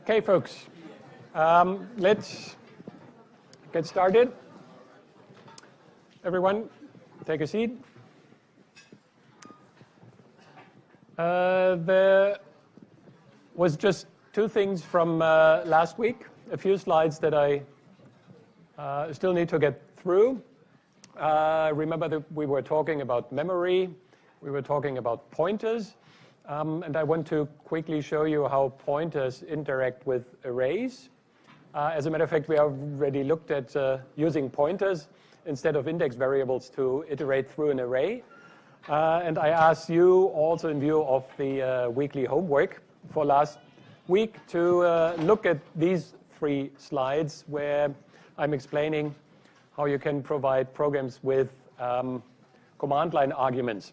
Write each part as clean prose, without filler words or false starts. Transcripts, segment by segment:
Okay, folks, let's get started. Everyone, take a seat. There was just two things from last week, a few slides that I still need to get through. Remember that we were talking about memory, we were talking about pointers, and I want to quickly show you how pointers interact with arrays. As a matter of fact, we already looked at using pointers instead of index variables to iterate through an array. And I asked you also in view of the weekly homework for last week to look at these three slides where I'm explaining how you can provide programs with command line arguments.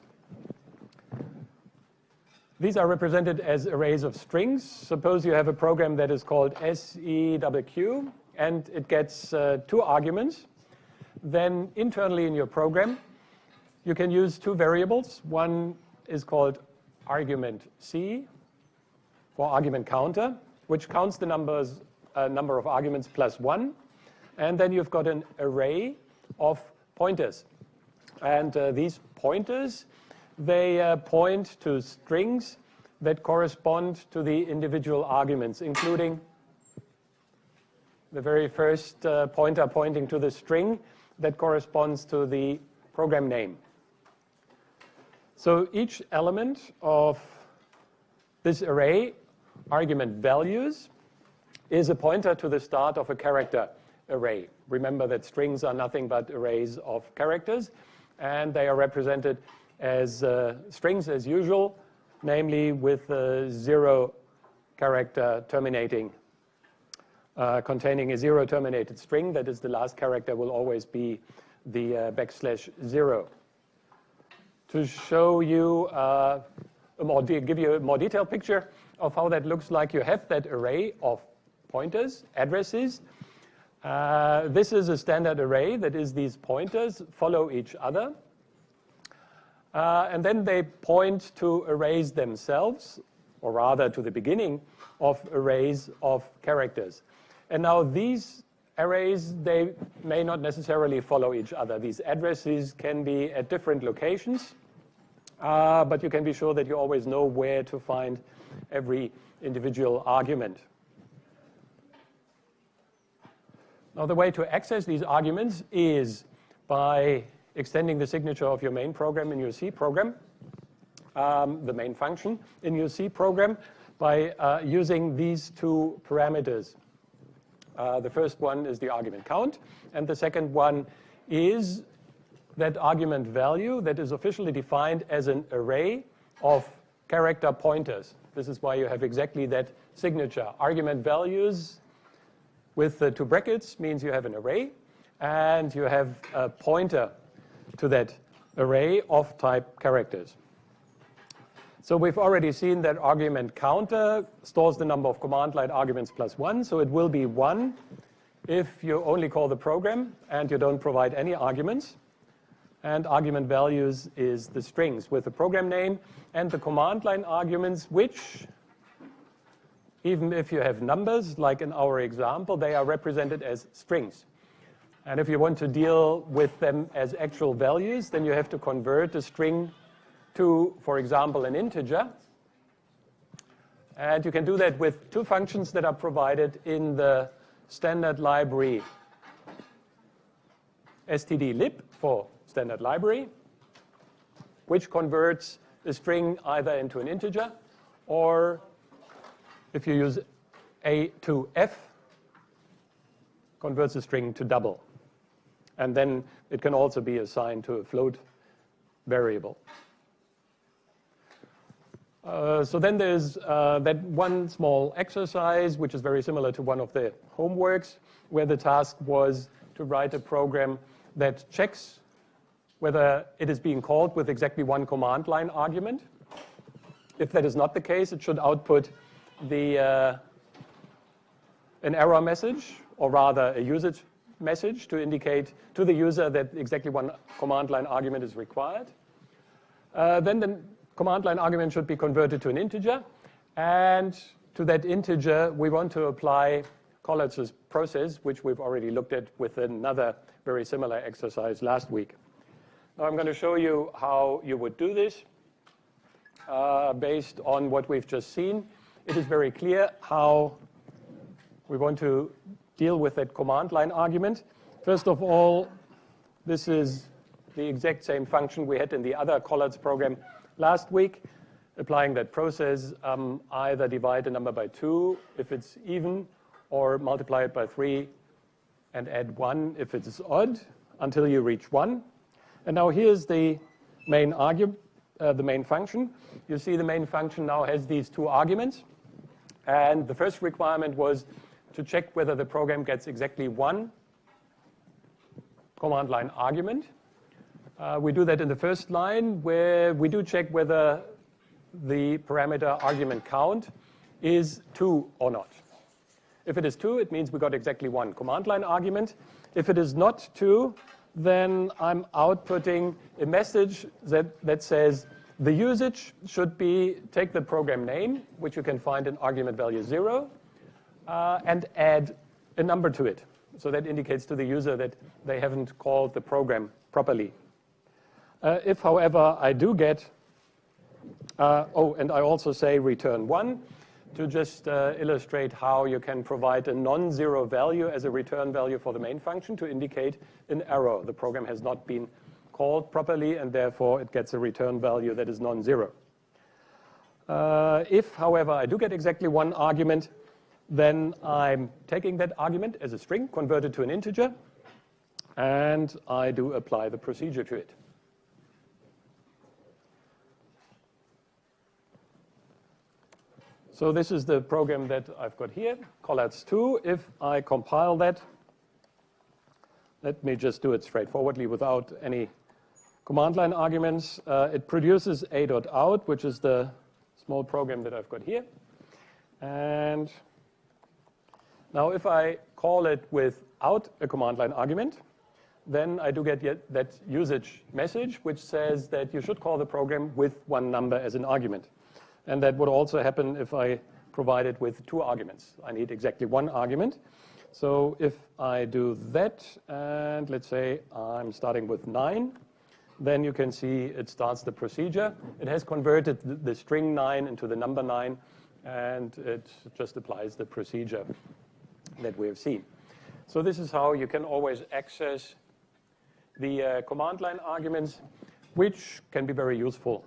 These are represented as arrays of strings. Suppose you have a program that is called SEQQ, and it gets two arguments. Then internally in your program, you can use two variables. One is called argument C for argument counter, which counts the number of arguments plus one. And then you've got an array of pointers. And these pointers, they point to strings that correspond to the individual arguments, including the very first pointer pointing to the string that corresponds to the program name. So each element of this array, argument values, is a pointer to the start of a character array. Remember that strings are nothing but arrays of characters, and they are represented as strings as usual, namely with a zero character terminating, containing a zero terminated string. That is, the last character will always be the \0. To show you give you a more detailed picture of how that looks like, you have that array of pointers, addresses. This is a standard array, that is, these pointers follow each other. And then they point to arrays themselves, or rather to the beginning of arrays of characters. And now these arrays, they may not necessarily follow each other. These addresses can be at different locations, but you can be sure that you always know where to find every individual argument. Now, the way to access these arguments is by extending the signature of your main program in your C program, the main function in your C program, by using these two parameters. The first one is the argument count, and the second one is that argument value that is officially defined as an array of character pointers. This is why you have exactly that signature. Argument values with the two brackets means you have an array, and you have a pointer to that array of type characters. So we've already seen that argument counter stores the number of command line arguments plus one, so it will be 1 if you only call the program and you don't provide any arguments. And argument values is the strings with the program name, and the command line arguments, which, even if you have numbers, like in our example, they are represented as strings. And if you want to deal with them as actual values, then you have to convert a string to, for example, an integer. And you can do that with two functions that are provided in the standard library stdlib for standard library, which converts a string either into an integer, or if you use A to F, converts a string to double. And then it can also be assigned to a float variable. So then there's that one small exercise, which is very similar to one of the homeworks, where the task was to write a program that checks whether it is being called with exactly one command line argument. If that is not the case, it should output an error message, or rather a usage message to indicate to the user that exactly one command line argument is required. Then the command line argument should be converted to an integer. And to that integer, we want to apply Collins's process, which we've already looked at with another very similar exercise last week. Now I'm going to show you how you would do this based on what we've just seen. It is very clear how we want to deal with that command line argument. First of all, this is the exact same function we had in the other Collins's program last week. Applying that process, either divide a number by 2 if it's even, or multiply it by 3 and add 1 if it's odd, until you reach 1. And now here's the main the main function. You see the main function now has these 2 arguments. And the first requirement was to check whether the program gets exactly 1 command line argument. We do that in the first line, where we do check whether the parameter argument count is 2 or not. If it is 2, it means we got exactly 1 command line argument. If it is not 2, then I'm outputting a message that says the usage should be take the program name, which you can find in argument value 0, and add a number to it. So that indicates to the user that they haven't called the program properly. If, however, I do get, and I also say return 1 to just illustrate how you can provide a non-zero value as a return value for the main function to indicate an error. The program has not been called properly, and therefore it gets a return value that is non-zero. If, however, I do get exactly 1 argument, then I'm taking that argument as a string, converted to an integer, and I do apply the procedure to it. So this is the program that I've got here, Collatz2. If I compile that, let me just do it straightforwardly without any command line arguments. It produces a.out, which is the small program that I've got here. And now if I call it without a command line argument, then I do get that usage message, which says that you should call the program with 1 number as an argument. And that would also happen if I provide it with 2 arguments. I need exactly 1 argument. So if I do that, and let's say I'm starting with 9, then you can see it starts the procedure. It has converted the string 9 into the number 9, and it just applies the procedure that we have seen. So this is how you can always access the command line arguments, which can be very useful.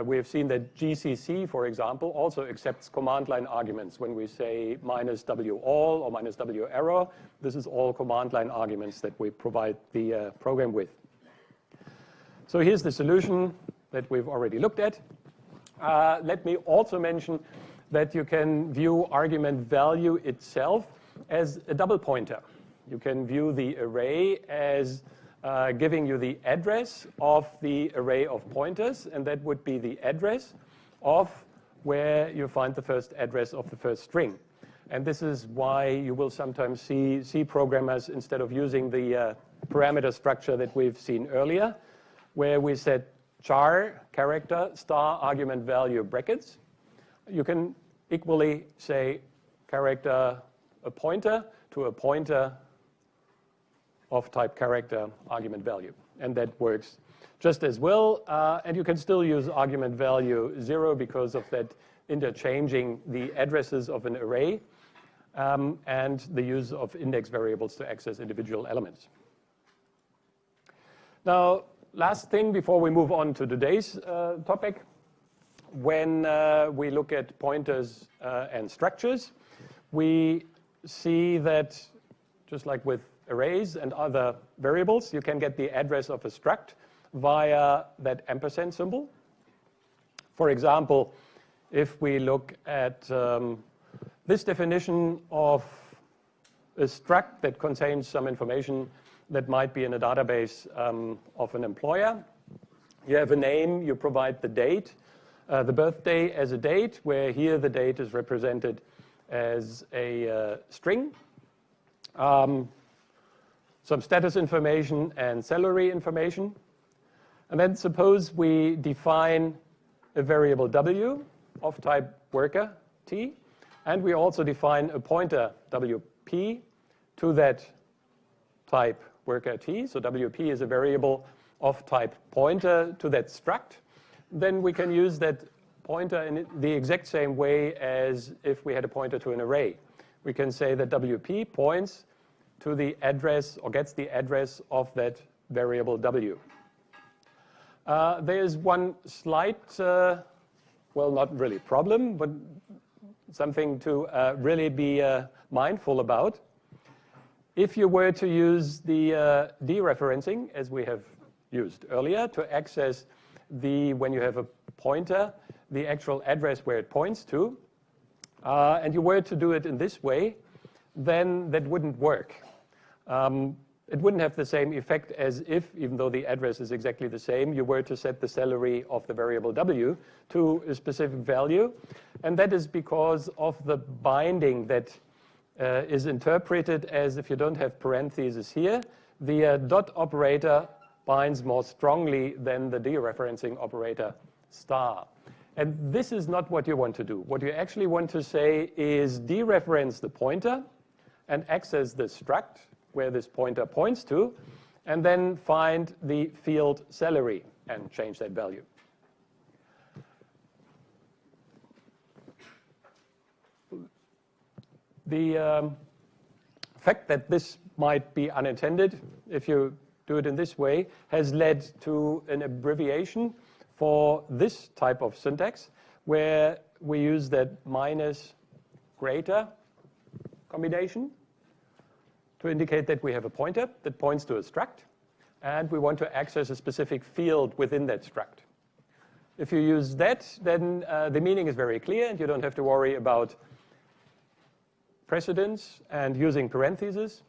We have seen that GCC, for example, also accepts command line arguments. When we say -w all or -w error, this is all command line arguments that we provide the program with. So here's the solution that we've already looked at. Let me also mention that you can view argument value itself as a double pointer. You can view the array as giving you the address of the array of pointers, and that would be the address of where you find the first address of the first string. And this is why you will sometimes see C programmers, instead of using the parameter structure that we've seen earlier, where we set char character star argument value brackets, you can equally say character a pointer to a pointer of type character argument value. And that works just as well. And you can still use argument value 0 because of that interchanging the addresses of an array and the use of index variables to access individual elements. Now, last thing before we move on to today's topic, when we look at pointers and structures, we see that just like with arrays and other variables, you can get the address of a struct via that ampersand symbol. For example, if we look at this definition of a struct that contains some information that might be in a database of an employer, you have a name, you provide the date, the birthday as a date, where here the date is represented as a string. some status information and salary information. And then suppose we define a variable w of type worker t, and we also define a pointer wp to that type worker t. So wp is a variable of type pointer to that struct. Then we can use that pointer in the exact same way as if we had a pointer to an array. We can say that wp points to the address or gets the address of that variable w. There's one slight, well, not really problem, but something to really be mindful about. If you were to use the dereferencing, as we have used earlier, to access when you have a pointer, the actual address where it points to, and you were to do it in this way, then that wouldn't work. It wouldn't have the same effect as if, even though the address is exactly the same, you were to set the salary of the variable w to a specific value. And that is because of the binding that is interpreted as, if you don't have parentheses here, the dot operator binds more strongly than the dereferencing operator star. And this is not what you want to do. What you actually want to say is dereference the pointer and access the struct where this pointer points to, and then find the field salary and change that value. The fact that this might be unintended, if you do it in this way, has led to an abbreviation for this type of syntax, where we use that minus greater combination to indicate that we have a pointer that points to a struct, and we want to access a specific field within that struct. If you use that, then the meaning is very clear, and you don't have to worry about precedence and using parentheses.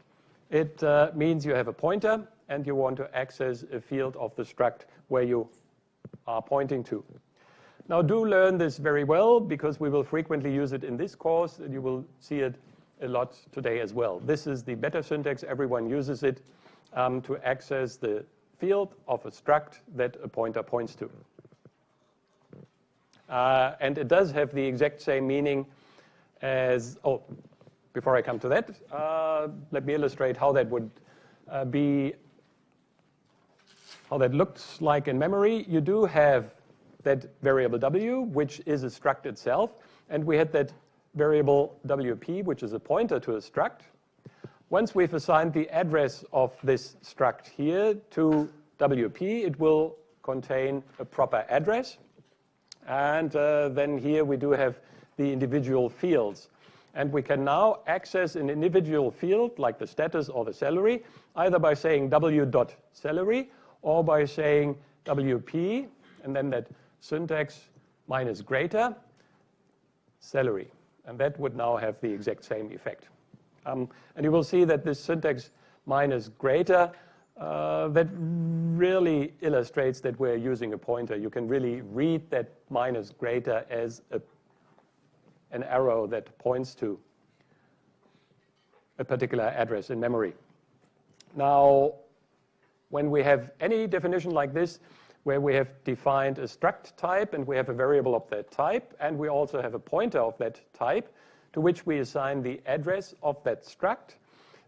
It means you have a pointer, and you want to access a field of the struct where you are pointing to. Now, do learn this very well, because we will frequently use it in this course, and you will see it a lot today as well. This is the better syntax. Everyone uses it to access the field of a struct that a pointer points to. And it does have the exact same meaning as, before I come to that, let me illustrate how that would how that looks like in memory. You do have that variable w, which is a struct itself, and we had that variable wp, which is a pointer to a struct. Once we've assigned the address of this struct here to wp, it will contain a proper address. And then here we do have the individual fields. And we can now access an individual field, like the status or the salary, either by saying w.salary or by saying wp, and then that syntax minus greater salary. And that would now have the exact same effect. And you will see that this syntax minus greater, that really illustrates that we're using a pointer. You can really read that minus greater as an arrow that points to a particular address in memory. Now, when we have any definition like this, where we have defined a struct type and we have a variable of that type, and we also have a pointer of that type to which we assign the address of that struct,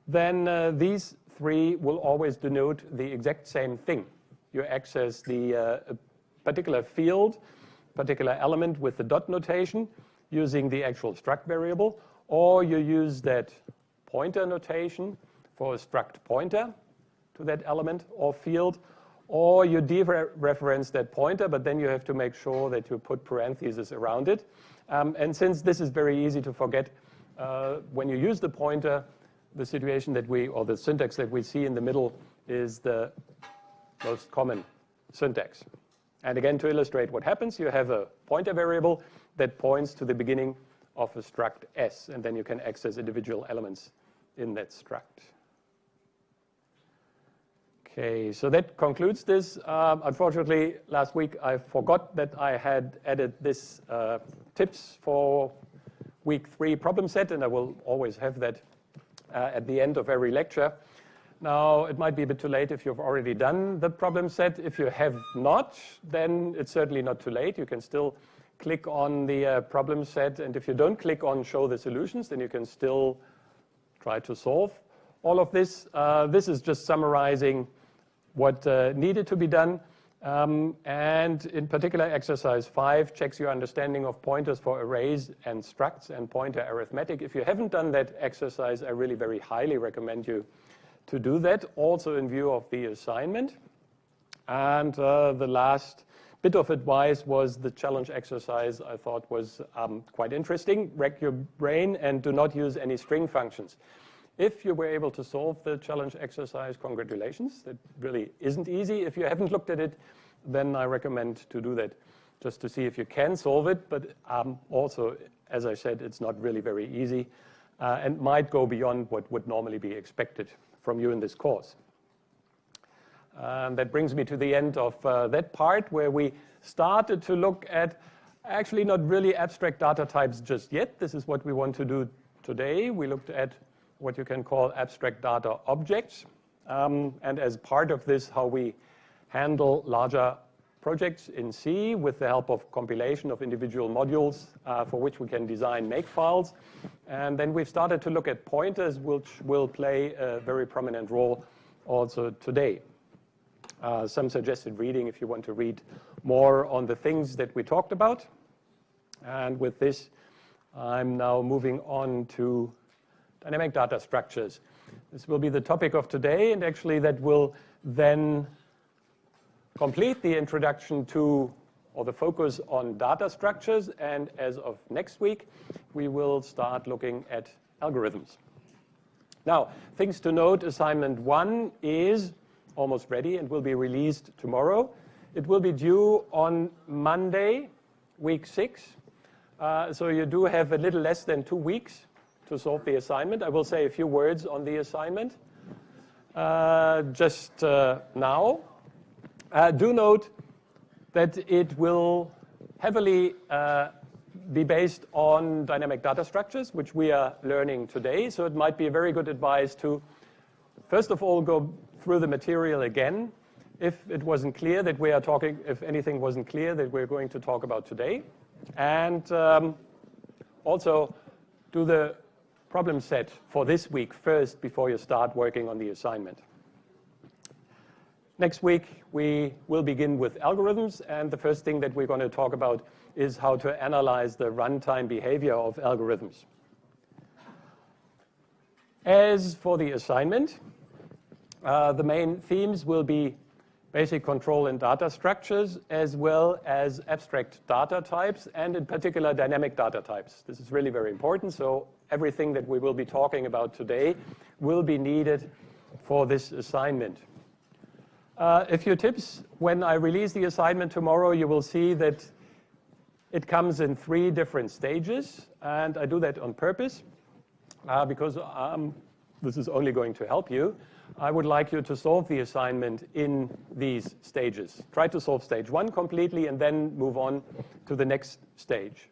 then these three will always denote the exact same thing. You access the particular field, particular element with the dot notation using the actual struct variable, or you use that pointer notation for a struct pointer to that element or field, or you dereference that pointer, but then you have to make sure that you put parentheses around it. And since this is very easy to forget, when you use the pointer, the situation that or the syntax that we see in the middle is the most common syntax. And again, to illustrate what happens, you have a pointer variable that points to the beginning of a struct S, and then you can access individual elements in that struct. Okay, so that concludes this. Unfortunately, last week I forgot that I had added this tips for week 3 problem set, and I will always have that at the end of every lecture. Now, it might be a bit too late if you've already done the problem set. If you have not, then it's certainly not too late. You can still click on the problem set, and if you don't click on Show the Solutions, then you can still try to solve all of this. This is just summarizing what needed to be done. And in particular, exercise 5 checks your understanding of pointers for arrays and structs and pointer arithmetic. If you haven't done that exercise, I really very highly recommend you to do that, also in view of the assignment. And the last bit of advice was the challenge exercise I thought was quite interesting. Rack your brain and do not use any string functions. If you were able to solve the challenge exercise, congratulations. That really isn't easy. If you haven't looked at it, then I recommend to do that just to see if you can solve it. But also, as I said, it's not really very easy and might go beyond what would normally be expected from you in this course. That brings me to the end of that part where we started to look at actually not really abstract data types just yet. This is what we want to do today. We looked at what you can call abstract data objects. And as part of this, how we handle larger projects in C with the help of compilation of individual modules for which we can design makefiles. And then we've started to look at pointers, which will play a very prominent role also today. Some suggested reading if you want to read more on the things that we talked about. And with this, I'm now moving on to dynamic data structures. This will be the topic of today, and actually that will then complete the introduction to, or the focus on data structures, and as of next week, we will start looking at algorithms. Now, things to note, assignment 1 is almost ready and will be released tomorrow. It will be due on Monday, week 6. So you do have a little less than 2 weeks to solve the assignment. I will say a few words on the assignment just now. Do note that it will heavily be based on dynamic data structures, which we are learning today. So it might be a very good advice to, first of all, go through the material again if it wasn't clear that we are talking, if anything wasn't clear that we're going to talk about today. And also do the problem set for this week first before you start working on the assignment. Next week, we will begin with algorithms, and the first thing that we're going to talk about is how to analyze the runtime behavior of algorithms. As for the assignment, the main themes will be basic control and data structures, as well as abstract data types, and in particular dynamic data types. This is really very important, so everything that we will be talking about today will be needed for this assignment. A few tips. When I release the assignment tomorrow, you will see that it comes in 3 different stages, and I do that on purpose because this is only going to help you. I would like you to solve the assignment in these stages. Try to solve stage 1 completely and then move on to the next stage.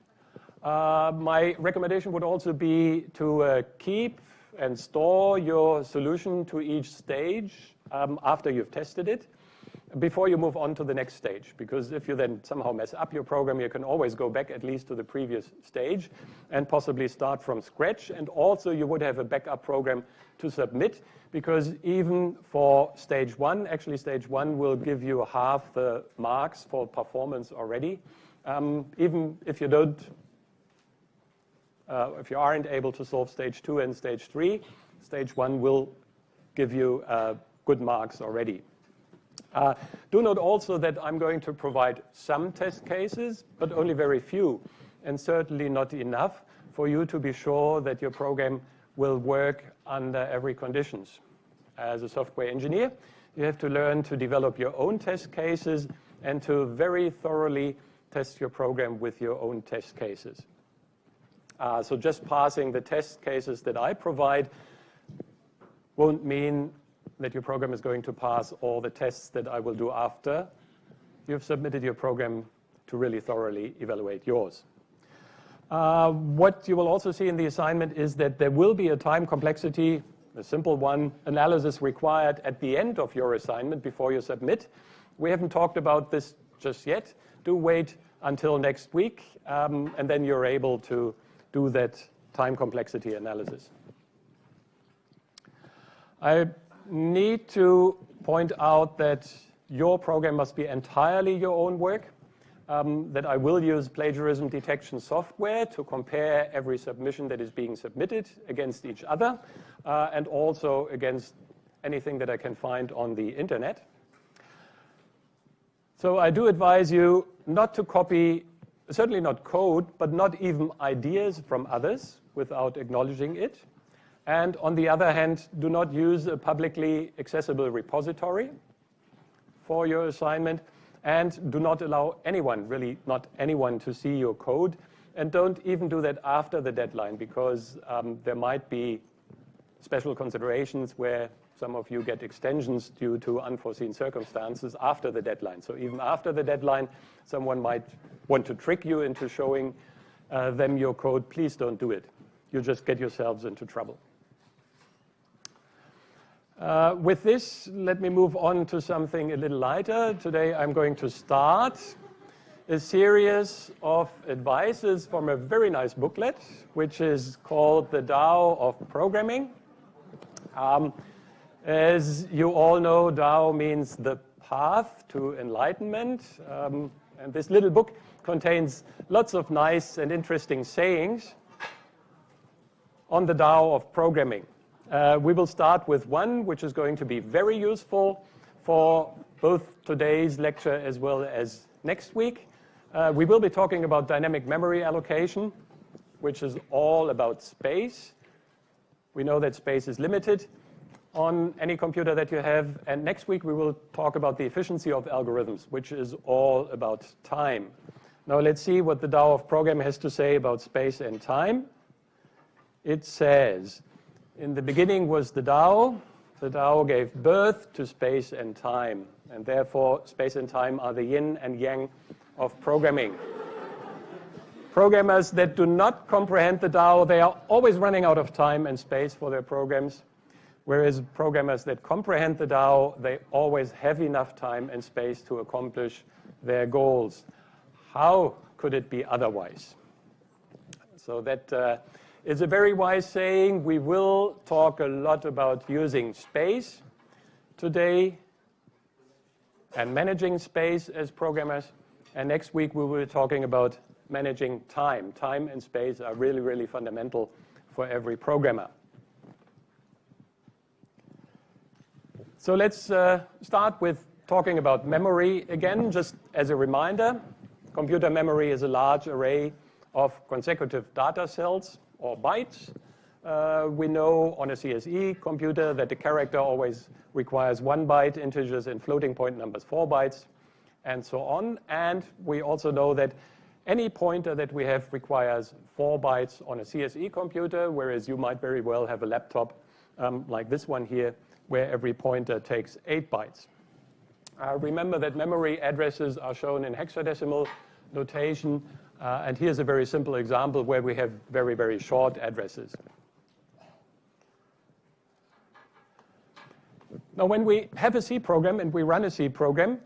My recommendation would also be to keep and store your solution to each stage after you've tested it before you move on to the next stage. Because if you then somehow mess up your program, you can always go back at least to the previous stage and possibly start from scratch. And also you would have a backup program to submit, because even for stage 1, actually stage 1 will give you half the marks for performance already. Even if you don't, if you aren't able to solve stage 2 and stage 3, stage 1 will give you good marks already. Do note also that I'm going to provide some test cases, but only very few, and certainly not enough for you to be sure that your program will work under every conditions. As a software engineer, you have to learn to develop your own test cases and to very thoroughly test your program with your own test cases. So just passing the test cases that I provide won't mean that your program is going to pass all the tests that I will do after you've submitted your program to really thoroughly evaluate yours. What you will also see in the assignment is that there will be a time complexity a simple one, analysis required at the end of your assignment before you submit. We haven't talked about this just yet. Do wait until next week, and then you're able to do that time complexity analysis. I need to point out that your program must be entirely your own work, that I will use plagiarism detection software to compare every submission that is being submitted against each other, and also against anything that I can find on the internet. So I do advise you not to copy, certainly not code, but not even ideas from others without acknowledging it. And on the other hand, do not use a publicly accessible repository for your assignment, and do not allow anyone, really not anyone, to see your code. And don't even do that after the deadline, because there might be special considerations where some of you get extensions due to unforeseen circumstances after the deadline. So even after the deadline, someone might want to trick you into showing them your code. Please don't do it. You just get yourselves into trouble. With this, let me move on to something a little lighter. Today I'm going to start a series of advices from a very nice booklet, which is called The Tao of Programming. As you all know, Tao means the path to enlightenment. And this little book contains lots of nice and interesting sayings on the Tao of programming. We will start with one which is going to be very useful for both today's lecture as well as next week. We will be talking about dynamic memory allocation, which is all about space. We know that space is limited on any computer that you have. And next week we will talk about the efficiency of algorithms, which is all about time. Now let's see what the Tao of Programming has to say about space and time. It says, in the beginning was the Tao. The Tao gave birth to space and time. And therefore, space and time are the yin and yang of programming. Programmers that do not comprehend the Tao, they are always running out of time and space for their programs. Whereas programmers that comprehend the Tao, they always have enough time and space to accomplish their goals. How could it be otherwise? So that is a very wise saying. We will talk a lot about using space today and managing space as programmers. And next week we will be talking about managing time. Time and space are really, really fundamental for every programmer. So let's start with talking about memory again. Just as a reminder, computer memory is a large array of consecutive data cells or bytes. We know on a CSE computer that the character always requires 1 byte, integers and floating point numbers 4 bytes, and so on. And we also know that any pointer that we have requires 4 bytes on a CSE computer, whereas you might very well have a laptop like this one here, where every pointer takes 8 bytes. Remember that memory addresses are shown in hexadecimal notation, and here's a very simple example where we have very, very short addresses. Now, when we have a C program and we run a C program,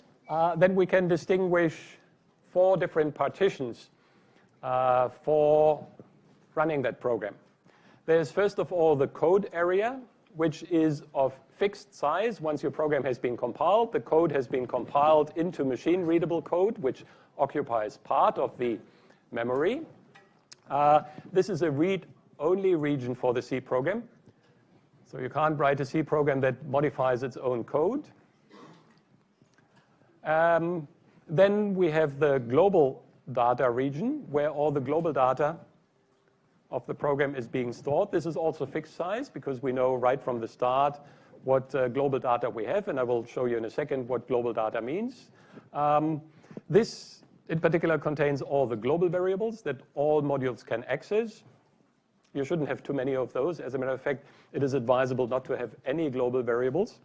then we can distinguish 4 different partitions for running that program. There's first of all the code area, which is of fixed size. Once your program has been compiled, the code has been compiled into machine-readable code, which occupies part of the memory. This is a read-only region for the C program. So you can't write a C program that modifies its own code. Then we have the global data region, where all the global data of the program is being stored. This is also fixed size because we know right from the start what global data we have, and I will show you in a second what global data means. This in particular contains all the global variables that all modules can access. You shouldn't have too many of those. As a matter of fact, it is advisable not to have any global variables.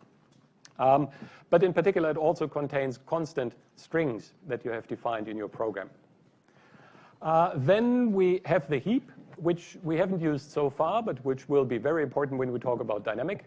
But in particular, it also contains constant strings that you have defined in your program. Then we have the heap, which we haven't used so far, but which will be very important when we talk about dynamic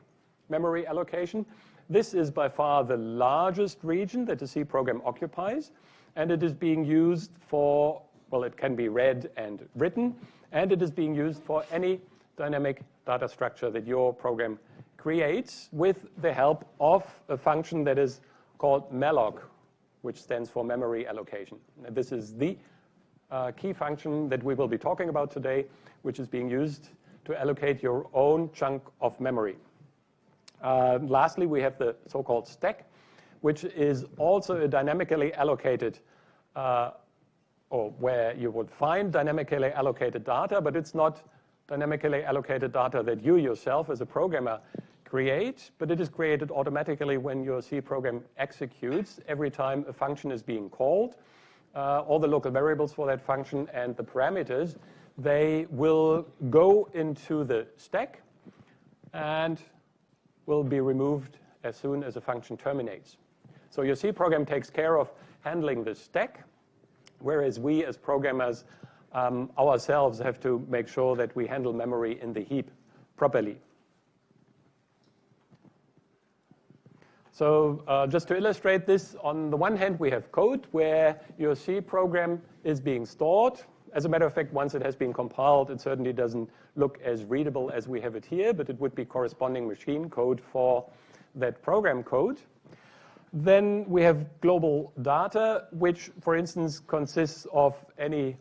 memory allocation. This is by far the largest region that the C program occupies, and it is being used for, well, it can be read and written, and it is being used for any dynamic data structure that your program creates with the help of a function that is called malloc, which stands for memory allocation. And this is the key function that we will be talking about today, which is being used to allocate your own chunk of memory. Lastly, we have the so-called stack, which is also a dynamically allocated, or where you would find dynamically allocated data, but it's not dynamically allocated data that you yourself as a programmer create, but it is created automatically when your C program executes every time a function is being called. All the local variables for that function and the parameters, they will go into the stack and will be removed as soon as a function terminates. So your C program takes care of handling the stack, whereas we as programmers ourselves have to make sure that we handle memory in the heap properly. So just to illustrate this, on the one hand, we have code where your C program is being stored. As a matter of fact, once it has been compiled, it certainly doesn't look as readable as we have it here, but it would be corresponding machine code for that program code. Then we have global data, which, for instance, consists of any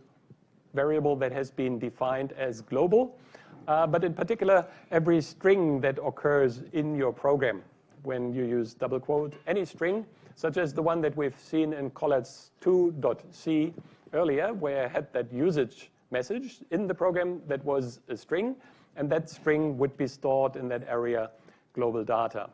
variable that has been defined as global, but in particular, every string that occurs in your program. When you use double quote, any string, such as the one that we've seen in collets2.c earlier, where I had that usage message in the program that was a string, and that string would be stored in that area global data.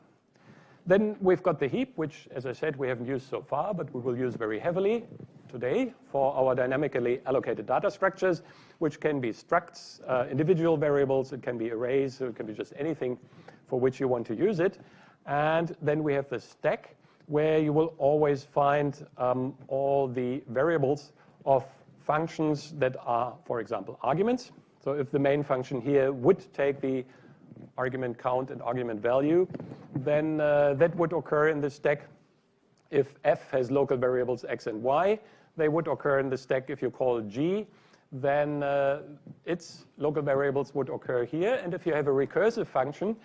Then we've got the heap, which, as I said, we haven't used so far, but we will use very heavily today for our dynamically allocated data structures, which can be structs, individual variables, it can be arrays, so it can be just anything for which you want to use it. And then we have the stack, where you will always find all the variables of functions that are, for example, arguments. So if the main function here would take the argument count and argument value, then that would occur in the stack. If f has local variables x and y, they would occur in the stack. If you call g, then its local variables would occur here. And if you have a recursive function,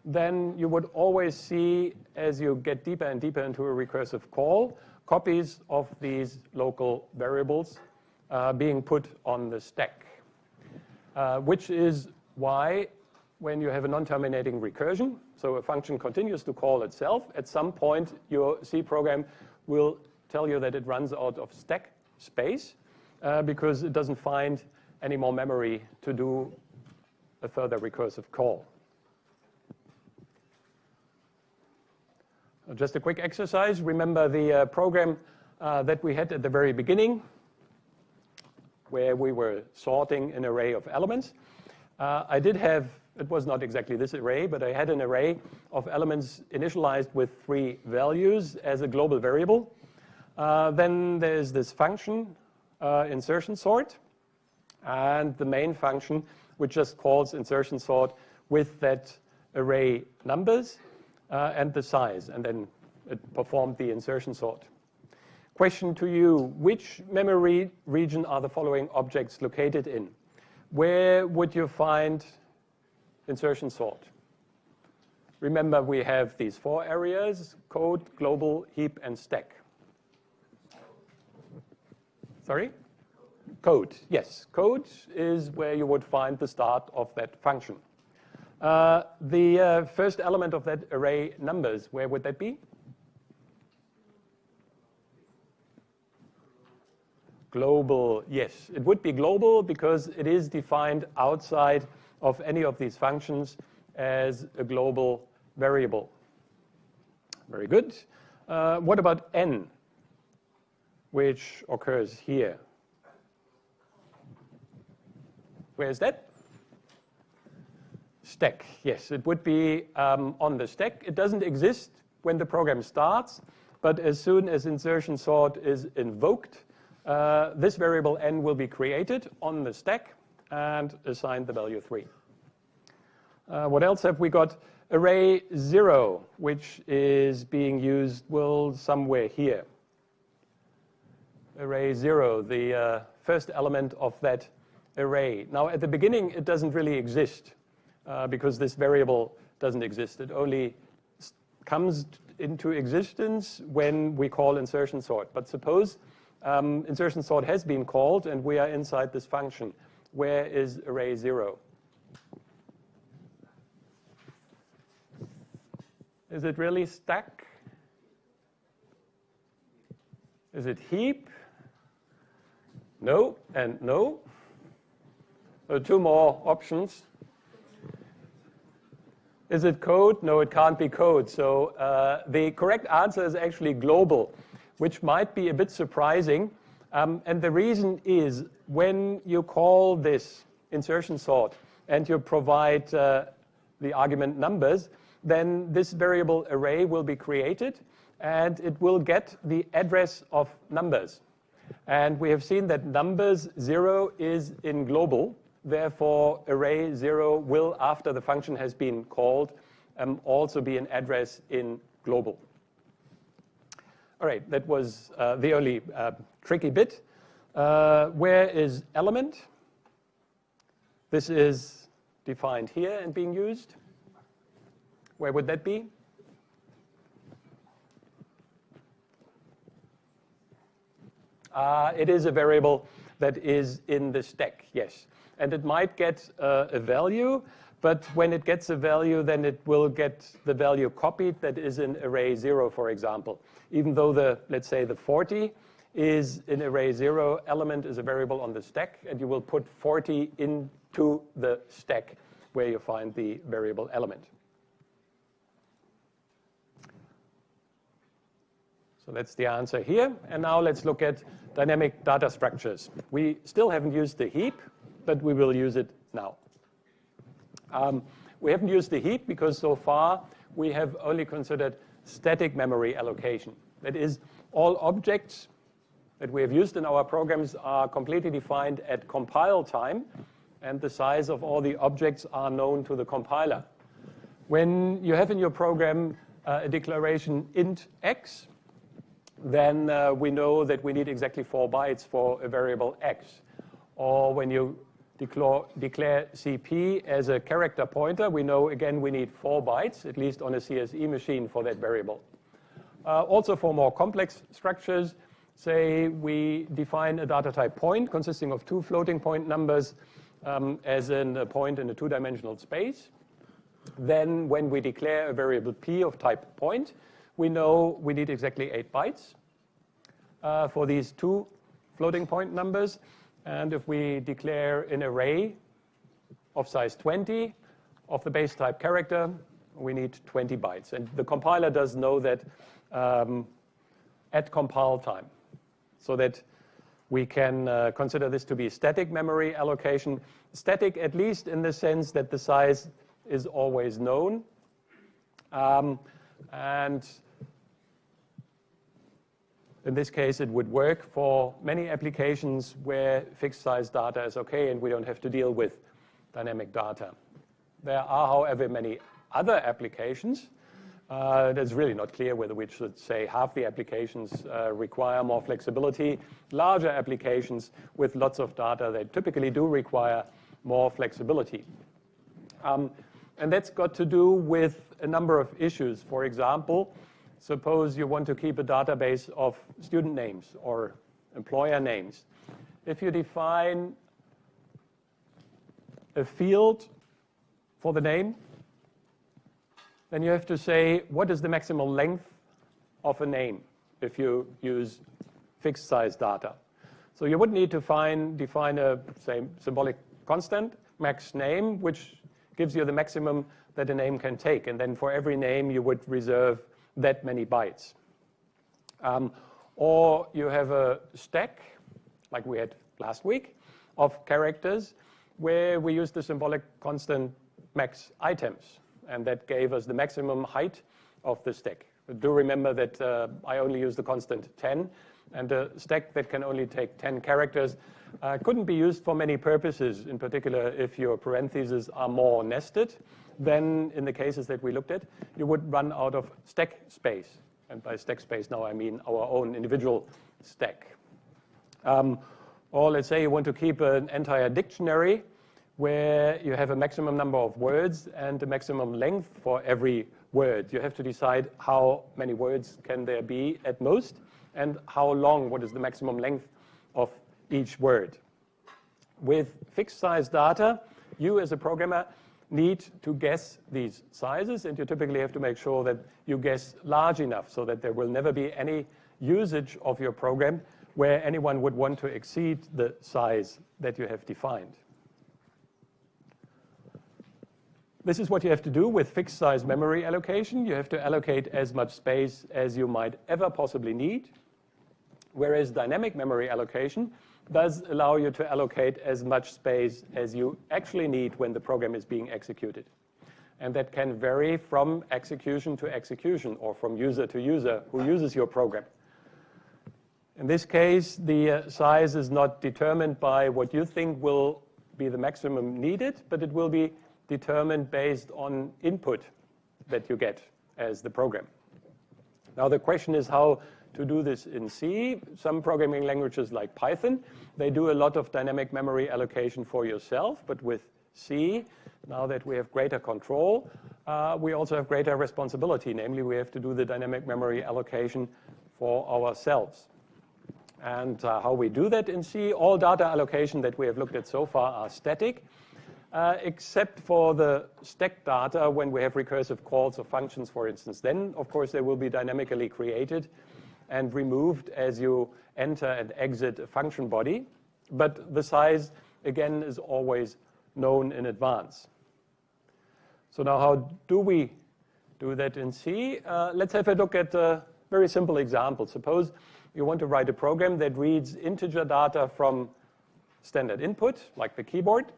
then you would always see, as you get deeper and deeper into a recursive call, copies of these local variables being put on the stack, which is why when you have a non-terminating recursion, so a function continues to call itself, at some point your C program will tell you that it runs out of stack space because it doesn't find any more memory to do a further recursive call. Just a quick exercise. Remember the program that we had at the very beginning, where we were sorting an array of elements. I did have, it was not exactly this array, but I had an array of elements initialized with 3 values as a global variable. Then there's this function, insertion sort, and the main function, which just calls insertion sort with that array numbers and the size, and then it performed the insertion sort. Question to you, which memory region are the following objects located in? Where would you find insertion sort? Remember, we have these 4 areas: code, global, heap, and stack. Sorry? Code, yes. Code is where you would find the start of that function. The first element of that array numbers, where would that be? Global, yes. It would be global because it is defined outside of any of these functions as a global variable. Very good. What about n, which occurs here? Where is that? Stack, yes. It would be on the stack. It doesn't exist when the program starts, but as soon as insertion sort is invoked, this variable n will be created on the stack, and assigned the value 3. What else have we got? Array 0, which is being used, well, somewhere here. Array 0, the first element of that array. Now, at the beginning, it doesn't really exist because this variable doesn't exist. It only comes into existence when we call insertion sort. But suppose insertion sort has been called and we are inside this function. Where is array 0? Is it really stack? Is it heap? No and no. So 2 more options. Is it code? No, it can't be code. So the correct answer is actually global, which might be a bit surprising. And the reason is when you call this insertion sort and you provide the argument numbers, then this variable array will be created and it will get the address of numbers. And we have seen that numbers 0 is in global. Therefore, array 0 will, after the function has been called, also be an address in global. All right, that was the only tricky bit. Where is element? This is defined here and being used. Where would that be? It is a variable that is in the stack, yes. And it might get a value, but when it gets a value, then it will get the value copied that is in array 0, for example. Even though let's say the 40 is in array 0, element is a variable on the stack, and you will put 40 into the stack where you find the variable element. So that's the answer here. And now let's look at dynamic data structures. We still haven't used the heap, but we will use it now. We haven't used the heap because so far we have only considered static memory allocation. That is, all objects that we have used in our programs are completely defined at compile time, and the size of all the objects are known to the compiler. When you have in your program a declaration int x, then we know that we need exactly 4 bytes for a variable x. Or when you declare CP as a character pointer, we know, again, we need 4 bytes, at least on a CSE machine, for that variable. Also for more complex structures, say we define a data type point consisting of 2 floating point numbers as in a point in a 2-dimensional space. Then when we declare a variable p of type point, we know we need exactly 8 bytes for these 2 floating point numbers. And if we declare an array of size 20 of the base type character, we need 20 bytes. And the compiler does know that at compile time, so that we can consider this to be static memory allocation. Static, at least in the sense that the size is always known. And in this case, it would work for many applications where fixed size data is okay and we don't have to deal with dynamic data. There are, however, many other applications. It's really not clear whether we should say half the applications require more flexibility. Larger applications with lots of data, they typically do require more flexibility. And that's got to do with a number of issues. For example, suppose you want to keep a database of student names or employer names. If you define a field for the name, then you have to say, what is the maximal length of a name if you use fixed size data? So you would need to define a, say, symbolic constant, max name, which gives you the maximum that a name can take. And then for every name, you would reserve that many bytes. Or you have a stack, like we had last week, of characters where we use the symbolic constant max items. And that gave us the maximum height of the stack. Do remember that I only use the constant 10 And a stack that can only take 10 characters couldn't be used for many purposes, in particular if your parentheses are more nested. Then in the cases that we looked at, you would run out of stack space. And by stack space now I mean our own individual stack. Or let's say you want to keep an entire dictionary where you have a maximum number of words and a maximum length for every word. You have to decide how many words can there be at most and how long, what is the maximum length of each word. With fixed size data, you as a programmer need to guess these sizes, and you typically have to make sure that you guess large enough so that there will never be any usage of your program where anyone would want to exceed the size that you have defined. This is what you have to do with fixed size memory allocation. You have to allocate as much space as you might ever possibly need, whereas dynamic memory allocation does allow you to allocate as much space as you actually need when the program is being executed. And that can vary from execution to execution or from user to user who uses your program. In this case, the size is not determined by what you think will be the maximum needed, but it will be determined based on input that you get as the program. Now the question is how to do this in C. Some programming languages like Python, they do a lot of dynamic memory allocation for yourself, but with C, now that we have greater control, we also have greater responsibility. Namely, we have to do the dynamic memory allocation for ourselves. And how we do that in C, all data allocation that we have looked at so far are static, except for the stack data when we have recursive calls of functions, for instance. Then, of course, they will be dynamically created and removed as you enter and exit a function body. But the size, again, is always known in advance. So now how do we do that in C? Let's have a look at a very simple example. Suppose you want to write a program that reads integer data from standard input, like the keyboard,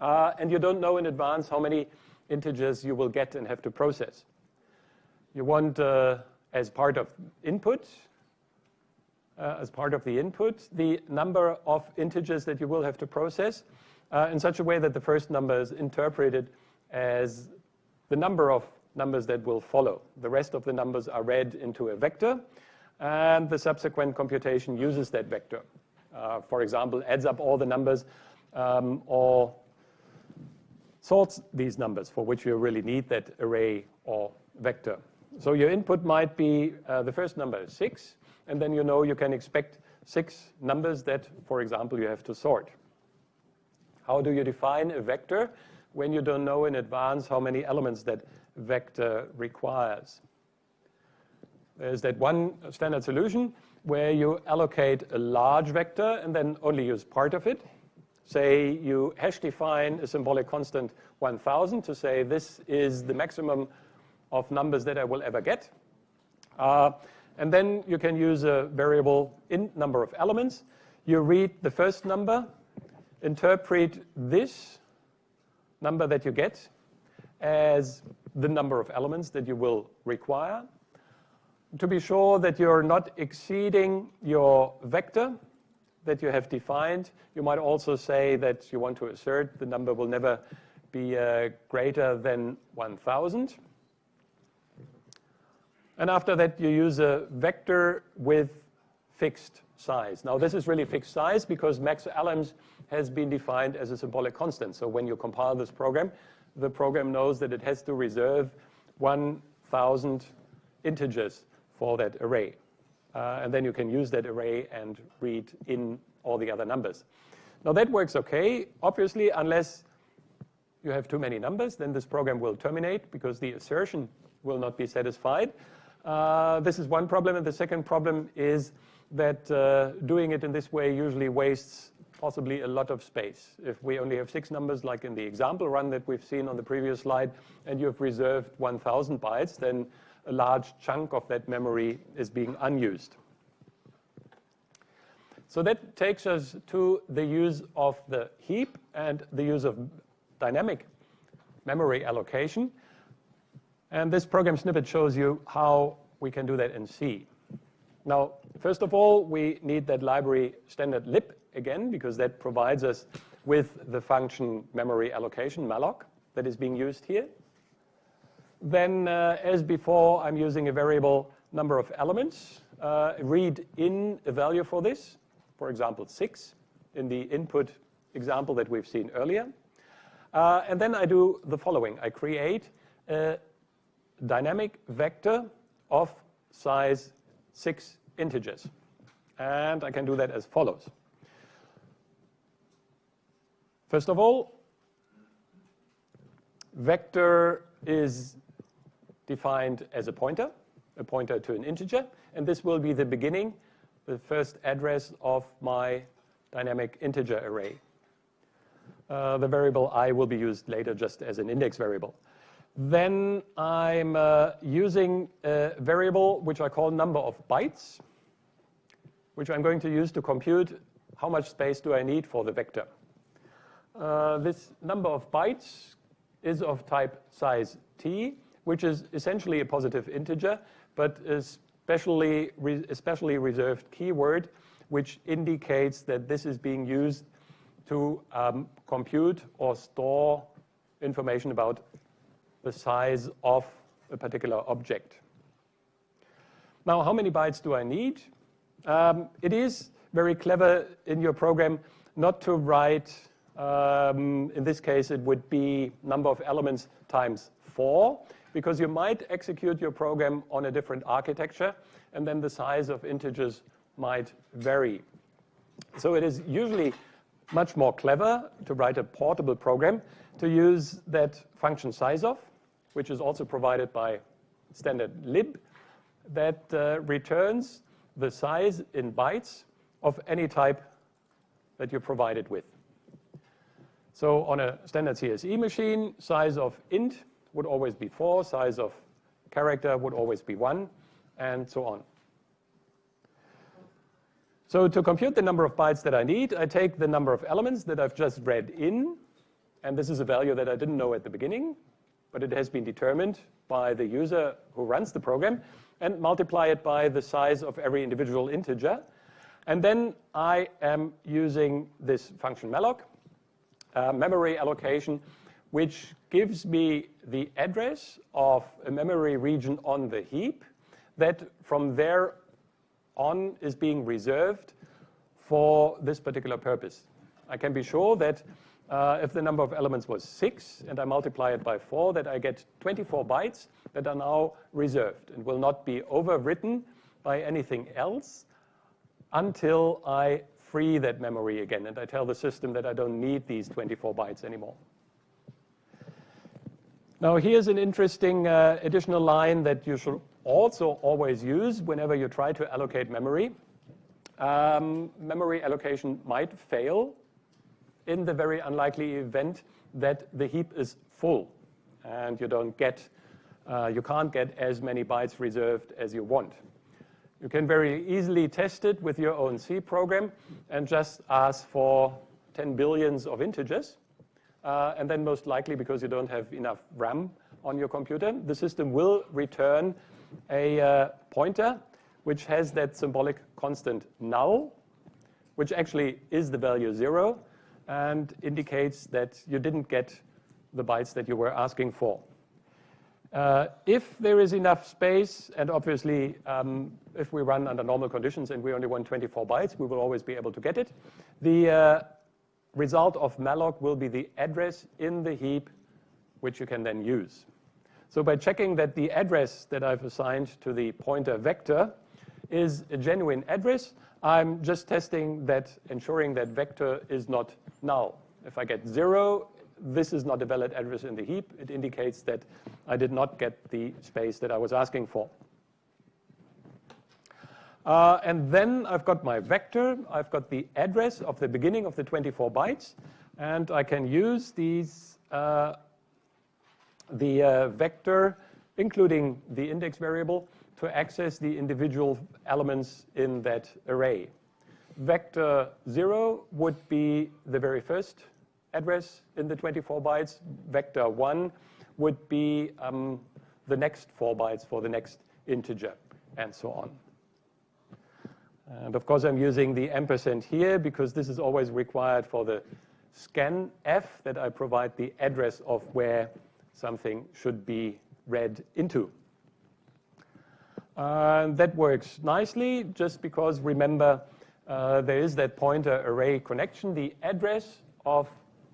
and you don't know in advance how many integers you will get and have to process. You want as part of input, the number of integers that you will have to process in such a way that the first number is interpreted as the number of numbers that will follow. The rest of the numbers are read into a vector, and the subsequent computation uses that vector. For example, adds up all the numbers or sorts these numbers for which you really need that array or vector. So your input might be the first number is 6, and then you know you can expect 6 numbers that, for example, you have to sort. How do you define a vector when you don't know in advance how many elements that vector requires? There's that one standard solution where you allocate a large vector and then only use part of it. Say you hash define a symbolic constant 1000 to say this is the maximum of numbers that I will ever get. And then you can use a variable int number of elements. You read the first number, interpret this number that you get as the number of elements that you will require. To be sure that you're not exceeding your vector that you have defined, you might also say that you want to assert the number will never be greater than 1000. And after that, you use a vector with fixed size. Now, this is really fixed size because max elements has been defined as a symbolic constant. So when you compile this program, the program knows that it has to reserve 1000 integers for that array. And then you can use that array and read in all the other numbers. Now, that works okay, obviously, unless you have too many numbers, then this program will terminate because the assertion will not be satisfied. This is one problem, and the second problem is that doing it in this way usually wastes possibly a lot of space. If we only have 6 numbers, like in the example run that we've seen on the previous slide, and you have reserved 1000 bytes, then a large chunk of that memory is being unused. So that takes us to the use of the heap and the use of dynamic memory allocation. And this program snippet shows you how we can do that in C. Now, First of all, we need that library standard lib again, because that provides us with the function memory allocation, malloc, that is being used here. Then, as before, I'm using a variable number of elements. Read in a value for this, for example, 6, in the input example that we've seen earlier. And then I do the following. I create a dynamic vector of size 6 integers. And I can do that as follows. First of all, vector is defined as a pointer to an integer, and this will be the beginning, the first address of my dynamic integer array. The variable I will be used later just as an index variable. Then I'm using a variable which I call number of bytes, which I'm going to use to compute how much space do I need for the vector. This number of bytes is of type size t, which is essentially a positive integer, but especially reserved keyword, which indicates that this is being used to compute or store information about the size of a particular object. Now, how many bytes do I need? It is very clever in your program not to write, in this case, it would be number of elements times 4, because you might execute your program on a different architecture, and then the size of integers might vary. So it is usually much more clever to write a portable program to use that function sizeof, which is also provided by standard lib, that returns the size in bytes of any type that you provide it with. So on a standard CSE machine, size of int would always be 4, size of character would always be 1, and so on. So to compute the number of bytes that I need, I take the number of elements that I've just read in, and this is a value that I didn't know at the beginning, but it has been determined by the user who runs the program, and multiply it by the size of every individual integer. And then I am using this function malloc, memory allocation, which gives me the address of a memory region on the heap that from there on is being reserved for this particular purpose. I can be sure that if the number of elements was 6 and I multiply it by 4, that I get 24 bytes that are now reserved and will not be overwritten by anything else until I free that memory again and I tell the system that I don't need these 24 bytes anymore. Now here's an interesting additional line that you should also always use whenever you try to allocate memory. Memory allocation might fail in the very unlikely event that the heap is full and you can't get as many bytes reserved as you want. You can very easily test it with your own C program and just ask for 10 billions of integers. And then most likely, because you don't have enough RAM on your computer, the system will return a pointer which has that symbolic constant null, which actually is the value 0 and indicates that you didn't get the bytes that you were asking for. If there is enough space, and obviously if we run under normal conditions and we only want 24 bytes, we will always be able to get it. The result of malloc will be the address in the heap, which you can then use. So by checking that the address that I've assigned to the pointer vector is a genuine address, I'm just testing that, ensuring that vector is not null. If I get 0, this is not a valid address in the heap. It indicates that I did not get the space that I was asking for. And then I've got my vector. I've got the address of the beginning of the 24 bytes. And I can use these, the vector, including the index variable, to access the individual elements in that array. Vector 0 would be the very first address in the 24 bytes. Vector 1 would be the next 4 bytes for the next integer, and so on. And of course, I'm using the ampersand here because this is always required for the scanf, that I provide the address of where something should be read into. That works nicely, just because, remember, there is that pointer array connection. The address of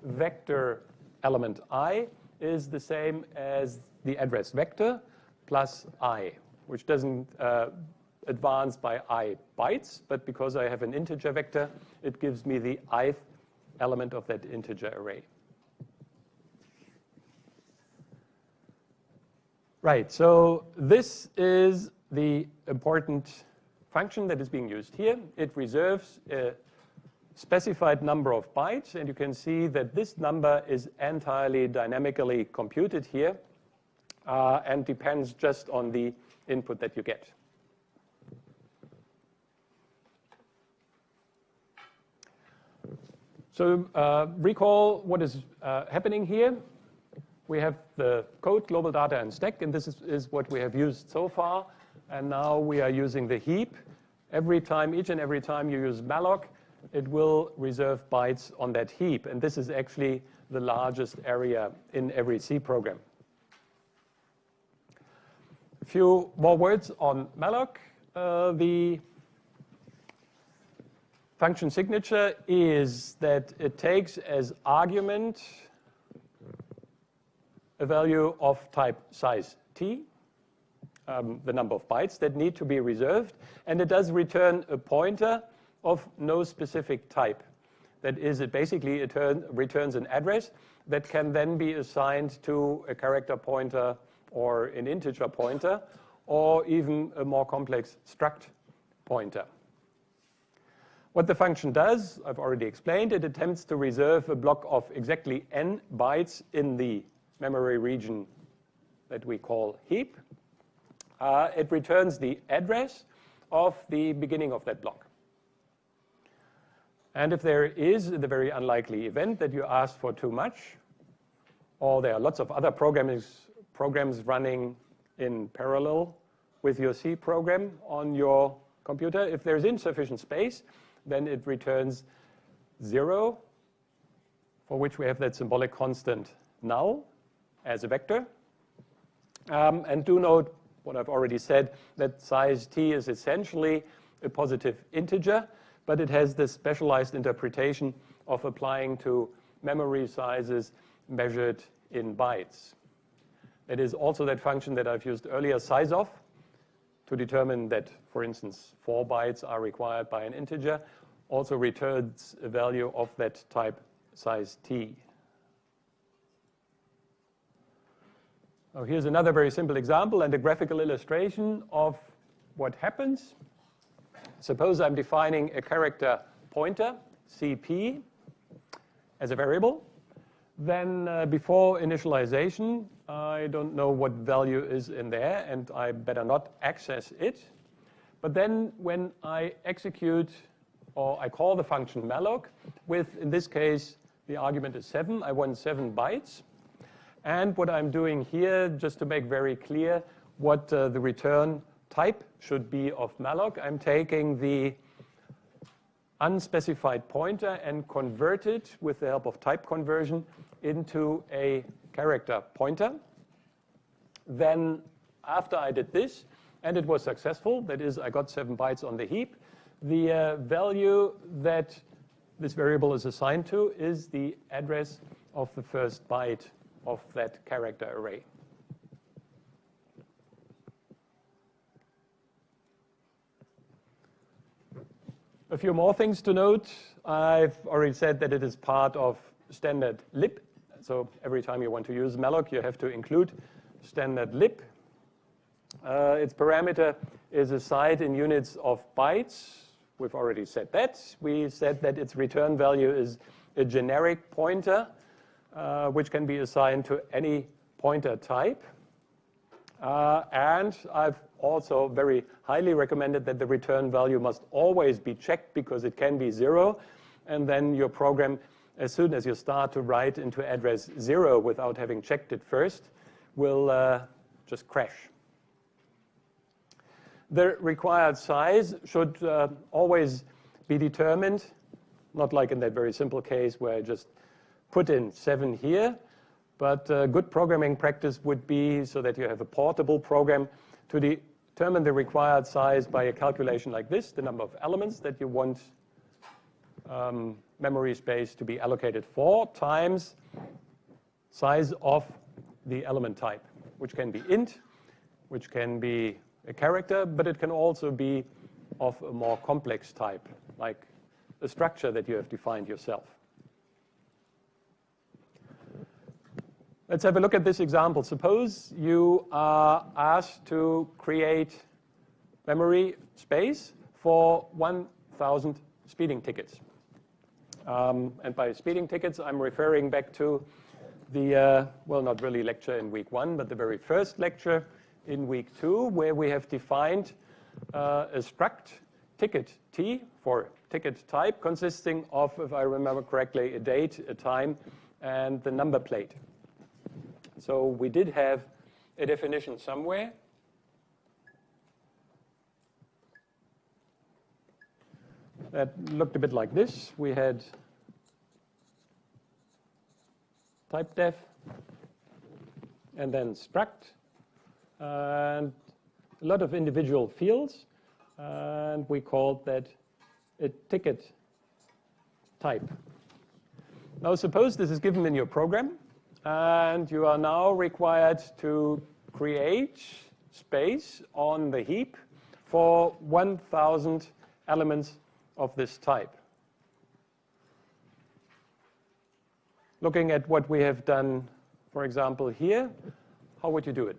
vector element I is the same as the address vector plus I, which doesn't advance by I bytes, but because I have an integer vector, it gives me the ith element of that integer array. Right, so this is the important function that is being used here. It reserves a specified number of bytes, and you can see that this number is entirely dynamically computed here and depends just on the input that you get. So recall what is happening here. We have the code, global data, and stack, and this is what we have used so far. And now we are using the heap. Each and every time you use malloc, it will reserve bytes on that heap. And this is actually the largest area in every C program. A few more words on malloc. The function signature is that it takes as argument a value of type size t, the number of bytes that need to be reserved, and it does return a pointer of no specific type. That is, it basically returns an address that can then be assigned to a character pointer or an integer pointer, or even a more complex struct pointer. What the function does, I've already explained, it attempts to reserve a block of exactly n bytes in the memory region that we call heap. It returns the address of the beginning of that block. And if there is the very unlikely event that you asked for too much, or there are lots of other programs running in parallel with your C program on your computer, if there's insufficient space, then it returns 0, for which we have that symbolic constant null as a vector. And do note what I've already said, that size t is essentially a positive integer, but it has this specialized interpretation of applying to memory sizes measured in bytes. It is also that function that I've used earlier, sizeof, to determine that, for instance, 4 bytes are required by an integer, also returns a value of that type size t. Now, here's another very simple example and a graphical illustration of what happens. Suppose I'm defining a character pointer, CP, as a variable. Then before initialization, I don't know what value is in there, and I better not access it. But then when I execute, or I call the function malloc with, in this case, the argument is 7. I want 7 bytes. And what I'm doing here, just to make very clear what the return type should be of malloc, I'm taking the unspecified pointer and convert it with the help of type conversion into a character pointer. Then after I did this, and it was successful, that is, I got 7 bytes on the heap, the value that this variable is assigned to is the address of the first byte of that character array. A few more things to note. I've already said that it is part of standard lib. So every time you want to use malloc, you have to include standard lib. Its parameter is assigned in units of bytes. We've already said that. We said that its return value is a generic pointer, which can be assigned to any pointer type. And I've also very highly recommended that the return value must always be checked because it can be 0. And then your program, as soon as you start to write into address 0 without having checked it first, will just crash. the required size should always be determined, not like in that very simple case where I just put in 7 here, but good programming practice would be so that you have a portable program to determine the required size by a calculation like this, the number of elements that you want memory space to be allocated for, times size of the element type, which can be int, which can be a character, but it can also be of a more complex type, like a structure that you have defined yourself. Let's have a look at this example. Suppose you are asked to create memory space for 1,000 speeding tickets. And by speeding tickets, I'm referring back to the, well, not really lecture in week 1, but the very first lecture in week 2, where we have defined a struct ticket T for ticket type consisting of, if I remember correctly, a date, a time, and the number plate. So we did have a definition somewhere. That looked a bit like this. We had type def, and then struct, and a lot of individual fields, and we called that a ticket type. Now suppose this is given in your program, and you are now required to create space on the heap for 1,000 elements of this type. Looking at what we have done, for example, here, how would you do it?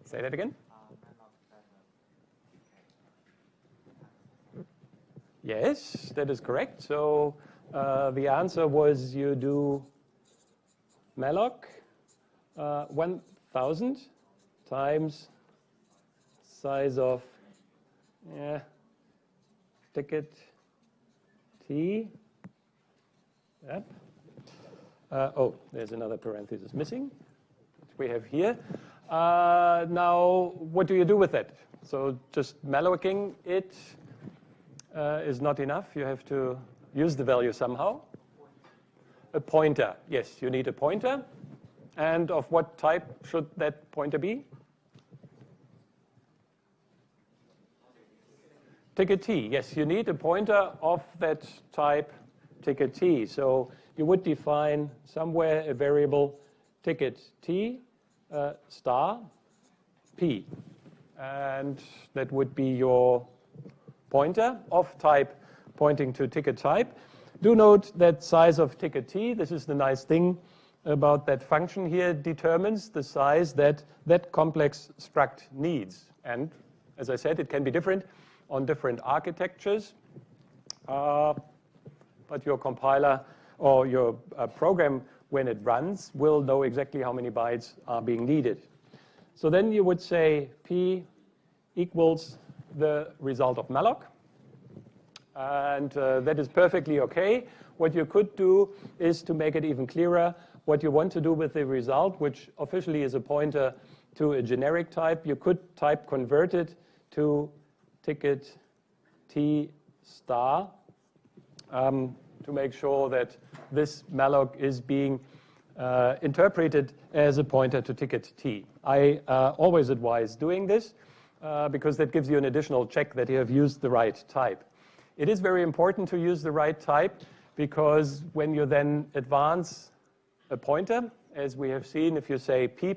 Say that again. Yes, that is correct. So the answer was you do malloc 1,000 times size of ticket T. Yep. Oh, there's another parenthesis missing, which we have here. Now, what do you do with it? So just mallocing it is not enough. You have to use the value somehow. A pointer. Yes, you need a pointer. And of what type should that pointer be? Ticket T. Yes, you need a pointer of that type ticket T. So you would define somewhere a variable ticket T star P. And that would be your pointer of type pointing to ticket type. Do note that size of ticket T, this is the nice thing about that function here, determines the size that that complex struct needs. And as I said, it can be different on different architectures. But your compiler or your program, when it runs, will know exactly how many bytes are being needed. So then you would say P equals the result of malloc. And that is perfectly OK. What you could do is to make it even clearer what you want to do with the result, which officially is a pointer to a generic type. You could type convert it to ticket T star to make sure that this malloc is being interpreted as a pointer to ticket T. I always advise doing this because that gives you an additional check that you have used the right type. It is very important to use the right type because when you then advance a pointer, as we have seen, if you say P++,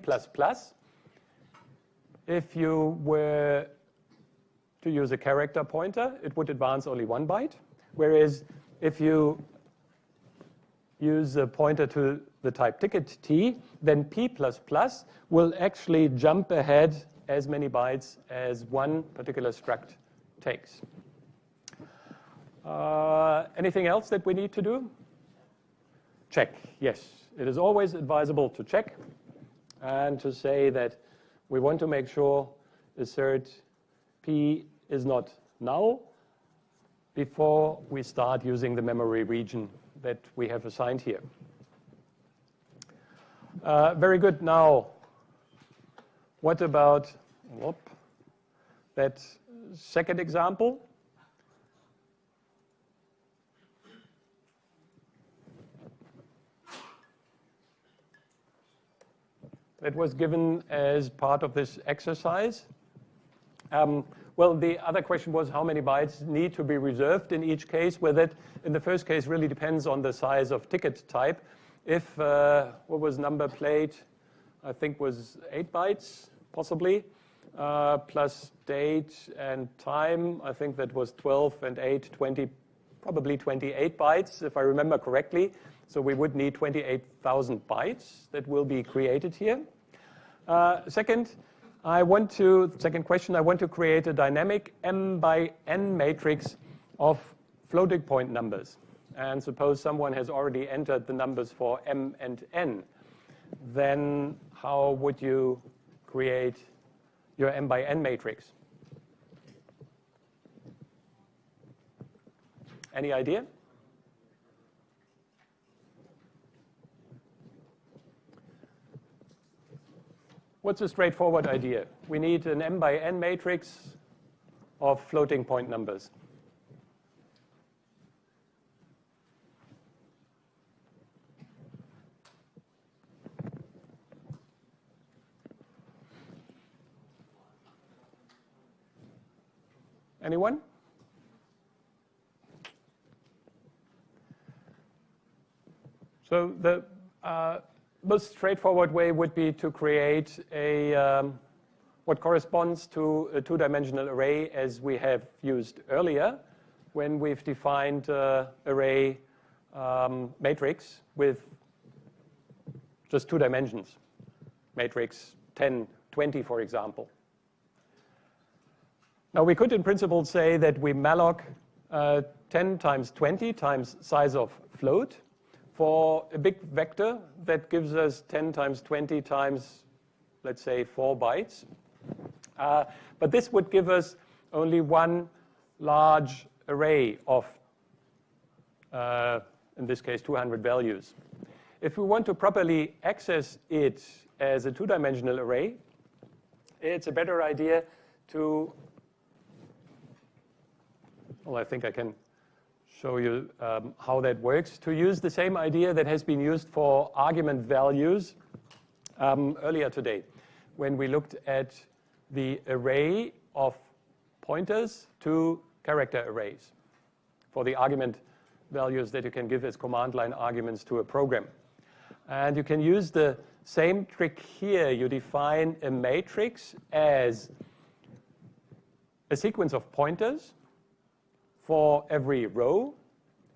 if you were to use a character pointer, it would advance only 1 byte. Whereas if you use a pointer to the type ticket T, then P++ will actually jump ahead as many bytes as one particular struct takes. Anything else that we need to do? Check, yes. It is always advisable to check and to say that we want to make sure assert P is not null. before we start using the memory region that we have assigned here. Very good. Now, what about that second example? That was given as part of this exercise. Well, the other question was how many bytes need to be reserved in each case. Well, that in the first case really depends on the size of ticket type. If what was number plate, I think was 8 bytes, possibly, plus date and time, I think that was 12 and 8, 20, probably 28 bytes, if I remember correctly. So we would need 28,000 bytes that will be created here. Second question, I want to create a dynamic m by n matrix of floating point numbers. And suppose someone has already entered the numbers for m and n. Then how would you create your m by n matrix? Any idea? What's a straightforward idea? We need an m by n matrix of floating point numbers. Anyone? So the most straightforward way would be to create a what corresponds to a two-dimensional array as we have used earlier when we've defined array matrix with just 2 dimensions, matrix 10, 20, for example. Now, we could in principle say that we malloc 10 times 20 times size of float for a big vector that gives us 10 times 20 times, let's say, 4 bytes. But this would give us only one large array of, in this case, 200 values. If we want to properly access it as a 2-dimensional array, it's a better idea to, well, I think I can show you how that works. To use the same idea that has been used for argument values earlier today, when we looked at the array of pointers to character arrays for the argument values that you can give as command line arguments to a program. And you can use the same trick here. You define a matrix as a sequence of pointers for every row,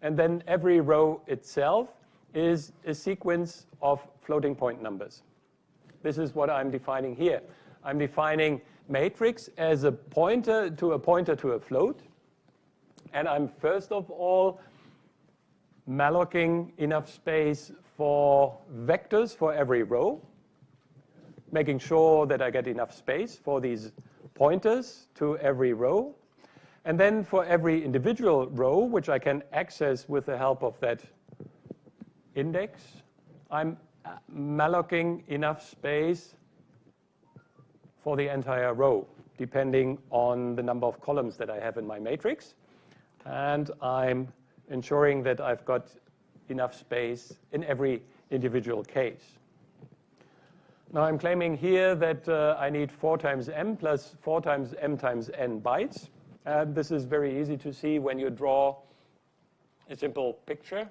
and then every row itself is a sequence of floating point numbers. This is what I'm defining here. I'm defining matrix as a pointer to a float, and I'm first of all mallocing enough space for vectors for every row, making sure that I get enough space for these pointers to every row. And then for every individual row, which I can access with the help of that index, I'm mallocing enough space for the entire row, depending on the number of columns that I have in my matrix. And I'm ensuring that I've got enough space in every individual case. Now I'm claiming here that I need 4 times m plus 4 times m times n bytes. This is very easy to see when you draw a simple picture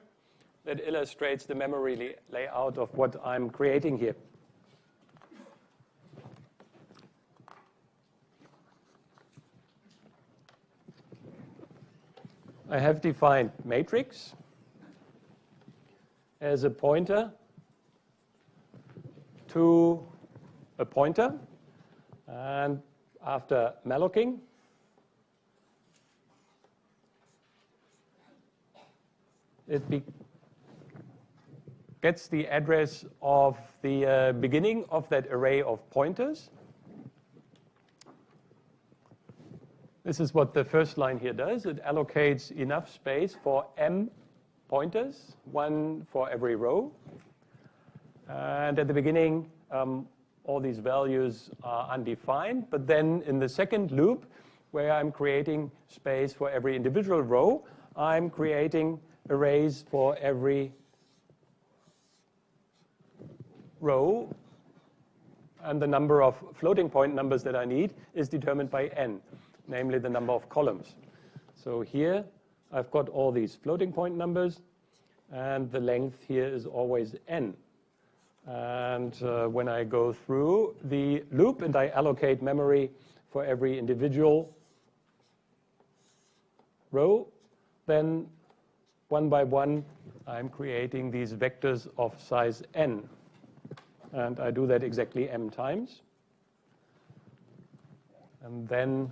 that illustrates the memory layout of what I'm creating here. I have defined matrix as a pointer to a pointer, and after mallocing, it gets the address of the beginning of that array of pointers. This is what the first line here does. It allocates enough space for m pointers, one for every row. And at the beginning, all these values are undefined. But then in the second loop, where I'm creating space for every individual row, I'm creating arrays for every row. And the number of floating point numbers that I need is determined by n, namely the number of columns. So here, I've got all these floating point numbers, and the length here is always n. And when I go through the loop and I allocate memory for every individual row, then one by one, I'm creating these vectors of size n. And I do that exactly m times. And then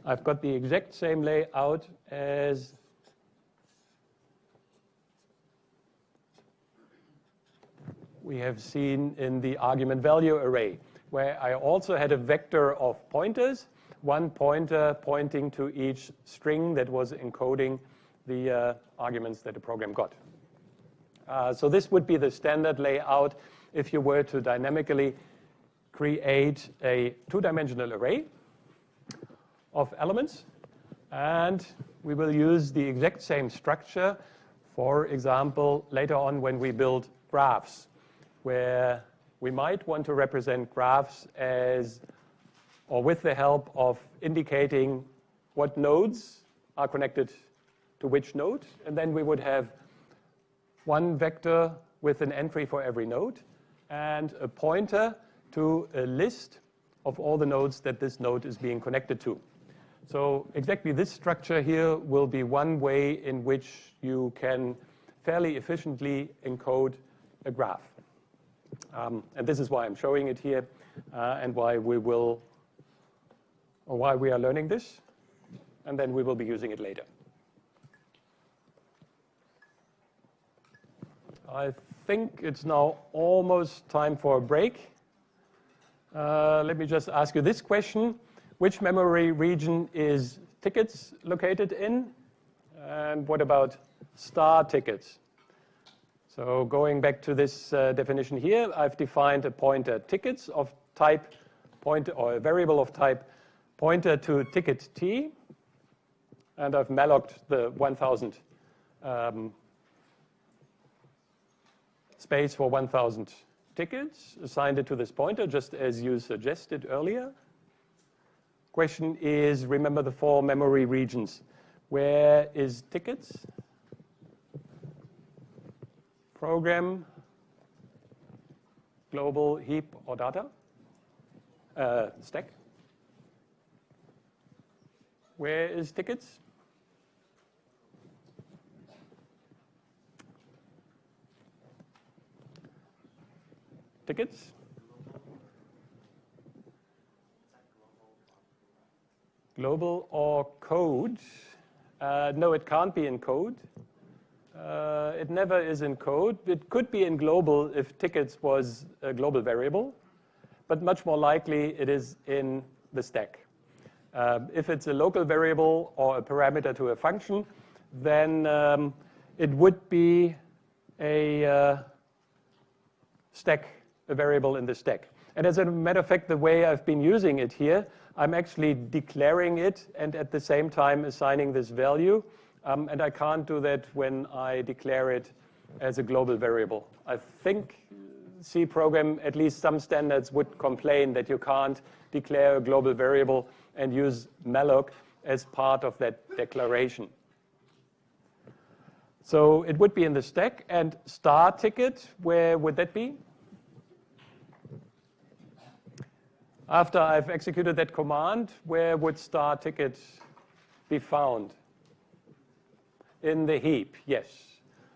I've got the exact same layout as we have seen in the argument value array, where I also had a vector of pointers, one pointer pointing to each string that was encoding the arguments that the program got. So this would be the standard layout if you were to dynamically create a two-dimensional array of elements. And we will use the exact same structure, for example, later on when we build graphs, where we might want to represent graphs as, or with the help of indicating what nodes are connected to which node. And then we would have one vector with an entry for every node and a pointer to a list of all the nodes that this node is being connected to. So exactly this structure here will be one way in which you can fairly efficiently encode a graph. And this is why I'm showing it here and why we will, or why we are learning this. And then we will be using it later. I think it's now almost time for a break. Let me just ask you this question. Which memory region is tickets located in? And what about star tickets? So going back to this definition here, I've defined a pointer tickets of type pointer, or a variable of type pointer to ticket t. And I've malloced the 1000 space for 1000 tickets, assigned it to this pointer, just as you suggested earlier. Question is, remember the 4 memory regions. Where is tickets? Program, global, heap, or data? Stack. Where is tickets? Tickets? Global or code? No, it can't be in code. It never is in code. It could be in global if tickets was a global variable, but much more likely it is in the stack. If it's a local variable or a parameter to a function, then it would be a stack, a variable in the stack. And as a matter of fact, the way I've been using it here, I'm actually declaring it and at the same time assigning this value. And I can't do that when I declare it as a global variable. I think C program, at least some standards would complain that you can't declare a global variable and use malloc as part of that declaration. So it would be in the stack. And star ticket, where would that be? After I've executed that command, where would star ticket be found? In the heap, yes.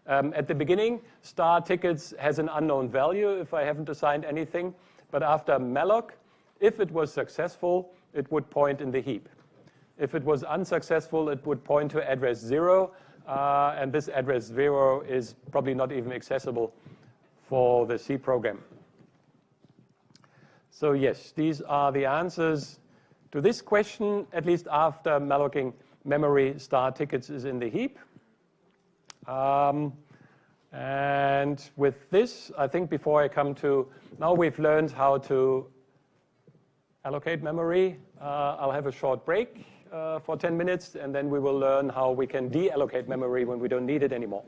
At the beginning, star tickets has an unknown value if I haven't assigned anything. But after malloc, if it was successful, it would point in the heap. If it was unsuccessful, it would point to address 0. And this address 0 is probably not even accessible for the C program. So yes, these are the answers to this question, at least after mallocing memory star tickets is in the heap. And with this, I think before I come to, now we've learned how to allocate memory. I'll have a short break for 10 minutes, and then we will learn how we can deallocate memory when we don't need it anymore.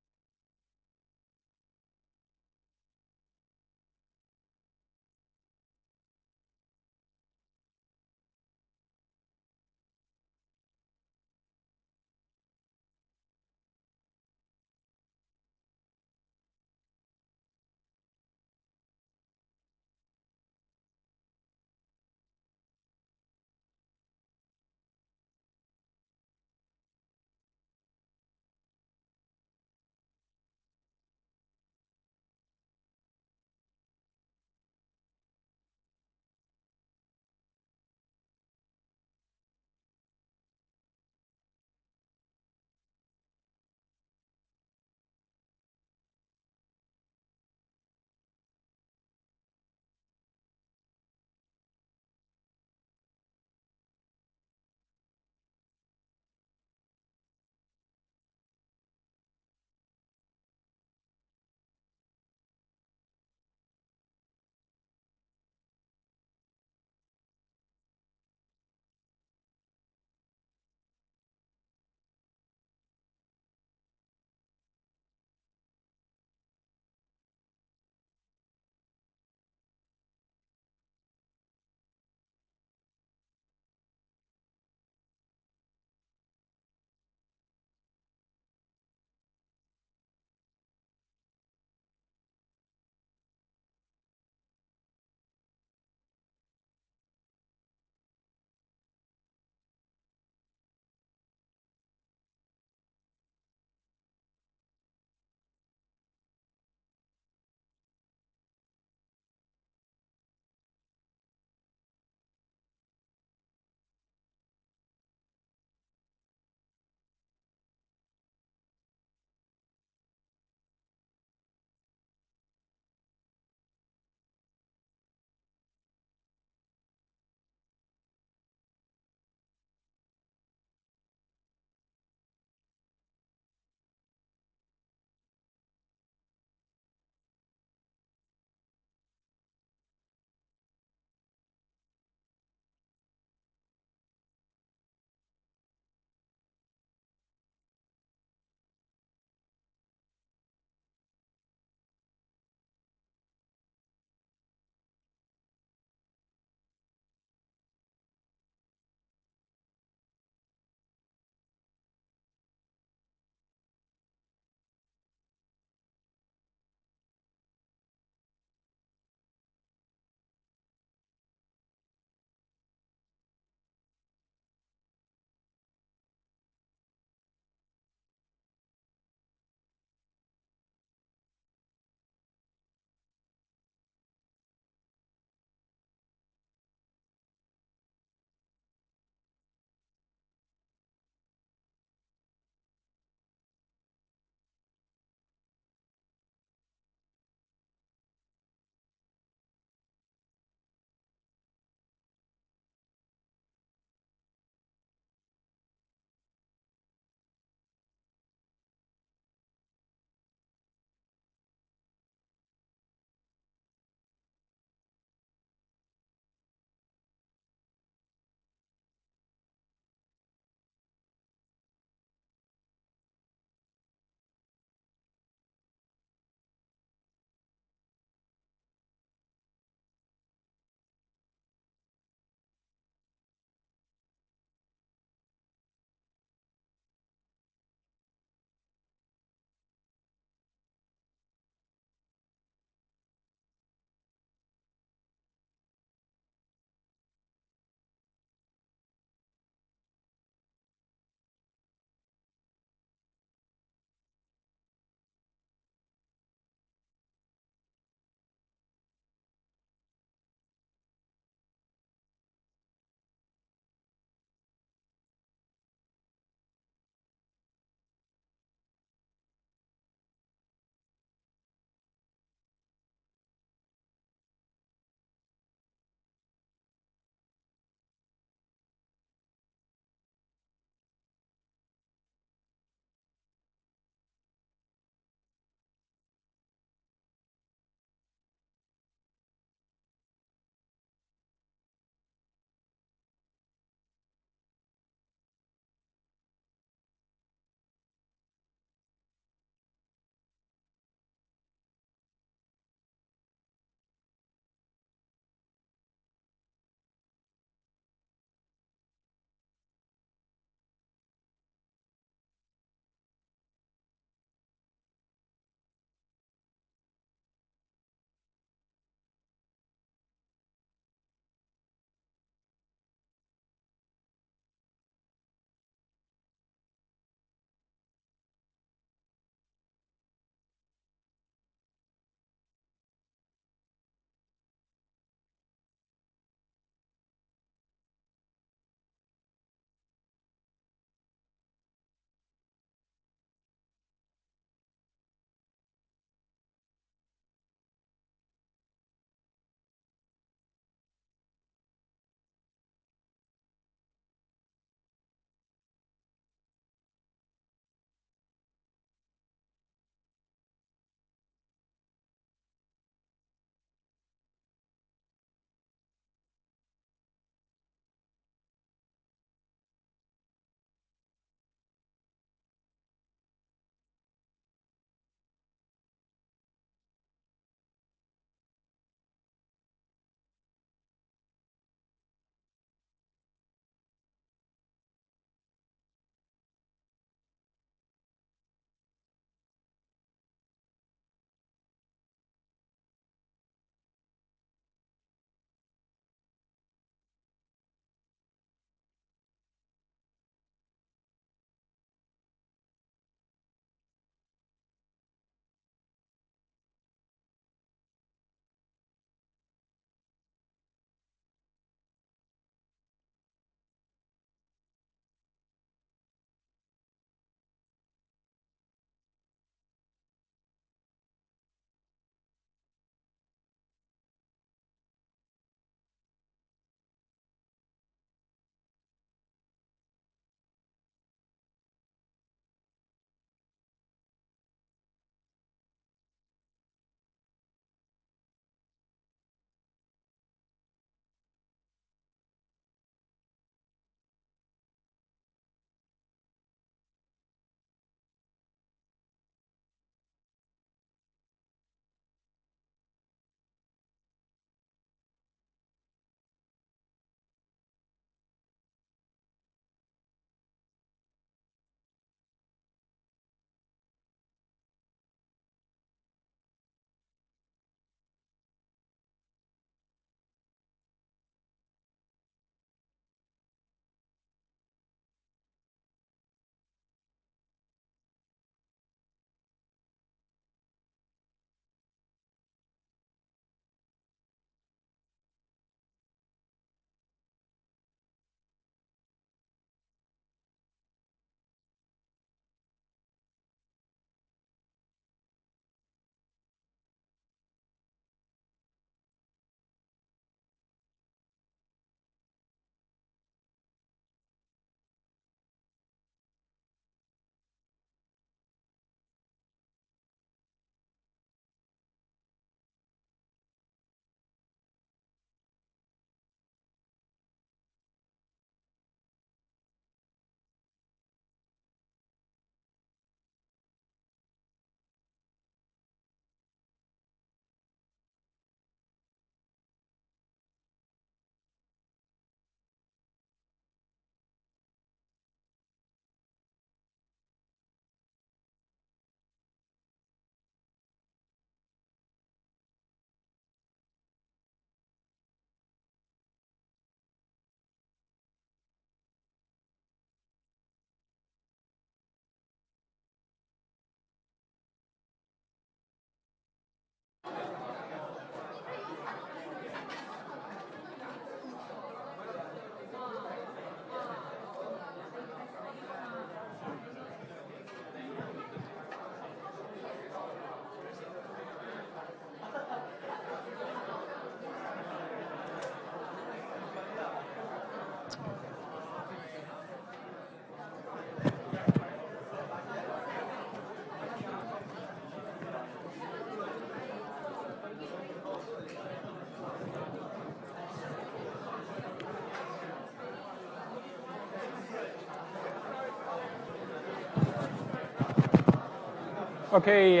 Okay,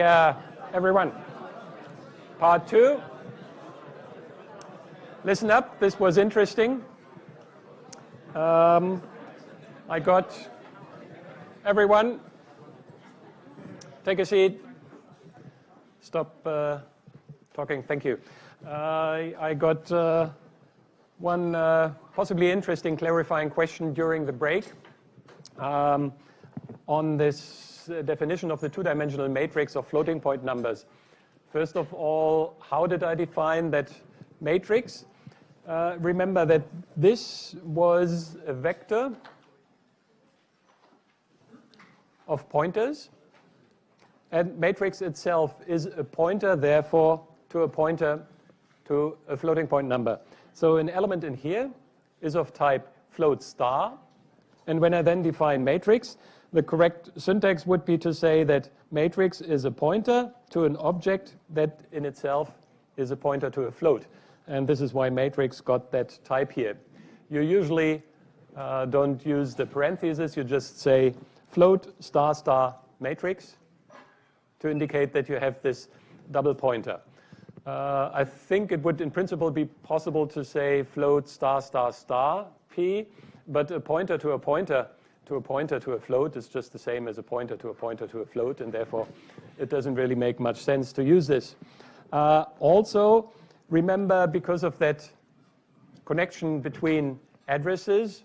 everyone. Part 2. Listen up, this was interesting. I got everyone. Take a seat. Stop talking. Thank you. I got one possibly interesting clarifying question during the break on this definition of the two-dimensional matrix of floating point numbers. First of all, how did I define that matrix? Remember that this was a vector of pointers, and matrix itself is a pointer, therefore, to a pointer to a floating point number. So an element in here is of type float star, and when I then define matrix, the correct syntax would be to say that matrix is a pointer to an object that in itself is a pointer to a float. And this is why matrix got that type here. You usually don't use the parentheses, you just say float star star matrix to indicate that you have this double pointer. I think it would in principle be possible to say float star star star p, but a pointer to a pointer to a pointer to a float is just the same as a pointer to a pointer to a float, and therefore it doesn't really make much sense to use this. Also, remember, because of that connection between addresses,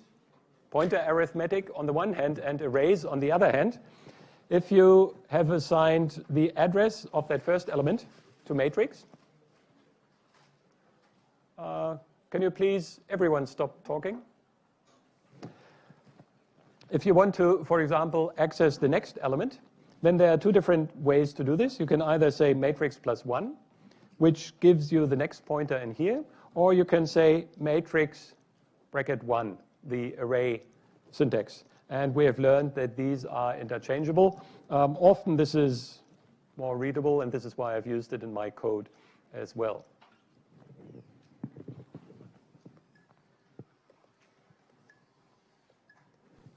pointer arithmetic on the one hand and arrays on the other hand, if you have assigned the address of that first element to matrix, can you please, everyone, stop talking? If you want to, for example, access the next element, then there are two different ways to do this. You can either say matrix plus 1, which gives you the next pointer in here, or you can say matrix bracket 1, the array syntax. And we have learned that these are interchangeable. Often this is more readable, and this is why I've used it in my code as well.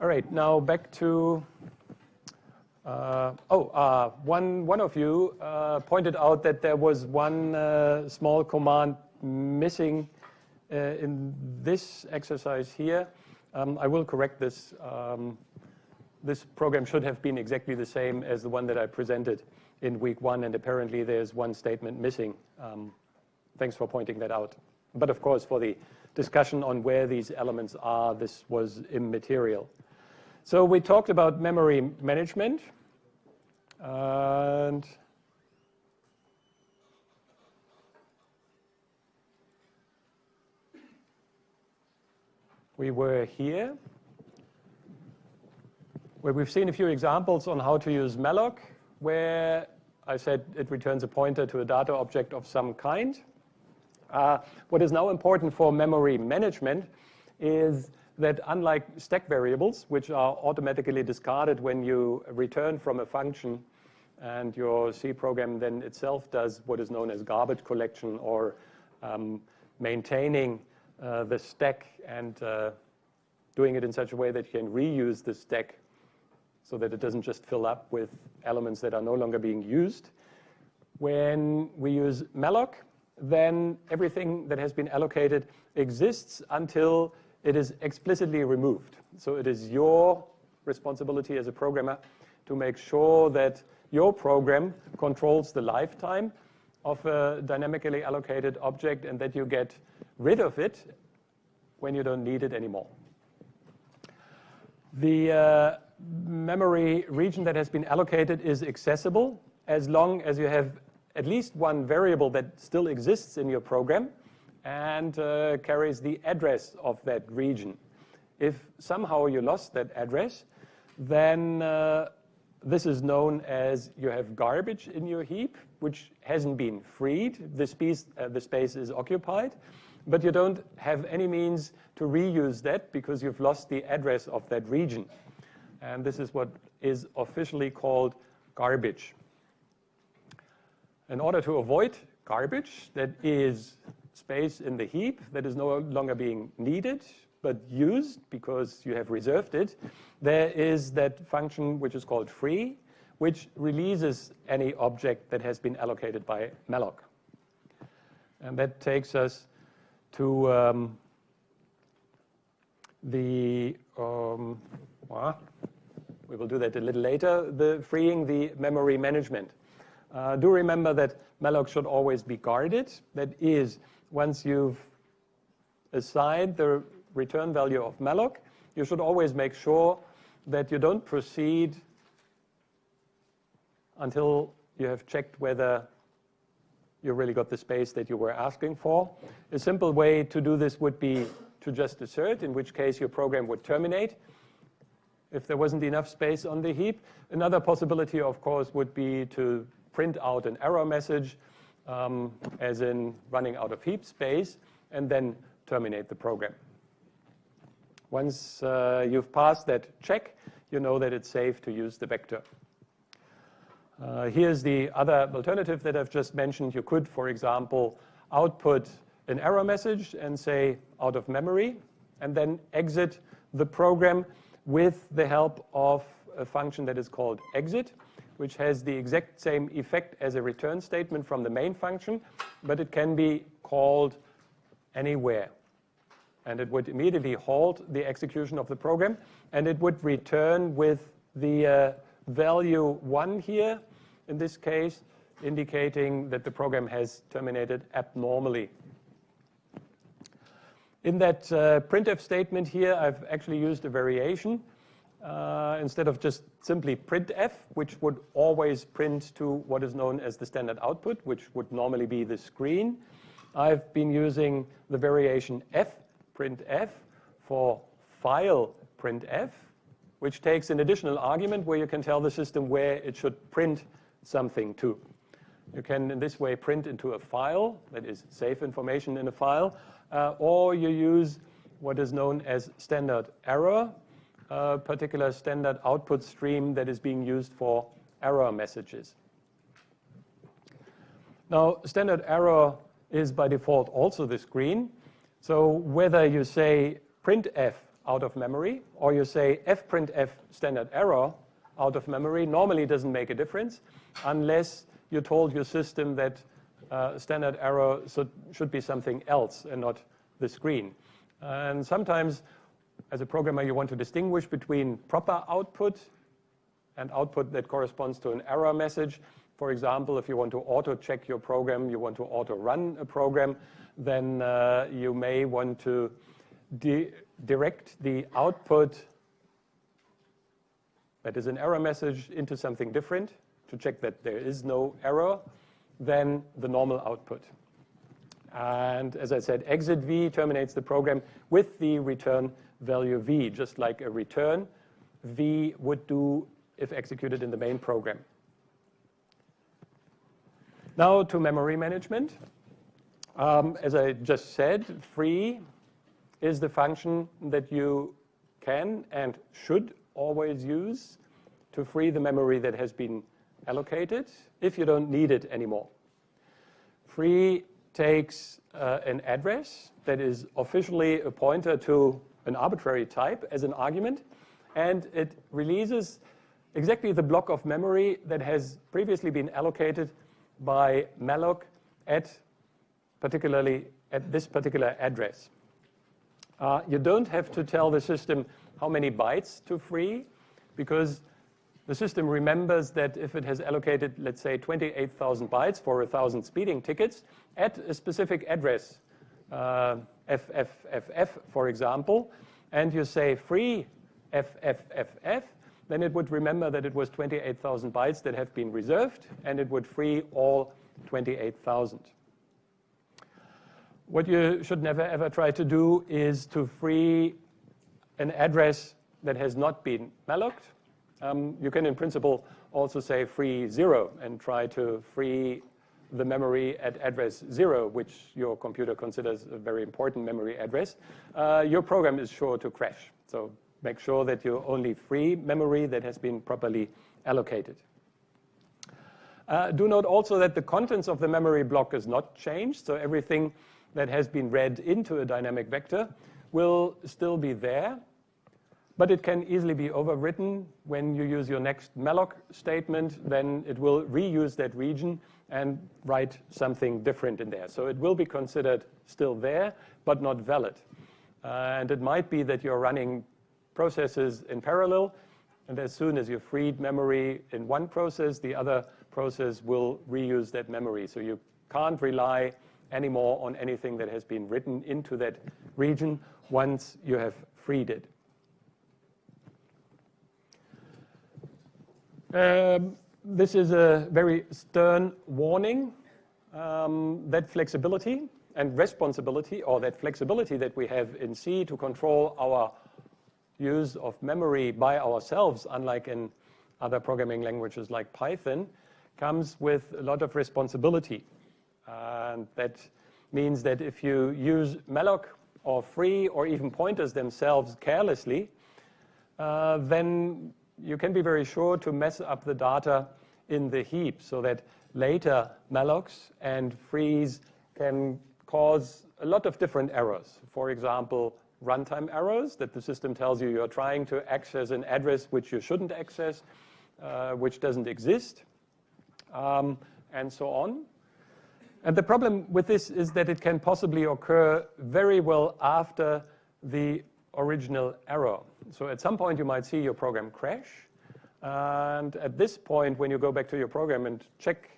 All right, now back to, one of you pointed out that there was one small command missing in this exercise here. I will correct this. This program should have been exactly the same as the one that I presented in week 1, and apparently there's one statement missing. Thanks for pointing that out. But of course, for the discussion on where these elements are, this was immaterial. So we talked about memory management, and we were here, where we've seen a few examples on how to use malloc, where I said it returns a pointer to a data object of some kind. What is now important for memory management is that unlike stack variables, which are automatically discarded when you return from a function, and your C program then itself does what is known as garbage collection, or maintaining the stack and doing it in such a way that you can reuse the stack so that it doesn't just fill up with elements that are no longer being used. When we use malloc, then everything that has been allocated exists until it is explicitly removed. So it is your responsibility as a programmer to make sure that your program controls the lifetime of a dynamically allocated object and that you get rid of it when you don't need it anymore. The memory region that has been allocated is accessible as long as you have at least one variable that still exists in your program and carries the address of that region. If somehow you lost that address, then this is known as you have garbage in your heap, which hasn't been freed. The space is occupied, but you don't have any means to reuse that because you've lost the address of that region. And this is what is officially called garbage. In order to avoid garbage, that is space in the heap that is no longer being needed but used because you have reserved it, there is that function which is called free, which releases any object that has been allocated by malloc. And that takes us to we will do that a little later, the freeing the memory management. Do remember that malloc should always be guarded. That is, once you've assigned the return value of malloc, you should always make sure that you don't proceed until you have checked whether you really got the space that you were asking for. A simple way to do this would be to just assert, in which case your program would terminate if there wasn't enough space on the heap. Another possibility, of course, would be to print out an error message, as in running out of heap space, and then terminate the program. Once you've passed that check, you know that it's safe to use the vector. Here's the other alternative that I've just mentioned. You could, for example, output an error message and say out of memory, and then exit the program with the help of a function that is called exit, which has the exact same effect as a return statement from the main function, but it can be called anywhere. And it would immediately halt the execution of the program, and it would return with the value 1 here, in this case, indicating that the program has terminated abnormally. In that printf statement here, I've actually used a variation. Instead of just simply printf, which would always print to what is known as the standard output, which would normally be the screen, I've been using the variation fprintf for file printf, which takes an additional argument where you can tell the system where it should print something to. You can, in this way, print into a file, that is, save information in a file, or you use what is known as standard error, a particular standard output stream that is being used for error messages. Now, standard error is by default also the screen. So whether you say printf out of memory or you say fprintf standard error out of memory normally doesn't make a difference unless you told your system that standard error should be something else and not the screen. And sometimes, as a programmer, you want to distinguish between proper output and output that corresponds to an error message. For example, if you want to auto-check your program, you want to auto-run a program, then you may want to direct the output that is an error message into something different to check that there is no error than the normal output. And as I said, exit v terminates the program with the return value v, just like a return v would do if executed in the main program. Now to memory management. As I just said, free is the function that you can and should always use to free the memory that has been allocated if you don't need it anymore. Free takes an address that is officially a pointer to an arbitrary type as an argument, and it releases exactly the block of memory that has previously been allocated by malloc particularly at this particular address. You don't have to tell the system how many bytes to free, because the system remembers that if it has allocated, let's say, 28,000 bytes for 1,000 speeding tickets at a specific address, FFFF, for example, and you say free FFFF, then it would remember that it was 28,000 bytes that have been reserved, and it would free all 28,000. What you should never ever try to do is to free an address that has not been malloced. You can, in principle, also say free 0 and try to free the memory at address 0, which your computer considers a very important memory address. Your program is sure to crash. So make sure that you only free memory that has been properly allocated. Do note also that the contents of the memory block is not changed. So everything that has been read into a dynamic vector will still be there. but it can easily be overwritten. When you use your next malloc statement, then it will reuse that region and write something different in there. So it will be considered still there, but not valid. And it might be that you're running processes in parallel, and as soon as you freed memory in one process, the other process will reuse that memory. So you can't rely anymore on anything that has been written into that region once you have freed it. This is a very stern warning. That flexibility and responsibility, or that flexibility that we have in C to control our use of memory by ourselves, unlike in other programming languages like Python, comes with a lot of responsibility. And that means that if you use malloc or free or even pointers themselves carelessly, then you can be very sure to mess up the data in the heap, so that later mallocs and frees can cause a lot of different errors. For example, runtime errors, that the system tells you you're trying to access an address which you shouldn't access, which doesn't exist, and so on. And the problem with this is that it can possibly occur very well after the original error. So at some point you might see your program crash, and at this point when you go back to your program and check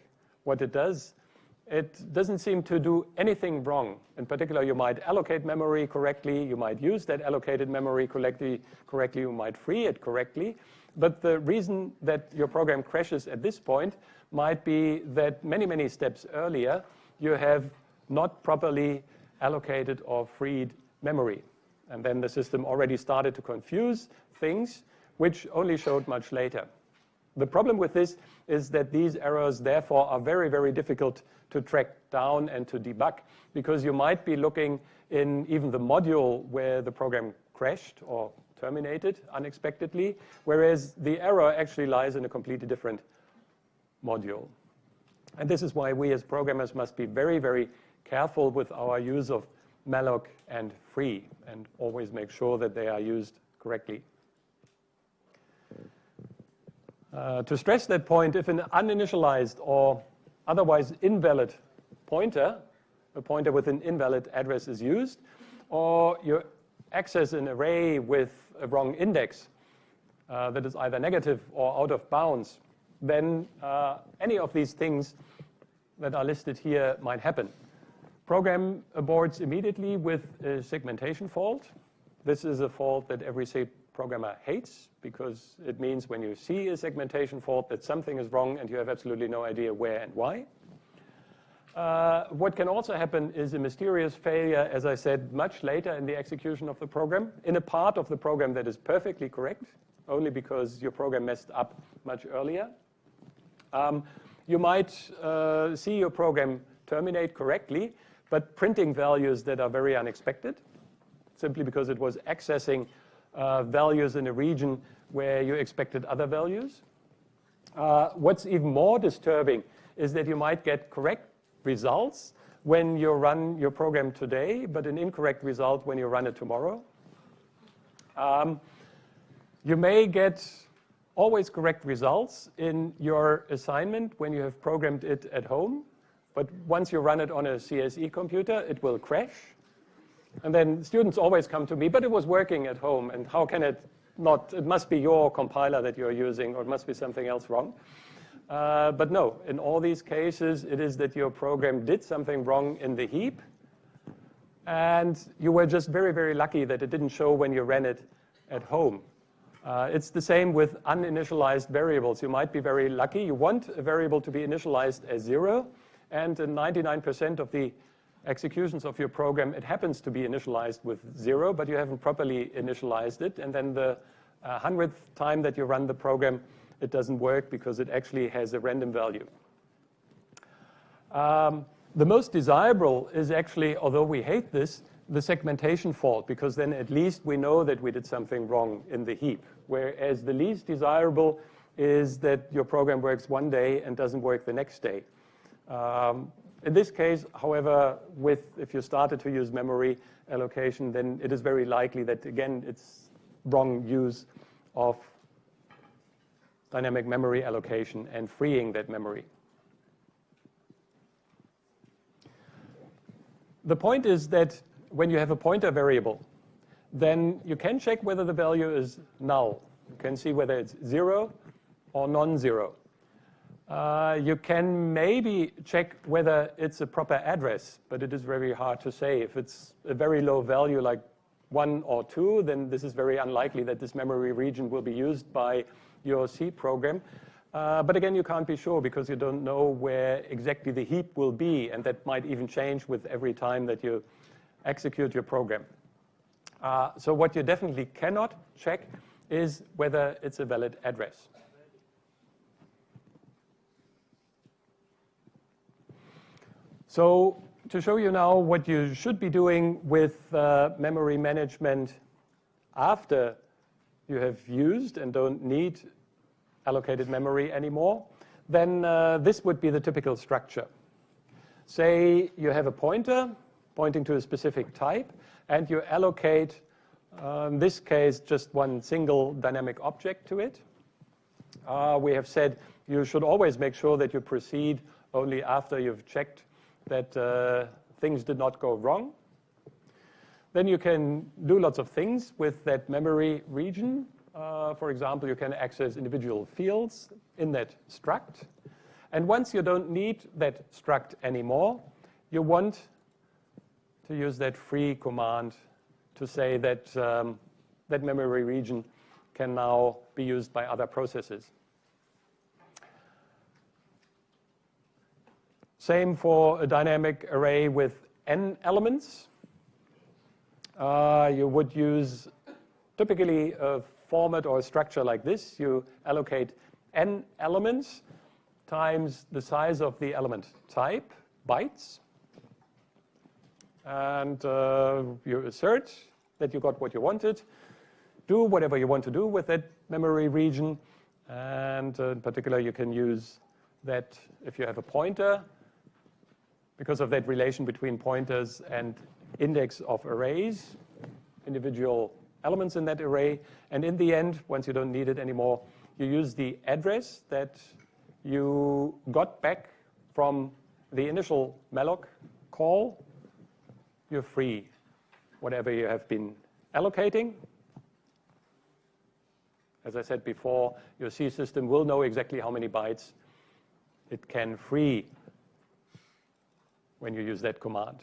what it doesn't seem to do anything wrong. In particular, you might allocate memory correctly, you might use that allocated memory correctly, you might free it correctly, but the reason that your program crashes at this point might be that many, many steps earlier you have not properly allocated or freed memory. And then the system already started to confuse things which only showed much later. The problem with this is that these errors therefore are very, very difficult to track down and to debug, because you might be looking in even the module where the program crashed or terminated unexpectedly, whereas the error actually lies in a completely different module. And this is why we as programmers must be very, very careful with our use of malloc and free, and always make sure that they are used correctly. To stress that point, if an uninitialized or otherwise invalid pointer, a pointer with an invalid address is used, or you access an array with a wrong index that is either negative or out of bounds, then any of these things that are listed here might happen. Program aborts immediately with a segmentation fault. This is a fault that every C programmer hates, because it means when you see a segmentation fault that something is wrong and you have absolutely no idea where and why. What can also happen is a mysterious failure, as I said, much later in the execution of the program, in a part of the program that is perfectly correct, only because your program messed up much earlier. You might see your program terminate correctly, but printing values that are very unexpected, simply because it was accessing values in a region where you expected other values. What's even more disturbing is that you might get correct results when you run your program today, but an incorrect result when you run it tomorrow. You may get always correct results in your assignment when you have programmed it at home, but once you run it on a CSE computer, it will crash. And then students always come to me, but it was working at home, and how can it not? It must be your compiler that you're using, or it must be something else wrong. But no, in all these cases, it is that your program did something wrong in the heap, and you were just very, very lucky that it didn't show when you ran it at home. It's the same with uninitialized variables. You might be very lucky. You want a variable to be initialized as 0, and in 99% of the executions of your program, it happens to be initialized with 0, but you haven't properly initialized it. And then the 100th time that you run the program, it doesn't work because it actually has a random value. The most desirable is actually, although we hate this, the segmentation fault, because then at least we know that we did something wrong in the heap. Whereas the least desirable is that your program works one day and doesn't work the next day. In this case, however, if you started to use memory allocation, then it is very likely that, again, it's wrong use of dynamic memory allocation and freeing that memory. The point is that when you have a pointer variable, then you can check whether the value is null. You can see whether it's 0 or non-zero. You can maybe check whether it's a proper address, but it is very hard to say. If it's a very low value like 1 or 2, then this is very unlikely that this memory region will be used by your C program. But again, you can't be sure because you don't know where exactly the heap will be, and that might even change with every time that you execute your program. So what you definitely cannot check is whether it's a valid address. So to show you now what you should be doing with memory management after you have used and don't need allocated memory anymore, then this would be the typical structure. Say you have a pointer pointing to a specific type, and you allocate, in this case, just one single dynamic object to it. We have said you should always make sure that you proceed only after you've checked that things did not go wrong. Then you can do lots of things with that memory region. For example, you can access individual fields in that struct. And once you don't need that struct anymore, you want to use that free command to say that that memory region can now be used by other processes. Same for a dynamic array with n elements. You would use typically a format or a structure like this. You allocate n elements times the size of the element type, bytes. And you assert that you got what you wanted. Do whatever you want to do with that memory region. And in particular, you can use that if you have a pointer, because of that relation between pointers and index of arrays, individual elements in that array. And in the end, once you don't need it anymore, you use the address that you got back from the initial malloc call. You're free, whatever you have been allocating. As I said before, your C system will know exactly how many bytes it can free when you use that command.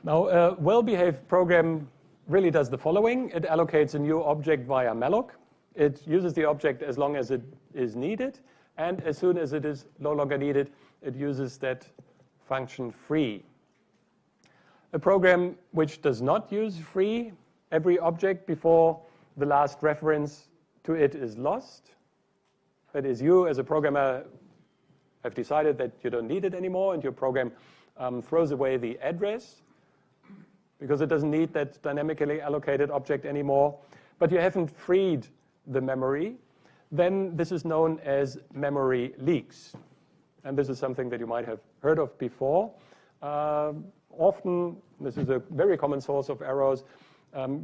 Now, a well-behaved program really does the following. It allocates a new object via malloc. It uses the object as long as it is needed, and as soon as it is no longer needed, it uses that function free. A program which does not use free, every object before the last reference to it is lost. That is, you as a programmer have decided that you don't need it anymore, and your program throws away the address because it doesn't need that dynamically allocated object anymore, but you haven't freed the memory. Then this is known as memory leaks. And this is something that you might have heard of before. Often, this is a very common source of errors,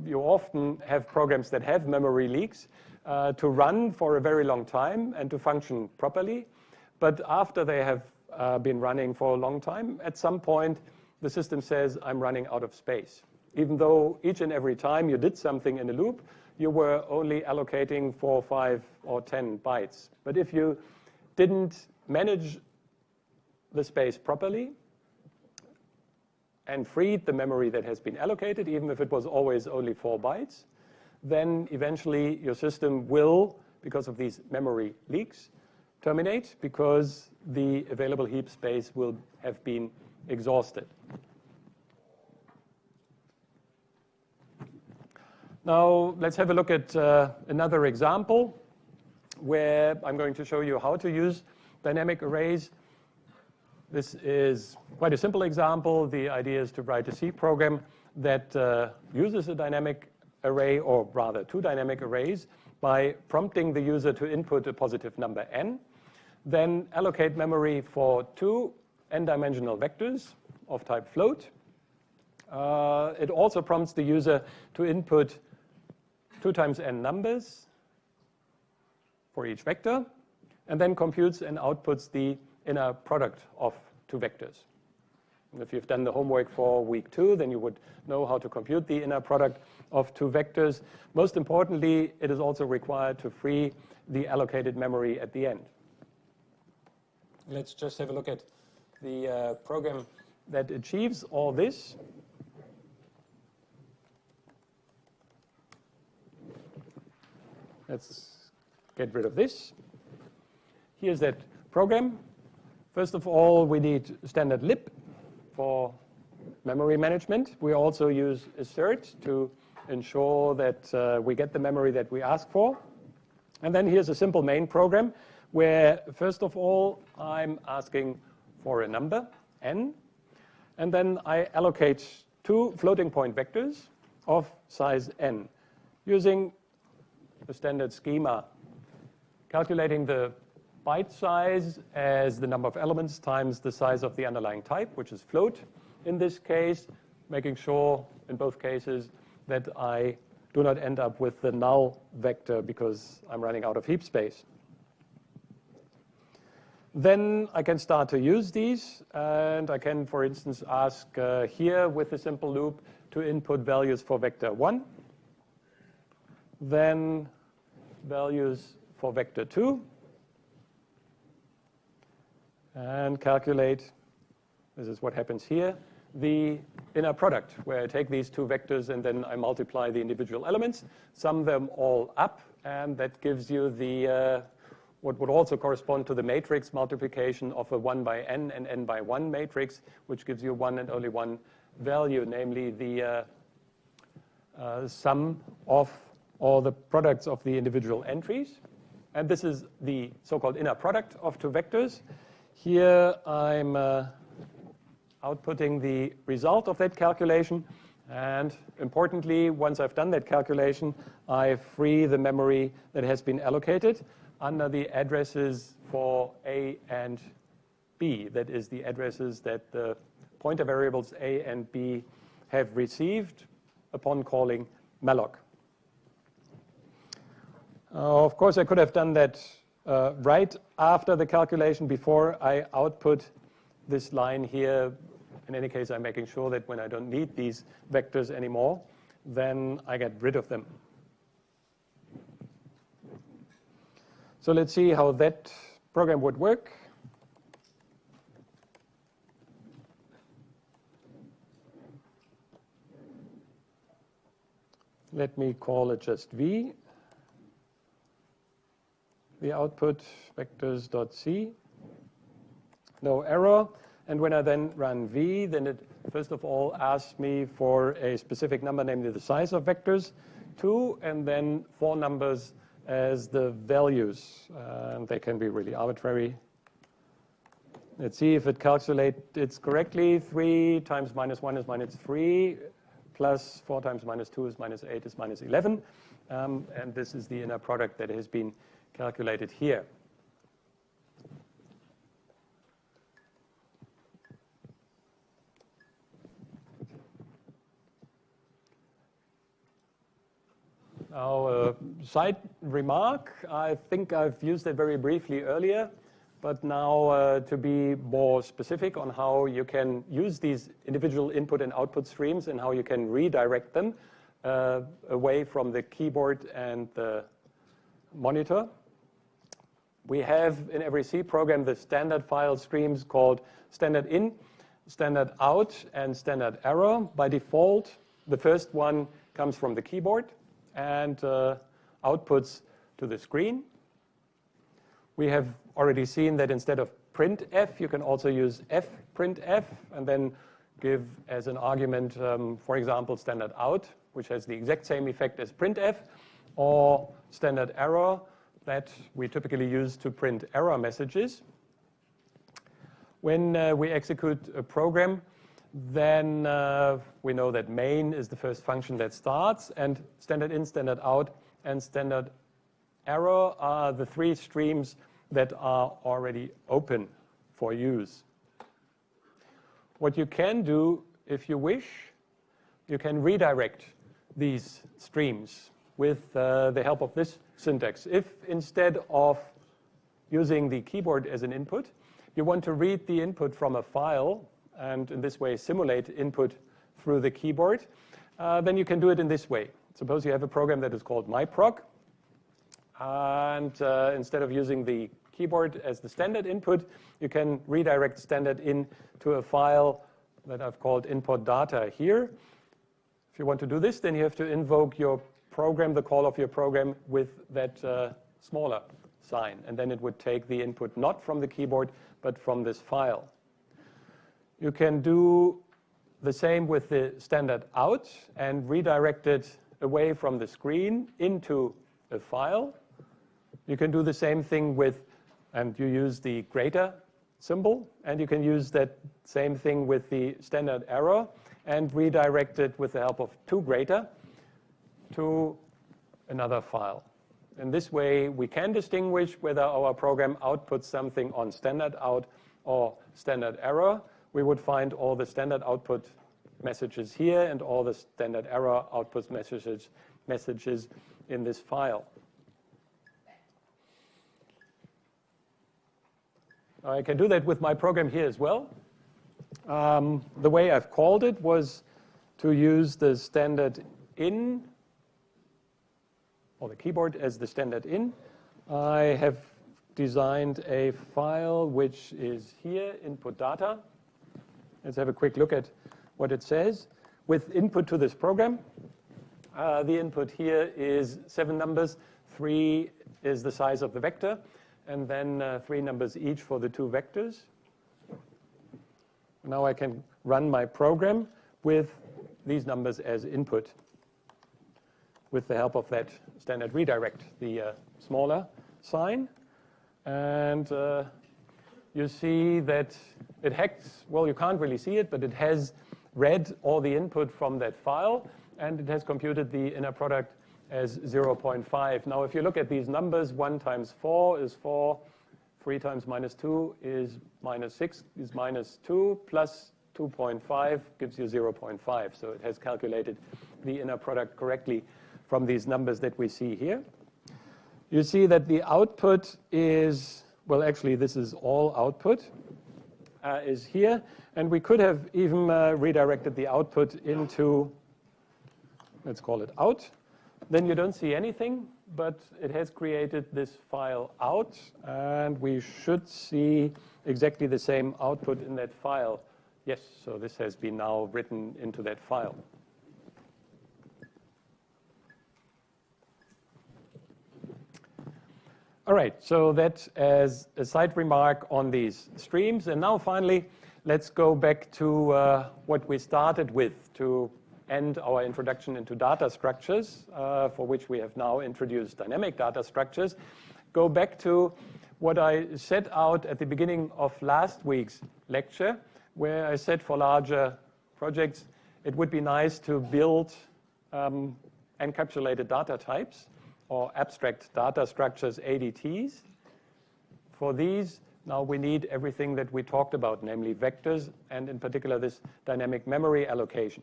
you often have programs that have memory leaks to run for a very long time and to function properly. But after they have been running for a long time, at some point, the system says, I'm running out of space. Even though each and every time you did something in a loop, you were only allocating 4, 5, or 10 bytes. But if you didn't manage the space properly and freed the memory that has been allocated, even if it was always only 4 bytes, then eventually your system will, because of these memory leaks, terminate because the available heap space will have been exhausted. Now, let's have a look at another example where I'm going to show you how to use dynamic arrays. This is quite a simple example. The idea is to write a C program that uses a dynamic array, or rather 2 dynamic arrays, by prompting the user to input a positive number n, then allocate memory for 2 n-dimensional vectors of type float. It also prompts the user to input 2 times n numbers for each vector, and then computes and outputs the inner product of 2 vectors. And if you've done the homework for week 2, then you would know how to compute the inner product of 2 vectors. Most importantly, it is also required to free the allocated memory at the end. Let's just have a look at the program that achieves all this. Let's get rid of this. Here's that program. First of all, we need standard lib for memory management. We also use assert to ensure that we get the memory that we ask for. And then here's a simple main program where, first of all, I'm asking for a number, n, and then I allocate 2 floating point vectors of size n using the standard schema, calculating the byte size as the number of elements times the size of the underlying type, which is float in this case, making sure in both cases that I do not end up with the null vector because I'm running out of heap space. Then I can start to use these, and I can, for instance, ask here with a simple loop to input values for vector 1, then values for vector 2, and calculate, this is what happens here, the inner product, where I take these 2 vectors and then I multiply the individual elements, sum them all up, and that gives you the what would also correspond to the matrix multiplication of a 1 by n and n by 1 matrix, which gives you 1 and only 1 value, namely the sum of all the products of the individual entries. And this is the so-called inner product of 2 vectors. Here I'm outputting the result of that calculation. And importantly, once I've done that calculation, I free the memory that has been allocated under the addresses for A and B. That is the addresses that the pointer variables A and B have received upon calling malloc. Of course, I could have done that right after the calculation before I output this line here. In any case, I'm making sure that when I don't need these vectors anymore, then I get rid of them. So let's see how that program would work. Let me call it just V. The output vectors.c. No error. And when I then run V, then it first of all asks me for a specific number, namely the size of vectors 2, and then 4 numbers as the values. And they can be really arbitrary. Let's see if it calculates correctly. 3 times minus 1 is minus 3, plus 4 times minus 2 is minus 8 is minus 11. And this is the inner product that has been calculated here. Now, a side remark, I think I've used it very briefly earlier, but now to be more specific on how you can use these individual input and output streams and how you can redirect them away from the keyboard and the monitor. We have in every C program the standard file streams called standard in, standard out, and standard error. By default, the first one comes from the keyboard and outputs to the screen. We have already seen that instead of printf, you can also use fprintf and then give as an argument, for example, standard out, which has the exact same effect as printf, or standard error that we typically use to print error messages. When we execute a program, then we know that main is the first function that starts, and standard in, standard out, and standard error are the 3 streams that are already open for use. What you can do, if you wish, you can redirect these streams with the help of this syntax. If instead of using the keyboard as an input, you want to read the input from a file and in this way simulate input through the keyboard, then you can do it in this way. Suppose you have a program that is called myprog, and instead of using the keyboard as the standard input, you can redirect standard in to a file that I've called input data here. If you want to do this, then you have to invoke your program, the call of your program, with that smaller sign. And then it would take the input not from the keyboard, but from this file. You can do the same with the standard out and redirect it away from the screen into a file. You can do the same thing with, and you use the greater symbol, and you can use that same thing with the standard arrow and redirect it with the help of 2greater to another file. In this way, we can distinguish whether our program outputs something on standard out or standard error. We would find all the standard output messages here and all the standard error output messages in this file. I can do that with my program here as well. The way I've called it was to use the standard in, or the keyboard as the standard in. I have designed a file which is here, input data. Let's have a quick look at what it says. With input to this program, the input here is 7 numbers. 3 is the size of the vector, and then 3 numbers each for the 2 vectors. Now I can run my program with these numbers as input with the help of that standard redirect, the smaller sign. And you see that it hacks, well, you can't really see it, but it has read all the input from that file, and it has computed the inner product as 0.5. Now, if you look at these numbers, 1 times 4 is 4, 3 times minus 2 is minus 6, is minus 2, plus 2.5 gives you 0.5. So it has calculated the inner product correctly from these numbers that we see here. You see that the output is, well, actually, this is all output is here. And we could have even redirected the output into, let's call it out. Then you don't see anything, but it has created this file out, and we should see exactly the same output in that file. Yes, so this has been now written into that file. All right, so that as a side remark on these streams. And now finally, let's go back to what we started with to end our introduction into data structures, for which we have now introduced dynamic data structures. Go back to what I set out at the beginning of last week's lecture, where I said for larger projects, it would be nice to build encapsulated data types or abstract data structures, ADTs. For these, now we need everything that we talked about, namely vectors, and in particular this dynamic memory allocation.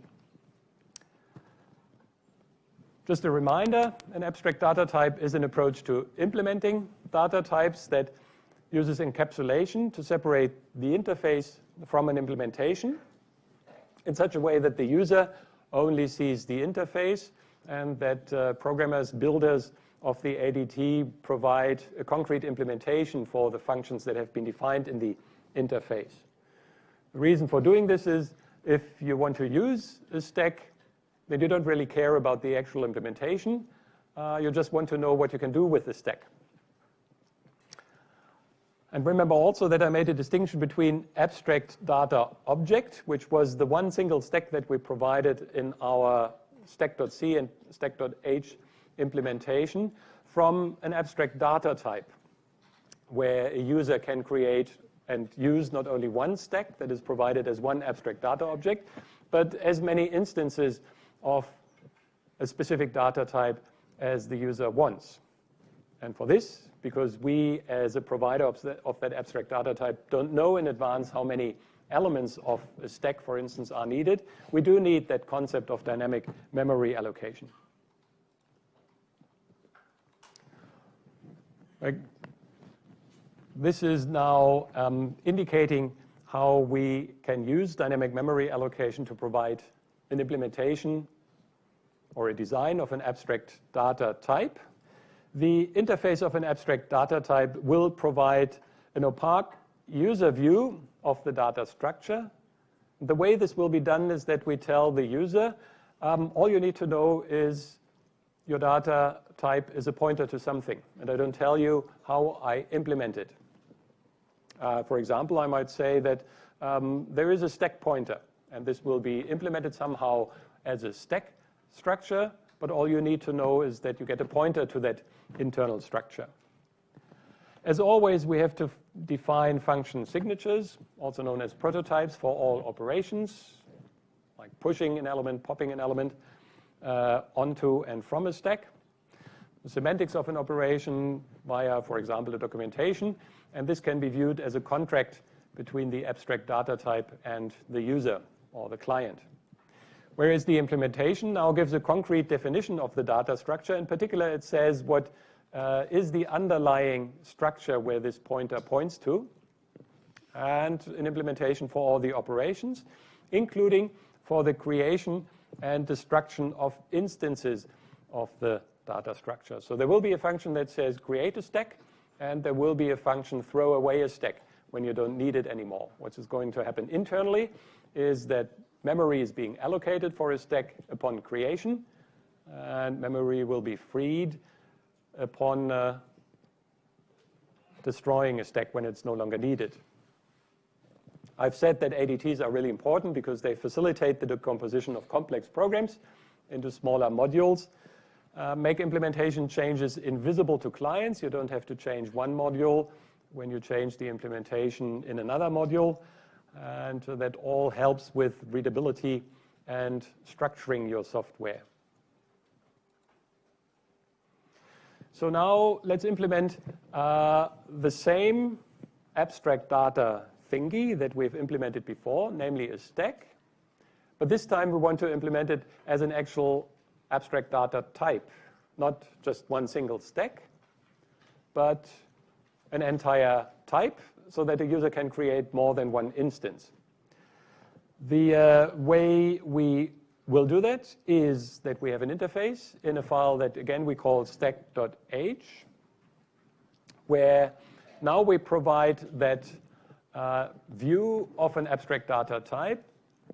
Just a reminder, an abstract data type is an approach to implementing data types that uses encapsulation to separate the interface from an implementation in such a way that the user only sees the interface and that programmers, builders of the ADT provide a concrete implementation for the functions that have been defined in the interface. The reason for doing this is if you want to use a stack, then you don't really care about the actual implementation. You just want to know what you can do with the stack. And remember also that I made a distinction between abstract data object, which was the one single stack that we provided in our stack.c and stack.h implementation, from an abstract data type, where a user can create and use not only one stack that is provided as one abstract data object, but as many instances of a specific data type as the user wants. And for this, because we as a provider of that abstract data type don't know in advance how many elements of a stack, for instance, are needed, we do need that concept of dynamic memory allocation. This is now indicating how we can use dynamic memory allocation to provide an implementation or a design of an abstract data type. The interface of an abstract data type will provide an opaque user view of the data structure. The way this will be done is that we tell the user, all you need to know is your data type is a pointer to something, and I don't tell you how I implement it. For example, I might say that there is a stack pointer, and this will be implemented somehow as a stack structure, but all you need to know is that you get a pointer to that internal structure. As always, we have to define function signatures, also known as prototypes, for all operations, like pushing an element, popping an element onto and from a stack. The semantics of an operation via, for example, a documentation, and this can be viewed as a contract between the abstract data type and the user or the client. Whereas the implementation now gives a concrete definition of the data structure. In particular, it says what is the underlying structure where this pointer points to, and an implementation for all the operations, including for the creation and destruction of instances of the data structure. So there will be a function that says create a stack, and there will be a function throw away a stack when you don't need it anymore. What is going to happen internally is that memory is being allocated for a stack upon creation, and memory will be freed upon destroying a stack when it's no longer needed. I've said that ADTs are really important because they facilitate the decomposition of complex programs into smaller modules, make implementation changes invisible to clients. You don't have to change one module when you change the implementation in another module, and that all helps with readability and structuring your software. So now let's implement the same abstract data thingy that we've implemented before, namely a stack. But this time we want to implement it as an actual abstract data type, not just one single stack, but an entire type, so that the user can create more than one instance. The way we will do that is that we have an interface in a file that, again, we call stack.h, where now we provide that view of an abstract data type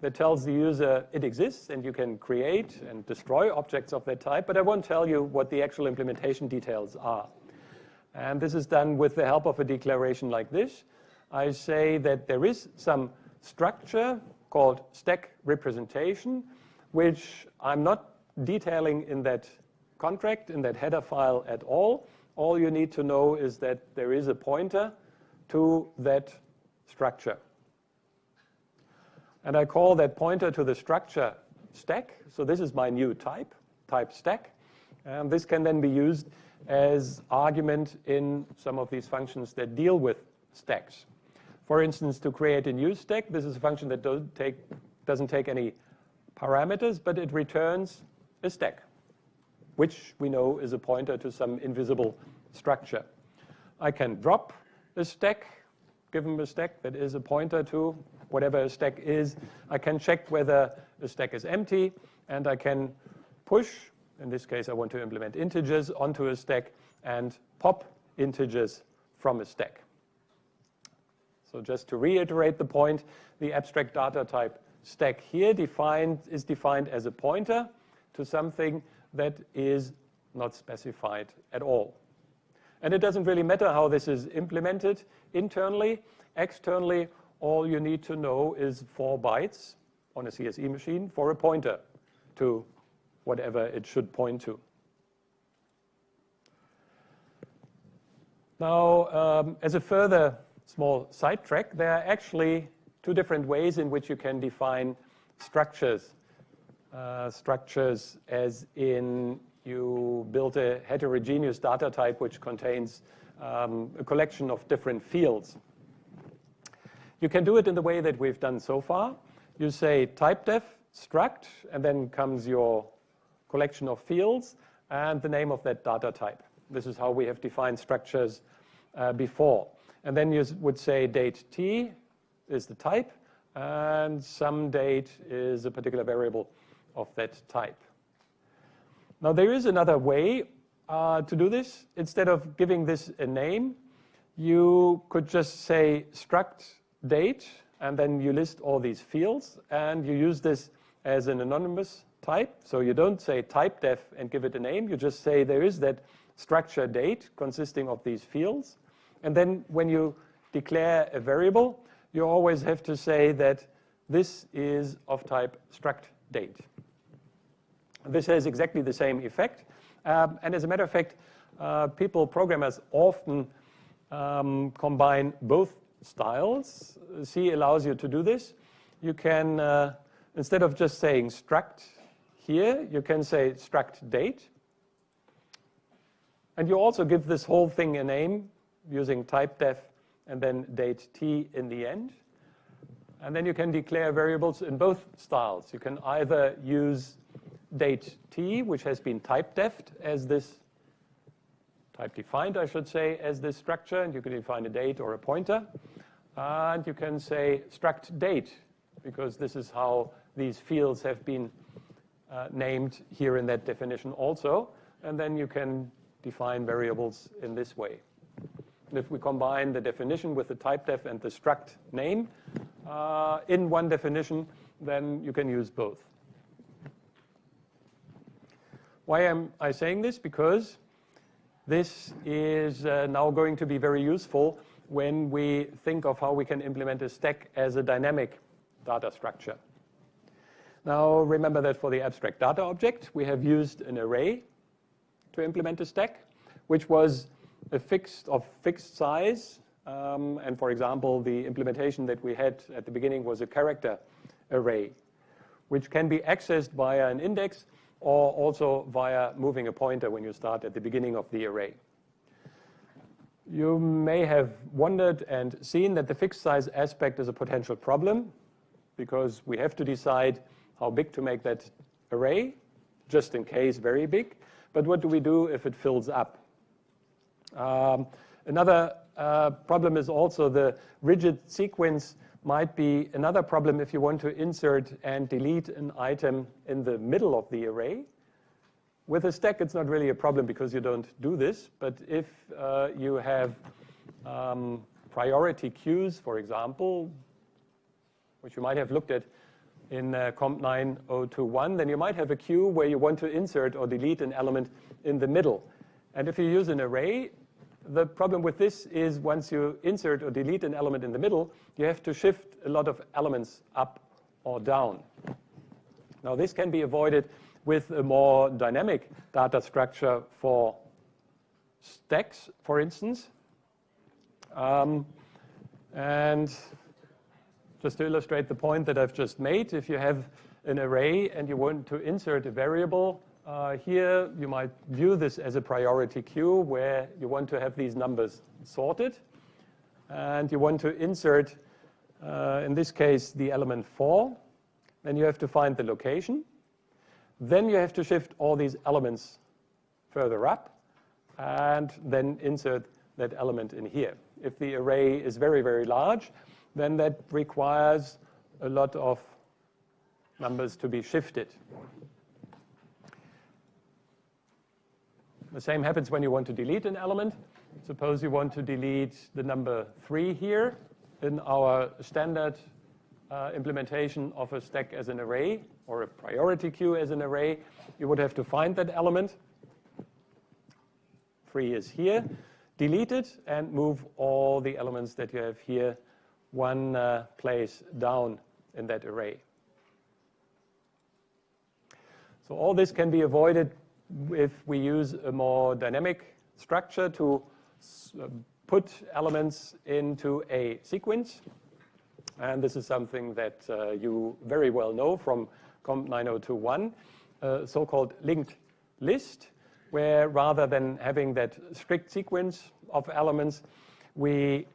that tells the user it exists and you can create and destroy objects of that type, but I won't tell you what the actual implementation details are. And this is done with the help of a declaration like this. I say that there is some structure called stack representation, which I'm not detailing in that contract, in that header file at all. All you need to know is that there is a pointer to that structure. And I call that pointer to the structure stack. So this is my new type stack. And this can then be used as argument in some of these functions that deal with stacks. For instance, to create a new stack, this is a function that doesn't take any parameters, but it returns a stack, which we know is a pointer to some invisible structure. I can drop a stack, give them a stack that is a pointer to whatever a stack is. I can check whether the stack is empty, and I can push, in this case I want to implement integers, onto a stack and pop integers from a stack. So just to reiterate the point, the abstract data type stack here is defined as a pointer to something that is not specified at all. And it doesn't really matter how this is implemented internally. Externally, all you need to know is 4 bytes on a CSE machine for a pointer to whatever it should point to. Now, as a further small sidetrack, there are actually 2 different ways in which you can define structures. Structures as in you build a heterogeneous data type which contains a collection of different fields. You can do it in the way that we've done so far. You say typedef struct, and then comes your collection of fields and the name of that data type. This is how we have defined structures before. And then you would say date t is the type, and some date is a particular variable of that type. Now there is another way to do this. Instead of giving this a name, you could just say struct date, and then you list all these fields, and you use this as an anonymous type. So you don't say typedef and give it a name. You just say there is that structure date consisting of these fields. And then when you declare a variable, you always have to say that this is of type struct date. This has exactly the same effect. And as a matter of fact, programmers often combine both styles. C allows you to do this. You can, instead of just saying struct here, you can say struct date. And you also give this whole thing a name using typedef and then date t in the end. And then you can declare variables in both styles. You can either use date t, which has been typedefed as this, type defined, I should say, as this structure, and you can define a date or a pointer. And you can say struct date, because this is how these fields have been named here in that definition also. And then you can define variables in this way. And if we combine the definition with the typedef and the struct name in one definition, then you can use both. Why am I saying this? Because this is now going to be very useful when we think of how we can implement a stack as a dynamic data structure. Now remember that for the abstract data object, we have used an array to implement a stack, which was a fixed size. And for example, the implementation that we had at the beginning was a character array, which can be accessed via an index or also via moving a pointer when you start at the beginning of the array. You may have wondered and seen that the fixed size aspect is a potential problem, because we have to decide how big to make that array, just in case very big. But what do we do if it fills up? Another problem is also the rigid sequence might be another problem if you want to insert and delete an item in the middle of the array. With a stack, it's not really a problem because you don't do this. But if you have priority queues, for example, which you might have looked at in Comp 9021, then you might have a queue where you want to insert or delete an element in the middle. And if you use an array, the problem with this is once you insert or delete an element in the middle, you have to shift a lot of elements up or down. Now this can be avoided with a more dynamic data structure for stacks, for instance. And just to illustrate the point that I've just made, if you have an array and you want to insert a variable, here you might view this as a priority queue where you want to have these numbers sorted. And you want to insert, in this case, the element 4. Then you have to find the location. Then you have to shift all these elements further up and then insert that element in here. If the array is very, very large, then that requires a lot of numbers to be shifted. The same happens when you want to delete an element. Suppose you want to delete the number 3 here. In our standard implementation of a stack as an array or a priority queue as an array, you would have to find that element. 3 is here. Delete it and move all the elements that you have here one place down in that array. So all this can be avoided if we use a more dynamic structure to put elements into a sequence. And this is something that you very well know from Comp 9021, a so-called linked list, where rather than having that strict sequence of elements, we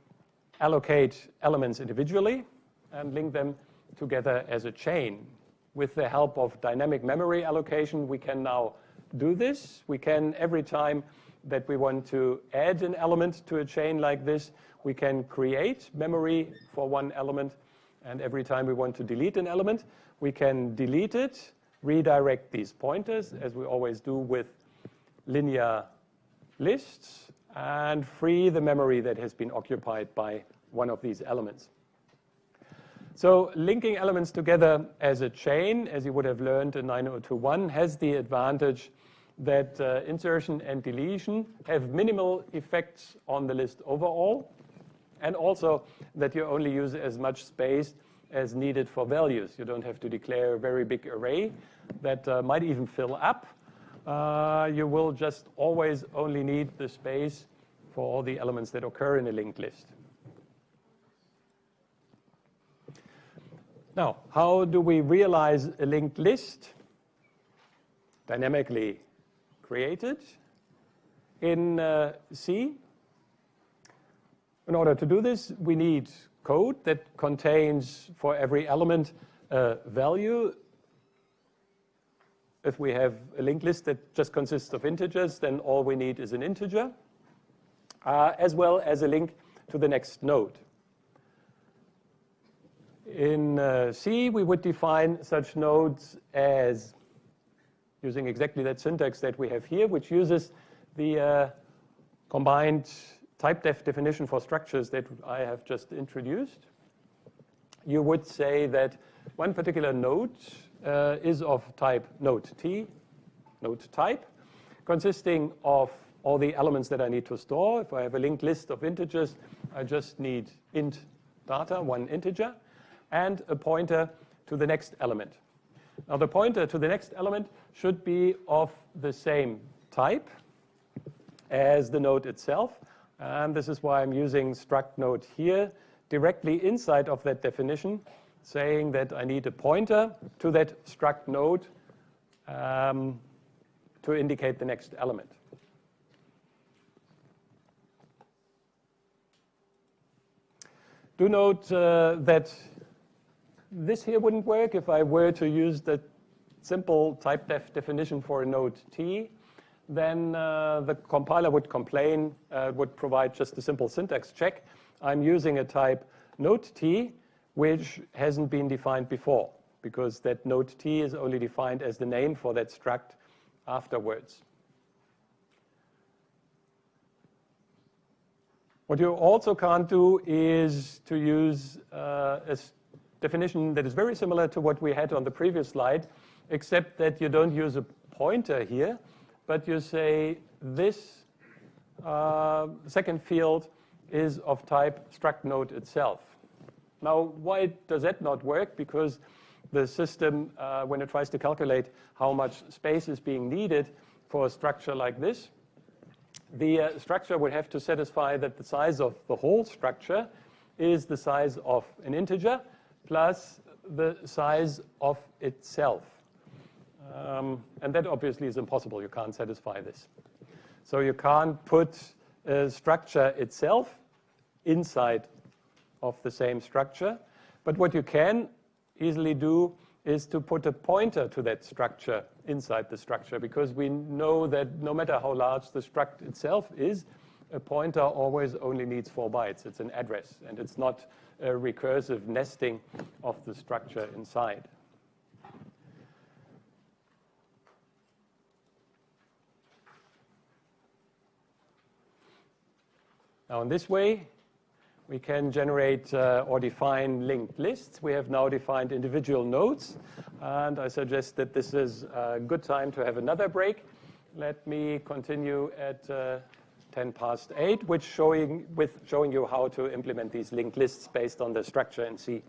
allocate elements individually and link them together as a chain. With the help of dynamic memory allocation, we can now do this. We can, every time that we want to add an element to a chain like this, we can create memory for one element. And every time we want to delete an element, we can delete it, redirect these pointers, as we always do with linear lists, and free the memory that has been occupied by one of these elements. So linking elements together as a chain, as you would have learned in 9021, has the advantage that insertion and deletion have minimal effects on the list overall, and also that you only use as much space as needed for values. You don't have to declare a very big array that might even fill up. You will just always only need the space for all the elements that occur in a linked list. Now, how do we realize a linked list? Dynamically created in C. In order to do this, we need code that contains for every element a value. If we have a linked list that just consists of integers, then all we need is an integer, as well as a link to the next node. In C, we would define such nodes as, using exactly that syntax that we have here, which uses the combined type-def definition for structures that I have just introduced. You would say that one particular node is of type node T, node type, consisting of all the elements that I need to store. If I have a linked list of integers, I just need int data, one integer, and a pointer to the next element. Now, the pointer to the next element should be of the same type as the node itself. And this is why I'm using struct node here, directly inside of that definition, saying that I need a pointer to that struct node to indicate the next element. Do note that this here wouldn't work if I were to use the simple type-def definition for a node T. Then the compiler would complain, would provide just a simple syntax check. I'm using a type node T, which hasn't been defined before, because that node T is only defined as the name for that struct afterwards. What you also can't do is to use a definition that is very similar to what we had on the previous slide, except that you don't use a pointer here, but you say this second field is of type struct node itself. Now, why does that not work? Because the system, when it tries to calculate how much space is being needed for a structure like this, the structure would have to satisfy that the size of the whole structure is the size of an integer plus the size of itself. And that obviously is impossible. You can't satisfy this. So you can't put a structure itself inside of the same structure. But what you can easily do is to put a pointer to that structure inside the structure, because we know that no matter how large the struct itself is, a pointer always only needs 4 bytes. It's an address, and it's not a recursive nesting of the structure inside. Now, in this way, we can generate or define linked lists. We have now defined individual nodes, and I suggest that this is a good time to have another break. Let me continue at 8:10, with showing you how to implement these linked lists based on the structure in C.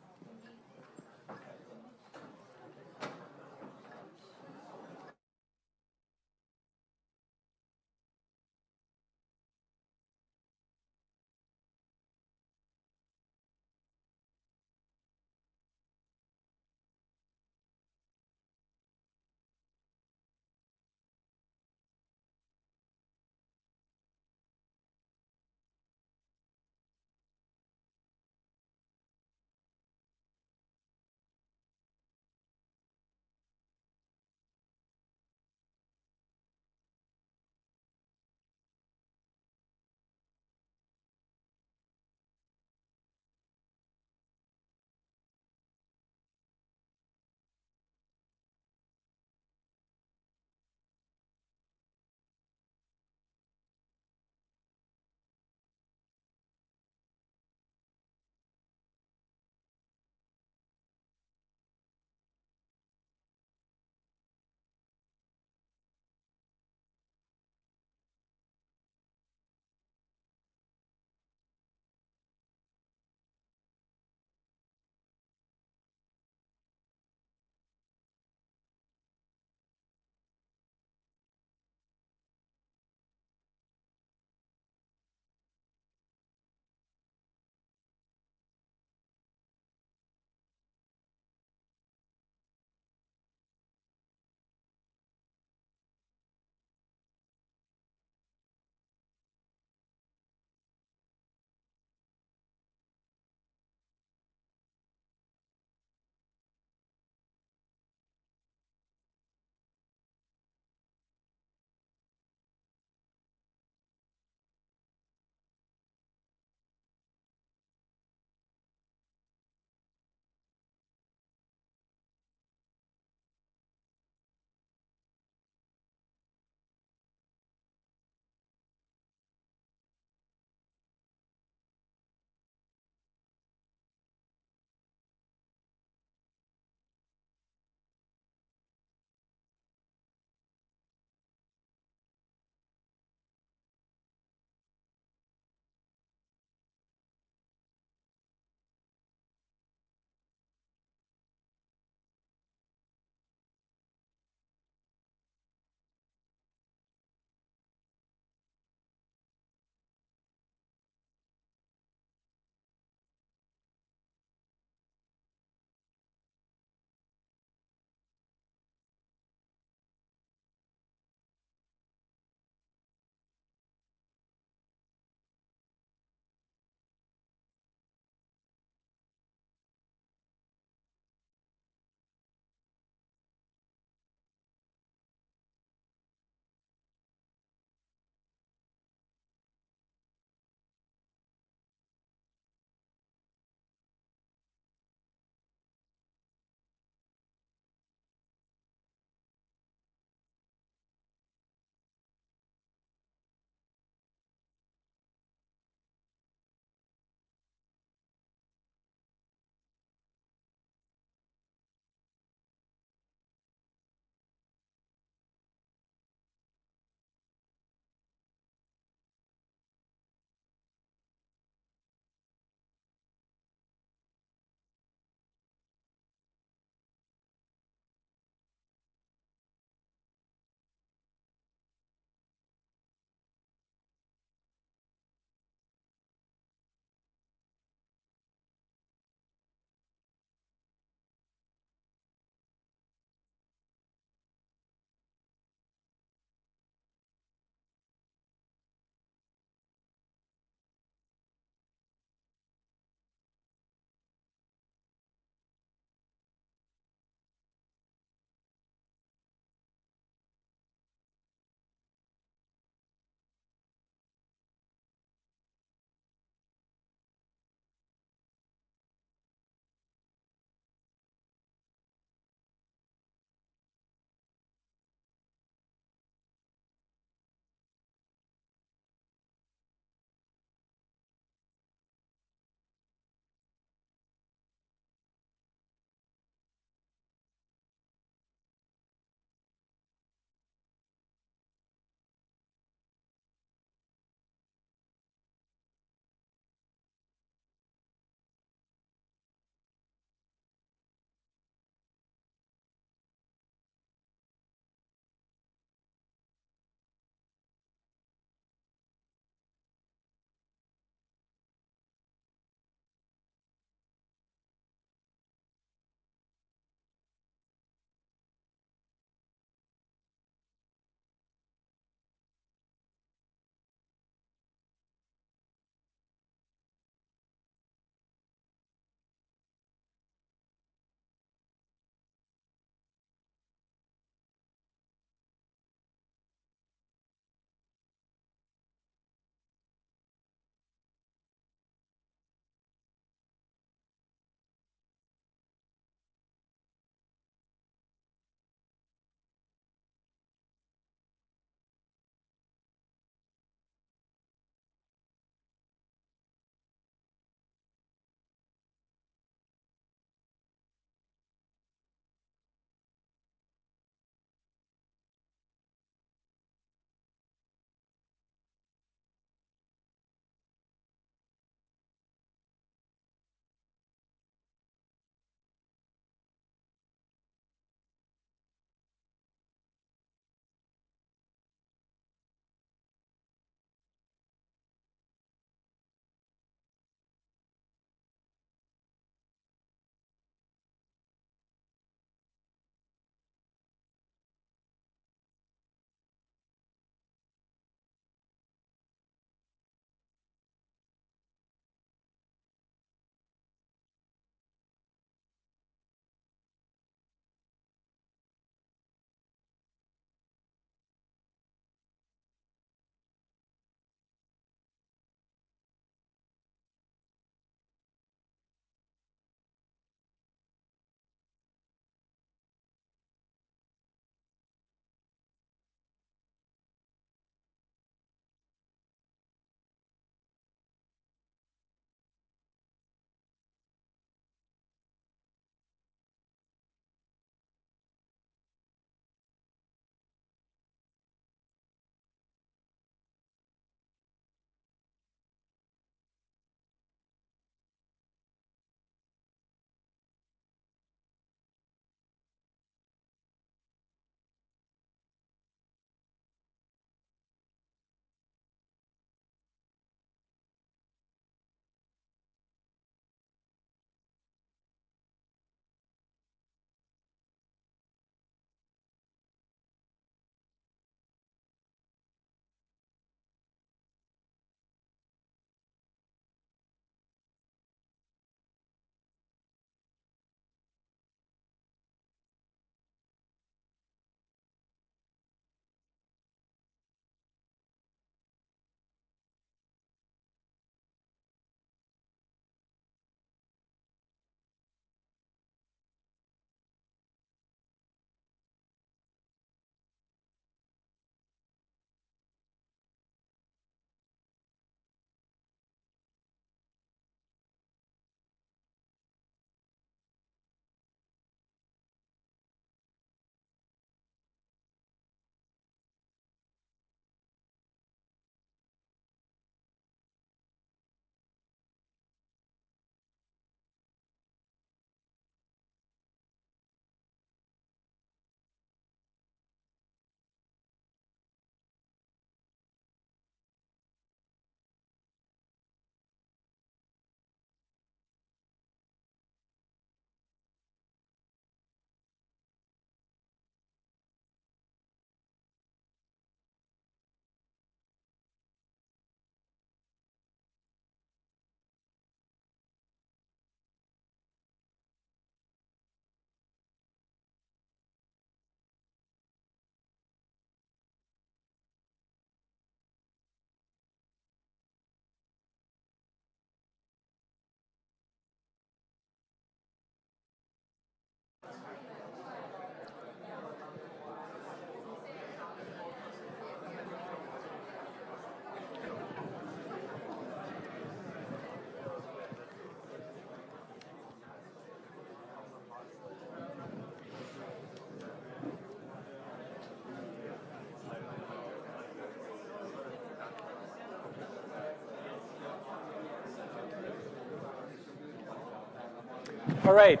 All right.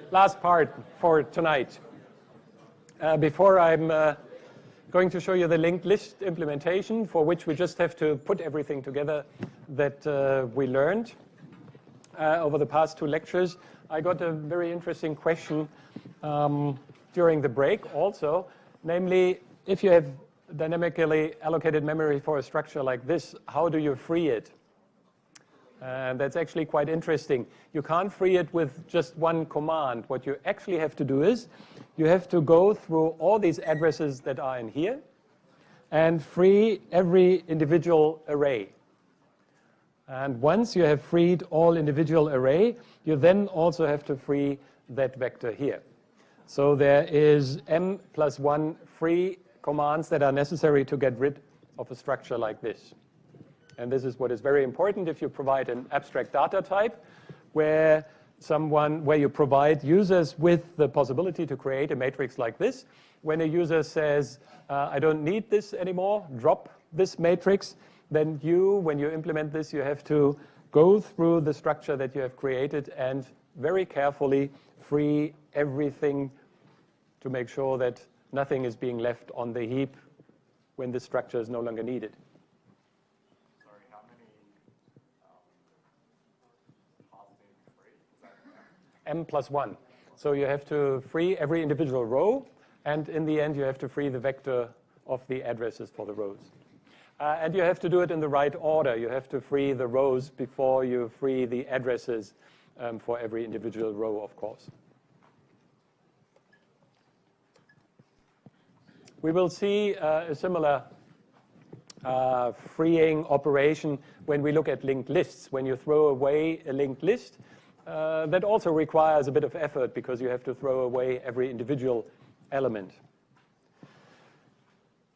Last part for tonight. Before I'm going to show you the linked list implementation, for which we just have to put everything together that we learned over the past 2 lectures, I got a very interesting question during the break also, namely, if you have dynamically allocated memory for a structure like this, how do you free it? And that's actually quite interesting. You can't free it with just one command. What you actually have to do is you have to go through all these addresses that are in here and free every individual array. And once you have freed all individual array, you then also have to free that vector here. So there is m+1 free commands that are necessary to get rid of a structure like this. And this is what is very important if you provide an abstract data type where you provide users with the possibility to create a matrix like this. When a user says, I don't need this anymore, drop this matrix, then when you implement this, you have to go through the structure that you have created and very carefully free everything to make sure that nothing is being left on the heap when the structure is no longer needed. m+1. So you have to free every individual row, and in the end, you have to free the vector of the addresses for the rows. And you have to do it in the right order. You have to free the rows before you free the addresses for every individual row, of course. We will see a similar freeing operation when we look at linked lists. When you throw away a linked list, that also requires a bit of effort because you have to throw away every individual element.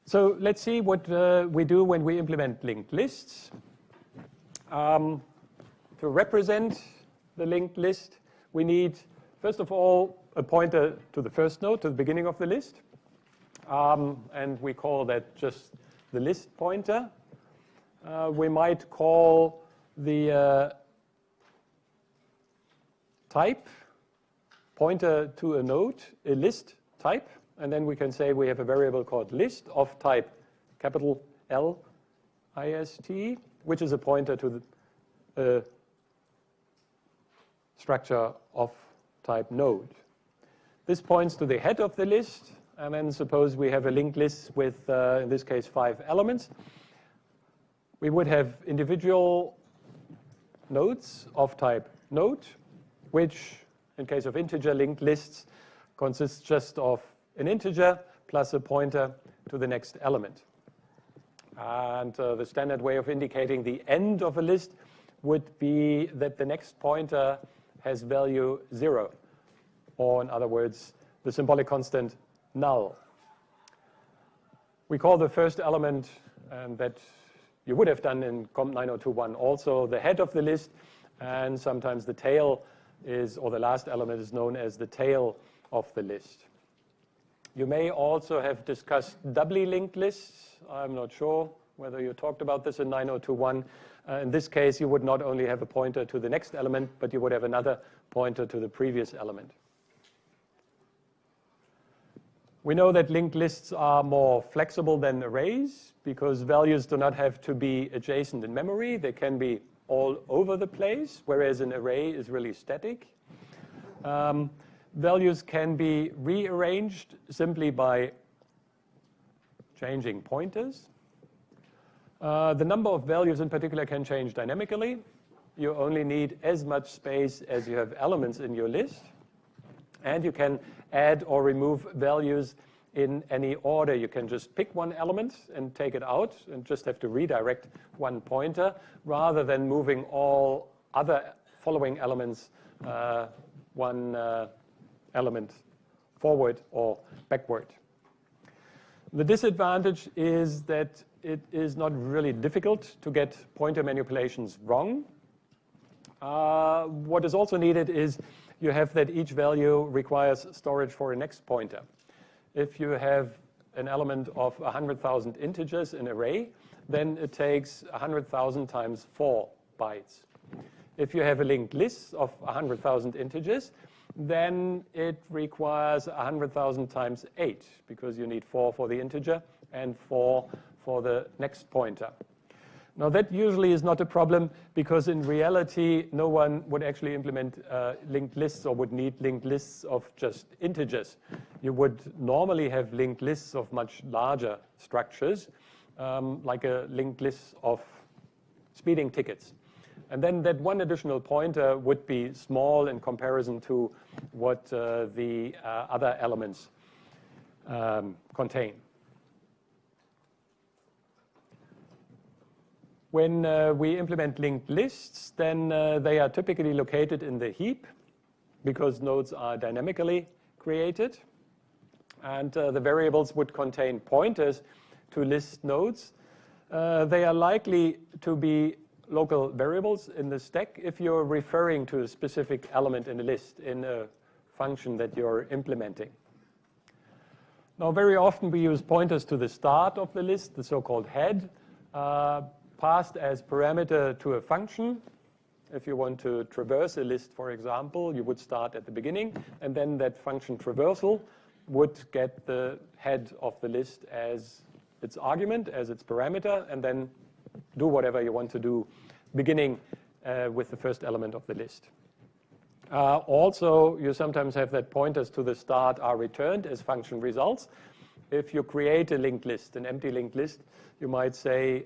So let's see what we do when we implement linked lists. To represent the linked list, we need, first of all, a pointer to the first node, to the beginning of the list. And we call that just the list pointer. We might call the type pointer to a node a list type, and then we can say we have a variable called list of type capital L IST, which is a pointer to the structure of type node. This points to the head of the list, and then suppose we have a linked list with, in this case, 5 elements. We would have individual nodes of type node, which, in case of integer linked lists, consists just of an integer plus a pointer to the next element. And the standard way of indicating the end of a list would be that the next pointer has value 0, or in other words, the symbolic constant null. We call the first element that you would have done in comp 9021 also the head of the list, and sometimes the tail or the last element is known as the tail of the list. You may also have discussed doubly linked lists. I'm not sure whether you talked about this in 9021. In this case, you would not only have a pointer to the next element, but you would have another pointer to the previous element. We know that linked lists are more flexible than arrays because values do not have to be adjacent in memory. They can be all over the place, whereas an array is really static. Values can be rearranged simply by changing pointers. The number of values in particular can change dynamically. You only need as much space as you have elements in your list. And you can add or remove values in any order. You can just pick one element and take it out and just have to redirect one pointer rather than moving all other following elements one element forward or backward. The disadvantage is that it is not really difficult to get pointer manipulations wrong. What is also needed is you have that each value requires storage for a next pointer. If you have an element of 100,000 integers in an array, then it takes 100,000 times 4 bytes. If you have a linked list of 100,000 integers, then it requires 100,000 times 8, because you need 4 for the integer and 4 for the next pointer. Now that usually is not a problem, because in reality no one would actually implement linked lists or would need linked lists of just integers. You would normally have linked lists of much larger structures, like a linked list of speeding tickets. And then that one additional pointer would be small in comparison to what the other elements contain. When we implement linked lists, then they are typically located in the heap, because nodes are dynamically created. And the variables would contain pointers to list nodes. They are likely to be local variables in the stack if you're referring to a specific element in a list in a function that you're implementing. Now, very often we use pointers to the start of the list, the so-called head, passed as parameter to a function. If you want to traverse a list, for example, you would start at the beginning, and then that function traversal would get the head of the list as its argument, as its parameter, and then do whatever you want to do, beginning with the first element of the list. Also, you sometimes have that pointers to the start are returned as function results. If you create a linked list, an empty linked list, you might say,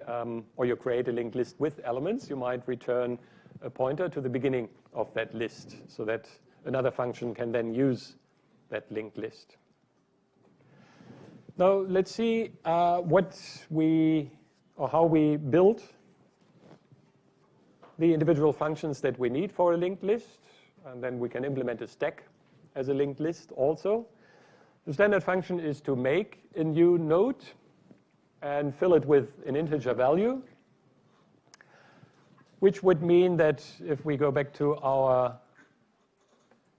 or you create a linked list with elements, you might return a pointer to the beginning of that list, so that another function can then use that linked list. Now, let's see how we build the individual functions that we need for a linked list, and then we can implement a stack as a linked list also. The standard function is to make a new node and fill it with an integer value, which would mean that if we go back to our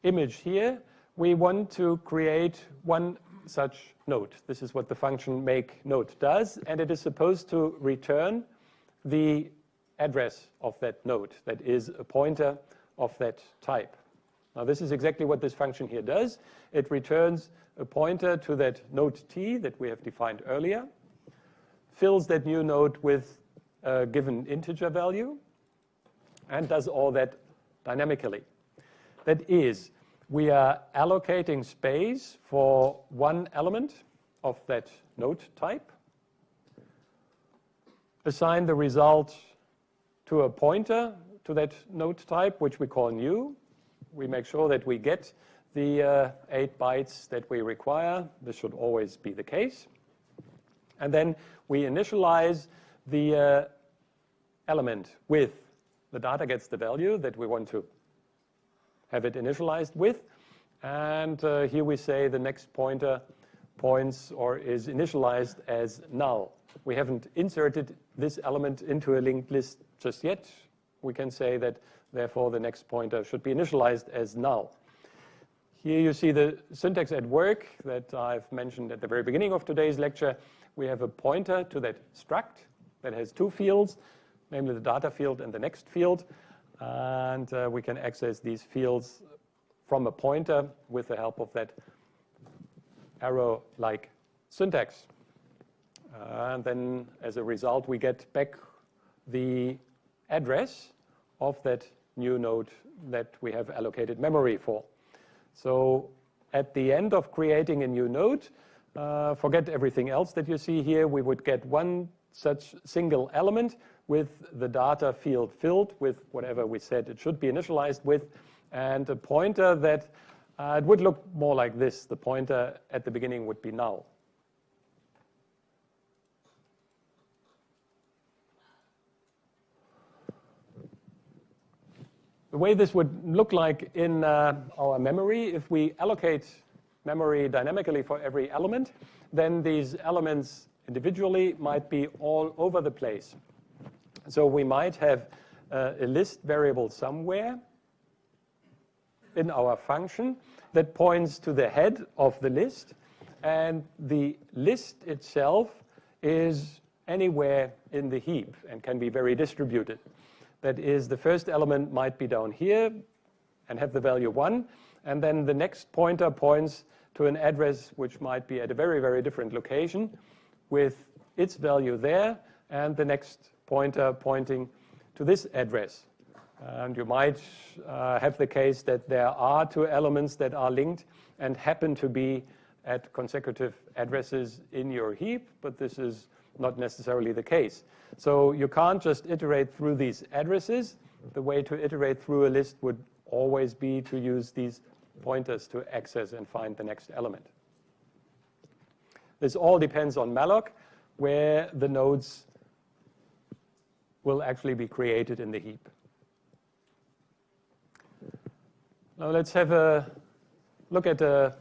image here, we want to create one such node. This is what the function make node does, and it is supposed to return the address of that node, that is a pointer of that type. Now this is exactly what this function here does. It returns a pointer to that node t that we have defined earlier, fills that new node with a given integer value, and does all that dynamically. That is, we are allocating space for one element of that node type, assign the result to a pointer to that node type, which we call new. We make sure that we get the 8 bytes that we require. This should always be the case. And then we initialize the element with the data gets the value that we want to have it initialized with. And here we say the next pointer points or is initialized as null. We haven't inserted this element into a linked list just yet. We can say that, therefore, the next pointer should be initialized as null. Here you see the syntax at work that I've mentioned at the very beginning of today's lecture. We have a pointer to that struct that has two fields, namely the data field and the next field. And we can access these fields from a pointer with the help of that arrow-like syntax. And then, as a result, we get back the address of that new node that we have allocated memory for. So at the end of creating a new node, forget everything else that you see here, we would get one such single element with the data field filled with whatever we said it should be initialized with, and a pointer that it would look more like this. The pointer at the beginning would be null. The way this would look like in our memory, if we allocate memory dynamically for every element, then these elements individually might be all over the place. So we might have a list variable somewhere in our function that points to the head of the list, and the list itself is anywhere in the heap and can be very distributed. That is, the first element might be down here and have the value 1, and then the next pointer points to an address which might be at a very, very different location with its value there, and the next pointer pointing to this address. And you might have the case that there are two elements that are linked and happen to be at consecutive addresses in your heap, but this is not necessarily the case. So you can't just iterate through these addresses. The way to iterate through a list would always be to use these pointers to access and find the next element. This all depends on malloc, where the nodes will actually be created in the heap. Now let's have a look at a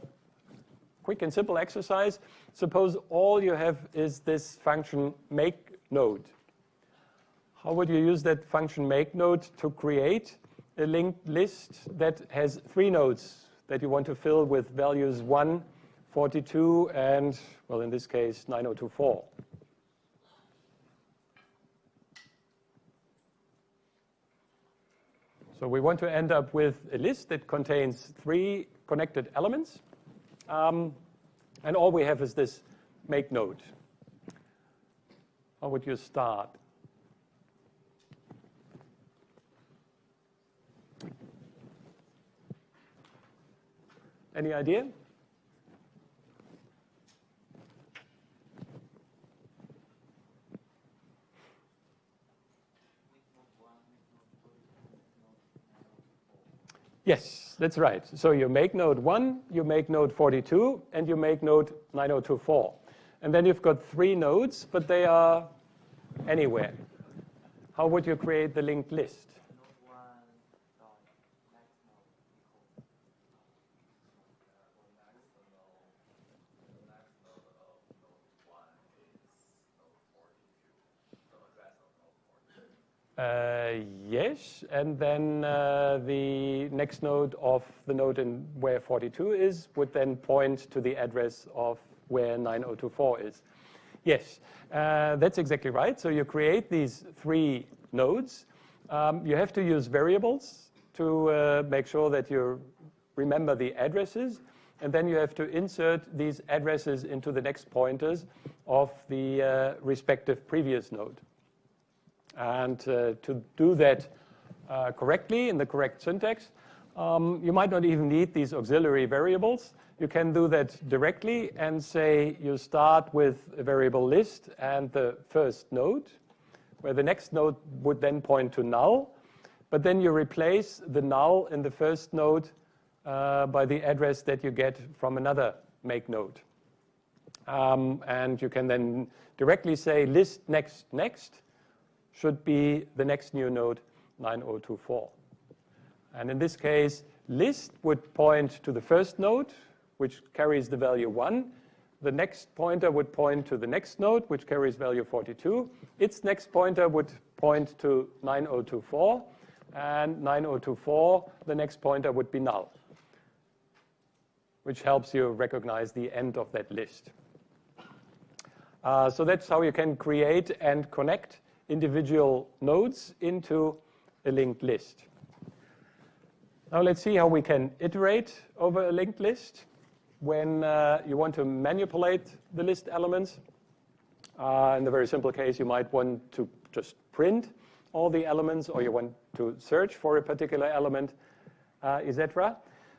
quick and simple exercise. Suppose all you have is this function make node. How would you use that function make node to create a linked list that has 3 nodes that you want to fill with values 1, 42, and, well, in this case, 9024? So we want to end up with a list that contains 3 connected elements. And all we have is this make node. How would you start? Any idea? Yes, that's right. So you make node 1, you make node 42, and you make node 9024. And then you've got 3 nodes, but they are anywhere. How would you create the linked list? Yes, and then the next node of the node in where 42 is would then point to the address of where 9024 is. Yes, that's exactly right. So you create these 3 nodes. You have to use variables to make sure that you remember the addresses, and then you have to insert these addresses into the next pointers of the respective previous node. And to do that correctly in the correct syntax, you might not even need these auxiliary variables. You can do that directly and say you start with a variable list and the first node, where the next node would then point to null. But then you replace the null in the first node by the address that you get from another make node. And you can then directly say list next next should be the next new node 9024. And in this case, list would point to the first node, which carries the value 1. The next pointer would point to the next node, which carries value 42. Its next pointer would point to 9024. And 9024, the next pointer would be null, which helps you recognize the end of that list. So that's how you can create and connect individual nodes into a linked list. Now let's see how we can iterate over a linked list when you want to manipulate the list elements. In the very simple case, you might want to just print all the elements, or you want to search for a particular element, etc.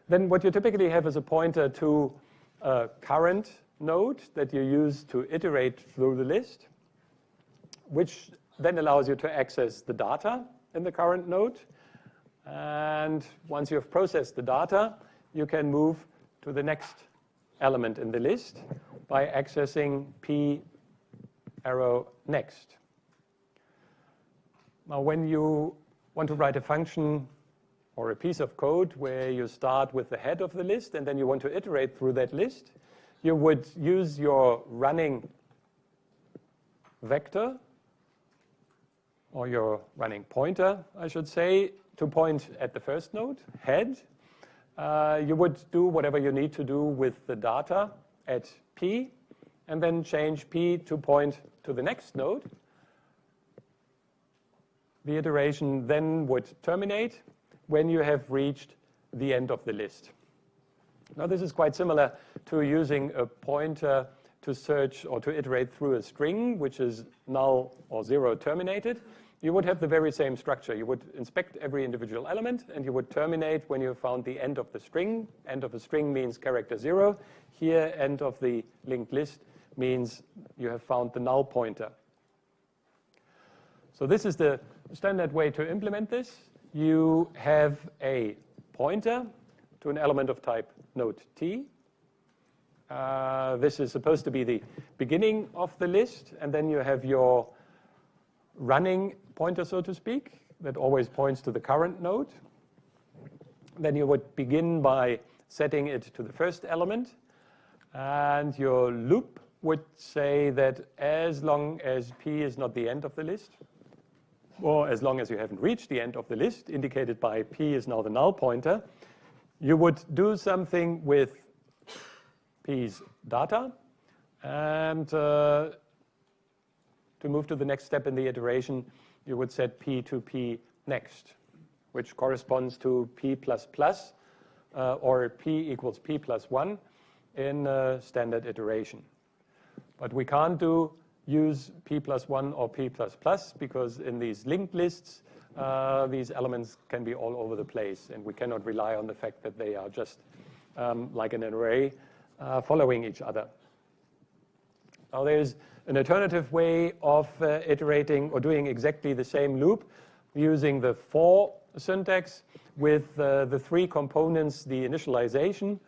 Then what you typically have is a pointer to a current node that you use to iterate through the list, which then allows you to access the data in the current node. And once you have processed the data, you can move to the next element in the list by accessing p arrow next. Now, when you want to write a function or a piece of code where you start with the head of the list and then you want to iterate through that list, you would use your running vector, or your running pointer, I should say, to point at the first node, head. You would do whatever you need to do with the data at p, and then change p to point to the next node. The iteration then would terminate when you have reached the end of the list. Now this is quite similar to using a pointer to search or to iterate through a string, which is null or 0 terminated. You would have the very same structure. You would inspect every individual element, and you would terminate when you found the end of the string. End of a string means character 0. Here, end of the linked list means you have found the null pointer. So this is the standard way to implement this. You have a pointer to an element of type node t. This is supposed to be the beginning of the list, and then you have your running pointer, so to speak, that always points to the current node. Then you would begin by setting it to the first element, and your loop would say that as long as p is not the end of the list, or as long as you haven't reached the end of the list, indicated by p is now the null pointer, you would do something with p's data, and to move to the next step in the iteration, you would set p to p next, which corresponds to p++, or p equals p plus 1 in a standard iteration. But we can't use p plus 1 or p++, because in these linked lists, these elements can be all over the place, and we cannot rely on the fact that they are just like an array following each other. Now there's an alternative way of iterating or doing exactly the same loop using the for syntax with the three components: the initialization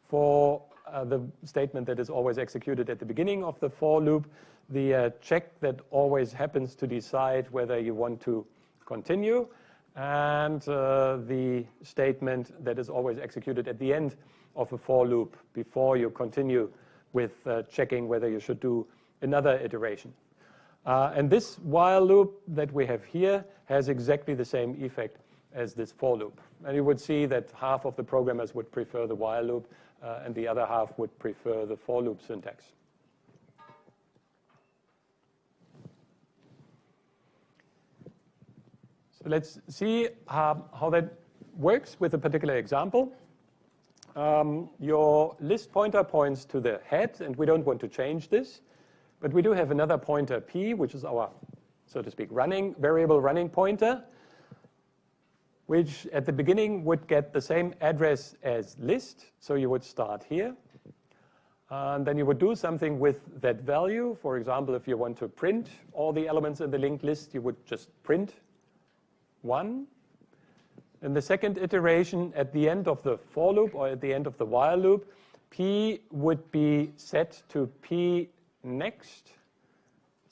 for the statement that is always executed at the beginning of the for loop, the check that always happens to decide whether you want to continue, and the statement that is always executed at the end of a for loop before you continue with checking whether you should do another iteration. And this while loop that we have here has exactly the same effect as this for loop. And you would see that half of the programmers would prefer the while loop, and the other half would prefer the for loop syntax. So let's see how that works with a particular example. Your list pointer points to the head, and we don't want to change this. But we do have another pointer p, which is our, so to speak, variable running pointer, which at the beginning would get the same address as list. So you would start here. And then you would do something with that value. For example, if you want to print all the elements in the linked list, you would just print 1. In the second iteration, at the end of the for loop or at the end of the while loop, p would be set to p next.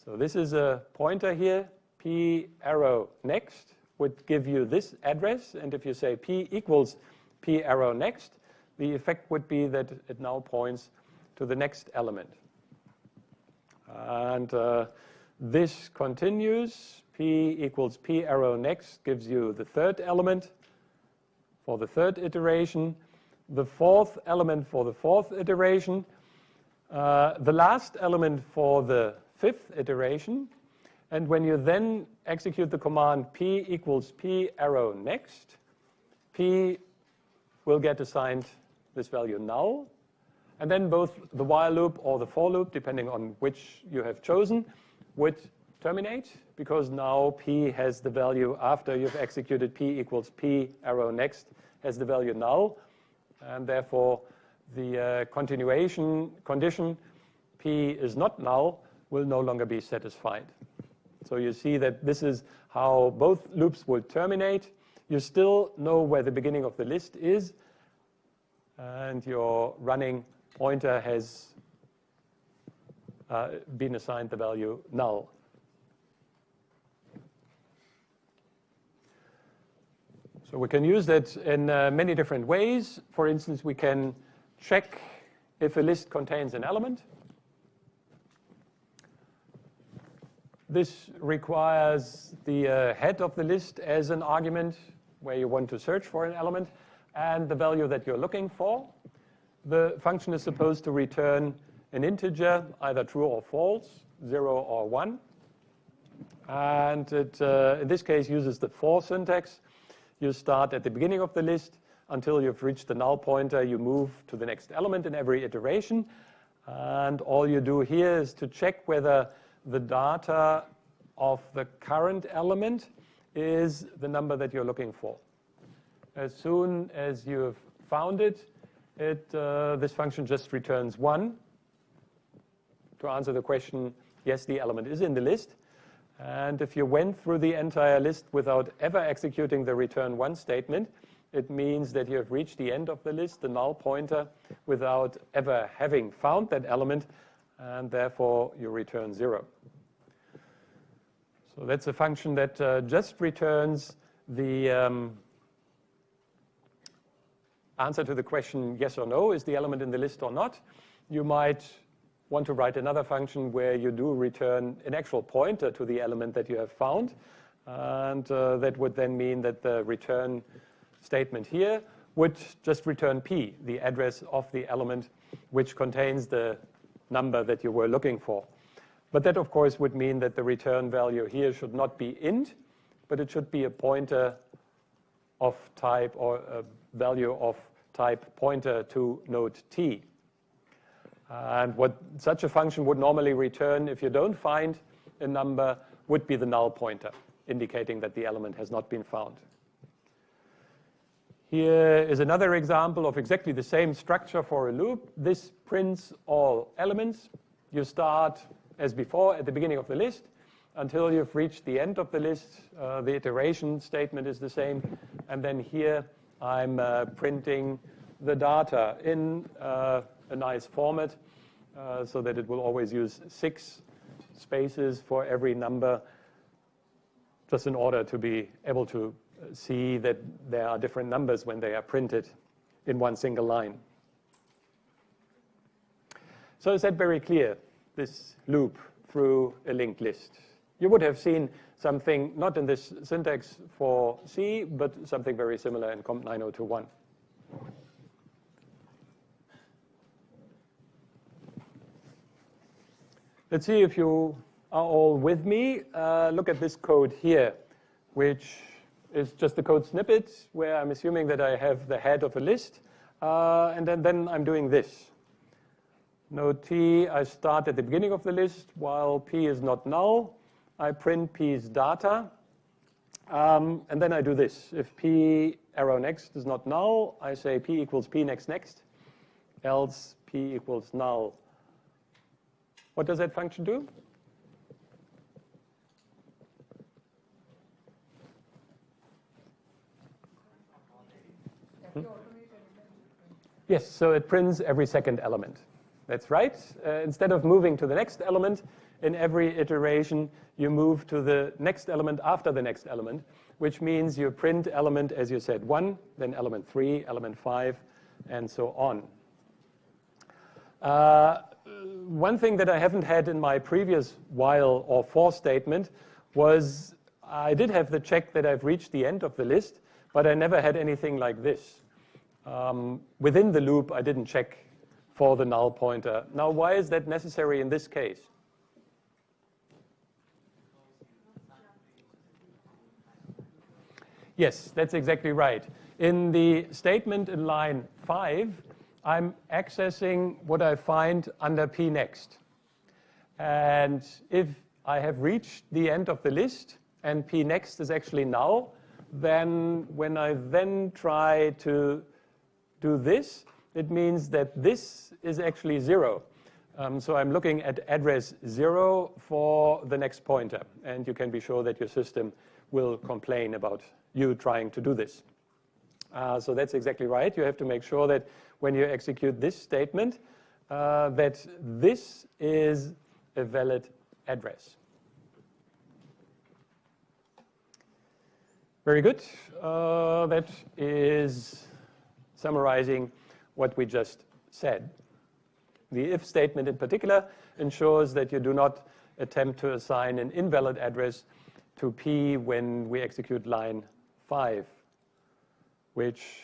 So this is a pointer here. P arrow next would give you this address. And if you say p equals p arrow next, the effect would be that it now points to the next element. And this continues. P equals p arrow next gives you the third element for the third iteration, the fourth element for the fourth iteration, the last element for the fifth iteration. And when you then execute the command p equals p arrow next, p will get assigned this value null. And then both the while loop or the for loop, depending on which you have chosen, would terminate, because now p has the value after you've executed p equals p arrow next has the value null, and therefore the continuation condition p is not null will no longer be satisfied. So you see that this is how both loops will terminate. You still know where the beginning of the list is, and your running pointer has been assigned the value null. So we can use that in many different ways. For instance, we can check if a list contains an element. This requires the head of the list as an argument where you want to search for an element and the value that you're looking for. The function is supposed to return an integer, either true or false, 0 or 1. And it, in this case, uses the for syntax. You start at the beginning of the list. Until you've reached the null pointer, you move to the next element in every iteration. And all you do here is to check whether the data of the current element is the number that you're looking for. As soon as you've found it, this function just returns 1 to answer the question, yes, the element is in the list. And if you went through the entire list without ever executing the return 1 statement, it means that you have reached the end of the list, the null pointer, without ever having found that element, and therefore you return 0. So that's a function that just returns the answer to the question yes or no, is the element in the list or not. You might want to write another function where you do return an actual pointer to the element that you have found, and that would then mean that the return statement here would just return p, the address of the element which contains the number that you were looking for. But that, of course, would mean that the return value here should not be int, but it should be a pointer of type, or a value of type pointer to node t. And what such a function would normally return if you don't find a number would be the null pointer, indicating that the element has not been found. Here is another example of exactly the same structure for a loop. This prints all elements. You start, as before, at the beginning of the list until you've reached the end of the list. The iteration statement is the same. And then here I'm printing the data in a nice format so that it will always use 6 spaces for every number, just in order to be able to see that there are different numbers when they are printed in one single line. So is that very clear, this loop through a linked list? You would have seen something, not in this syntax for C, but something very similar in Comp 9021. Let's see if you are all with me. Look at this code here, which is just the code snippet where I'm assuming that I have the head of a list. And then I'm doing this. Node t, I start at the beginning of the list. While p is not null, I print p's data. And then I do this. If p arrow next is not null, I say p equals p next next. Else p equals null. What does that function do? Yes, so it prints every second element. That's right. Instead of moving to the next element, in every iteration, you move to the next element after the next element, which means you print element, as you said, 1, then element 3, element 5, and so on. One thing that I haven't had in my previous while or for statement was I did have the check that I've reached the end of the list, but I never had anything like this. Within the loop, I didn't check for the null pointer. Now, why is that necessary in this case? Yes, that's exactly right. In the statement in line 5, I'm accessing what I find under p next. And if I have reached the end of the list and p next is actually null, then when I then try to do this, it means that this is actually 0. So I'm looking at address 0 for the next pointer. And you can be sure that your system will complain about you trying to do this. So that's exactly right. You have to make sure that when you execute this statement, that this is a valid address. Very good. That is summarizing what we just said. The if statement in particular ensures that you do not attempt to assign an invalid address to p when we execute line 5, which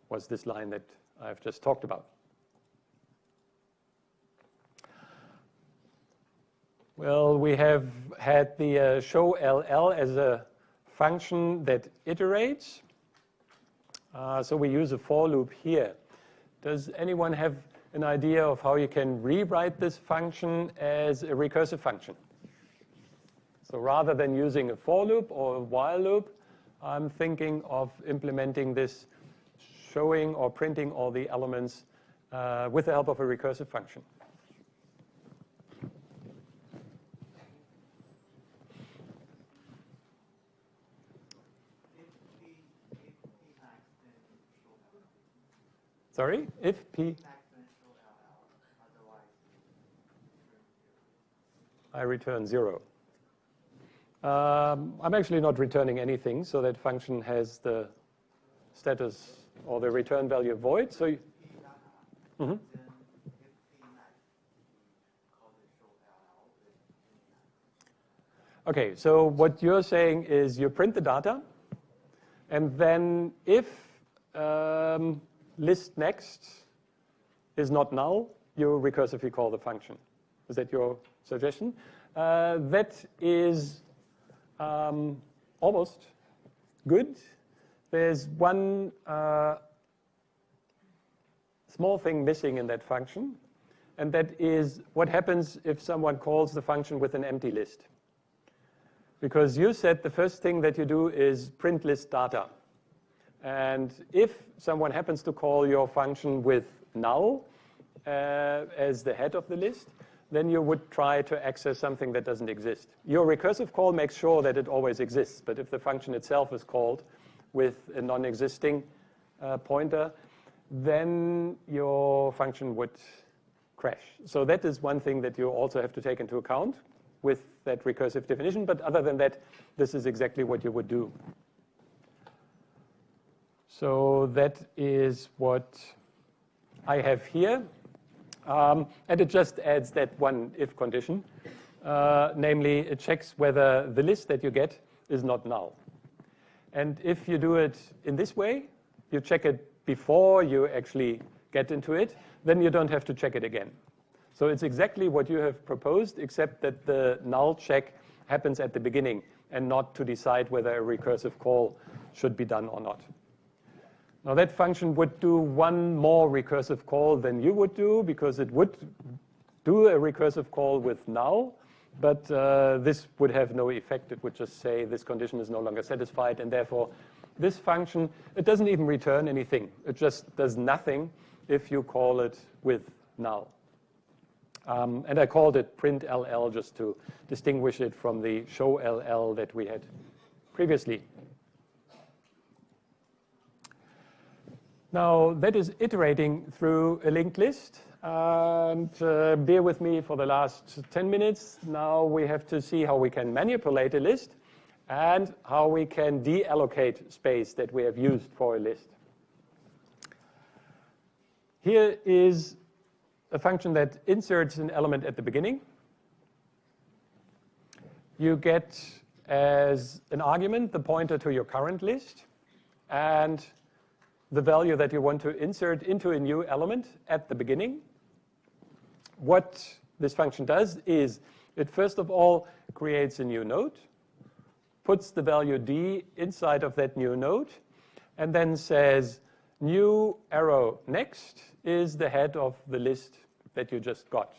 was this line that I've just talked about. Well, we have had the show LL as a function that iterates. So we use a for loop here. Does anyone have an idea of how you can rewrite this function as a recursive function? So rather than using a for loop or a while loop, I'm thinking of implementing this showing or printing all the elements with the help of a recursive function. Sorry? If P? I return 0. I'm actually not returning anything, so that function has the status or the return value void. So, Okay, so what you're saying is you print the data, and then if list next is not null, you recursively call the function. Is that your suggestion? That is almost good. There's one small thing missing in that function, and that is what happens if someone calls the function with an empty list. Because you said the first thing that you do is print list data. And if someone happens to call your function with null as the head of the list, then you would try to access something that doesn't exist. Your recursive call makes sure that it always exists. But if the function itself is called with a non-existing pointer, then your function would crash. So that is one thing that you also have to take into account with that recursive definition. But other than that, this is exactly what you would do. So that is what I have here. And it just adds that one if condition. Namely, it checks whether the list that you get is not null. And if you do it in this way, you check it before you actually get into it, then you don't have to check it again. So it's exactly what you have proposed, except that the null check happens at the beginning and not to decide whether a recursive call should be done or not. Now that function would do one more recursive call than you would do, because it would do a recursive call with null, but this would have no effect. It would just say this condition is no longer satisfied, and therefore this function, it doesn't even return anything. It just does nothing if you call it with null. And I called it print LL just to distinguish it from the show LL that we had previously. Now, that is iterating through a linked list. And bear with me for the last 10 minutes. Now we have to see how we can manipulate a list and how we can deallocate space that we have used for a list. Here is a function that inserts an element at the beginning. You get as an argument the pointer to your current list and the value that you want to insert into a new element at the beginning. What this function does is it first of all creates a new node, puts the value d inside of that new node, and then says new arrow next is the head of the list that you just got.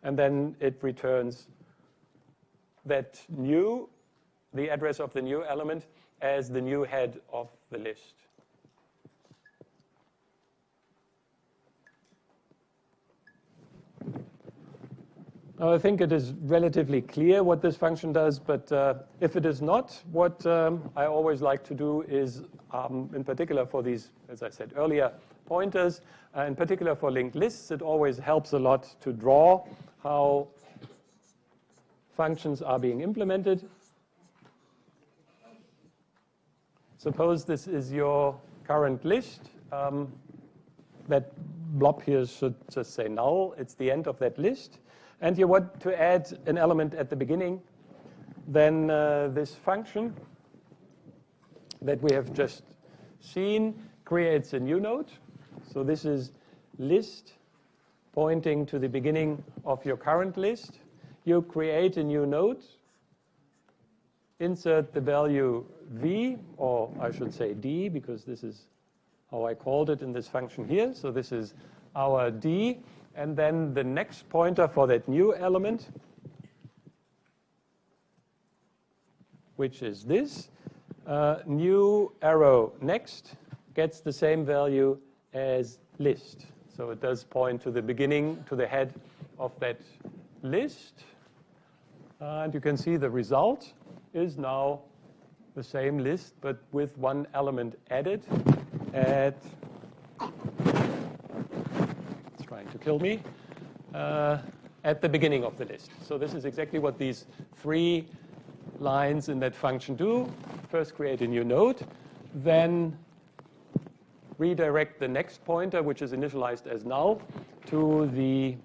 And then it returns that new, the address of the new element, as the new head of the list. Now, I think it is relatively clear what this function does, but if it is not, what I always like to do is, in particular for these, as I said earlier, pointers, in particular for linked lists, it always helps a lot to draw how functions are being implemented. Suppose this is your current list. That blob here should just say null. It's the end of that list. And you want to add an element at the beginning, then this function that we have just seen creates a new node. So this is list pointing to the beginning of your current list. you create a new node, insert the value v, or I should say d, because this is how I called it in this function here. So this is our d, and then the next pointer for that new element, which is this, new arrow next, gets the same value as list. So it does point to the beginning, to the head of that list. And you can see the result is now the same list, but with one element added at, it's trying to kill me, at the beginning of the list. So this is exactly what these 3 lines in that function do. First create a new node, then redirect the next pointer, which is initialized as null, to the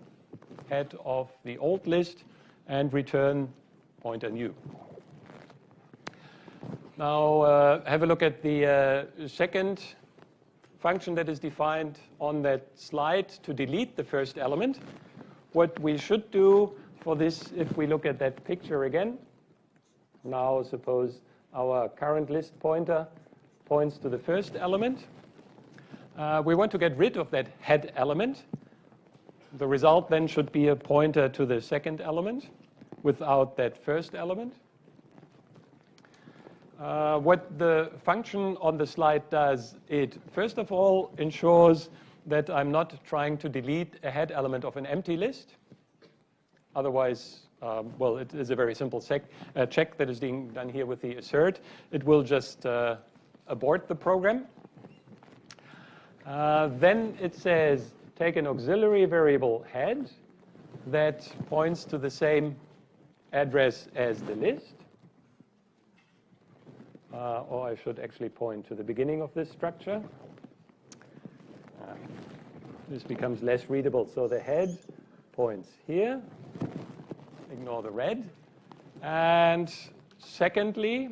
head of the old list and return pointer new. Now have a look at the second function that is defined on that slide to delete the first element. What we should do for this, if we look at that picture again, now suppose our current list pointer points to the first element. We want to get rid of that head element. The result then should be a pointer to the second element without that first element. What the function on the slide does, it first of all ensures that I'm not trying to delete a head element of an empty list. Otherwise, well, it is a very simple check that is being done here with the assert. It will just abort the program. Then it says take an auxiliary variable head that points to the same address as the list. Or I should actually point to the beginning of this structure. This becomes less readable. So the head points here. Ignore the red. And secondly,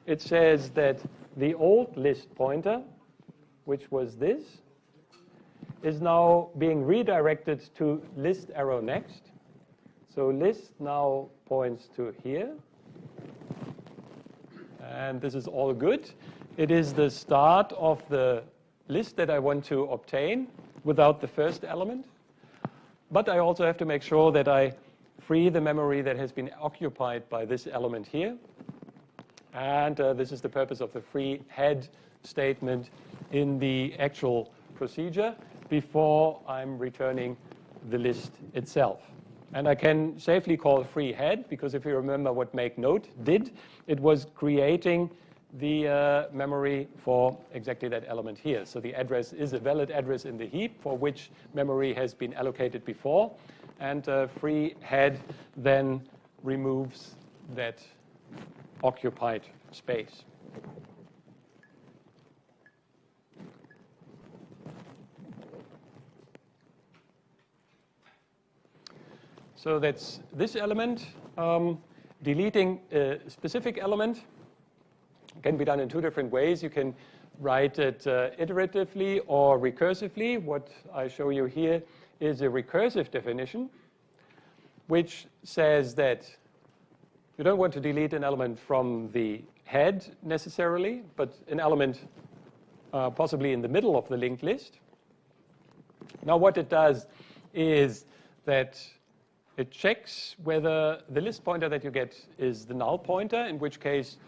it says that the old list pointer, which was this, is now being redirected to list arrow next. So list now points to here. And this is all good. It is the start of the list that I want to obtain without the first element. But I also have to make sure that I free the memory that has been occupied by this element here. And this is the purpose of the free head statement in the actual procedure before I'm returning the list itself. And I can safely call free head, because if you remember what make node did, it was creating the memory for exactly that element here. So the address is a valid address in the heap for which memory has been allocated before. And free head then removes that occupied space. So that's this element. Deleting a specific element can be done in 2 different ways. You can write it iteratively or recursively. What I show you here is a recursive definition, which says that you don't want to delete an element from the head necessarily, but an element possibly in the middle of the linked list. Now what it does is that it checks whether the list pointer that you get is the null pointer, in which case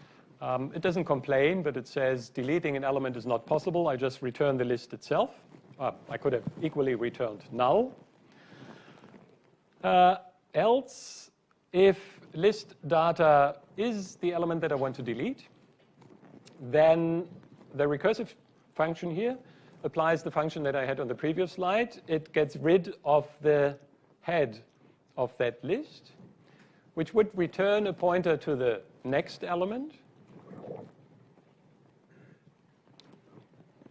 it doesn't complain, but it says deleting an element is not possible. I just return the list itself. I could have equally returned null. Else, if list data is the element that I want to delete, then the recursive function here applies the function that I had on the previous slide. It gets rid of the head of that list, which would return a pointer to the next element.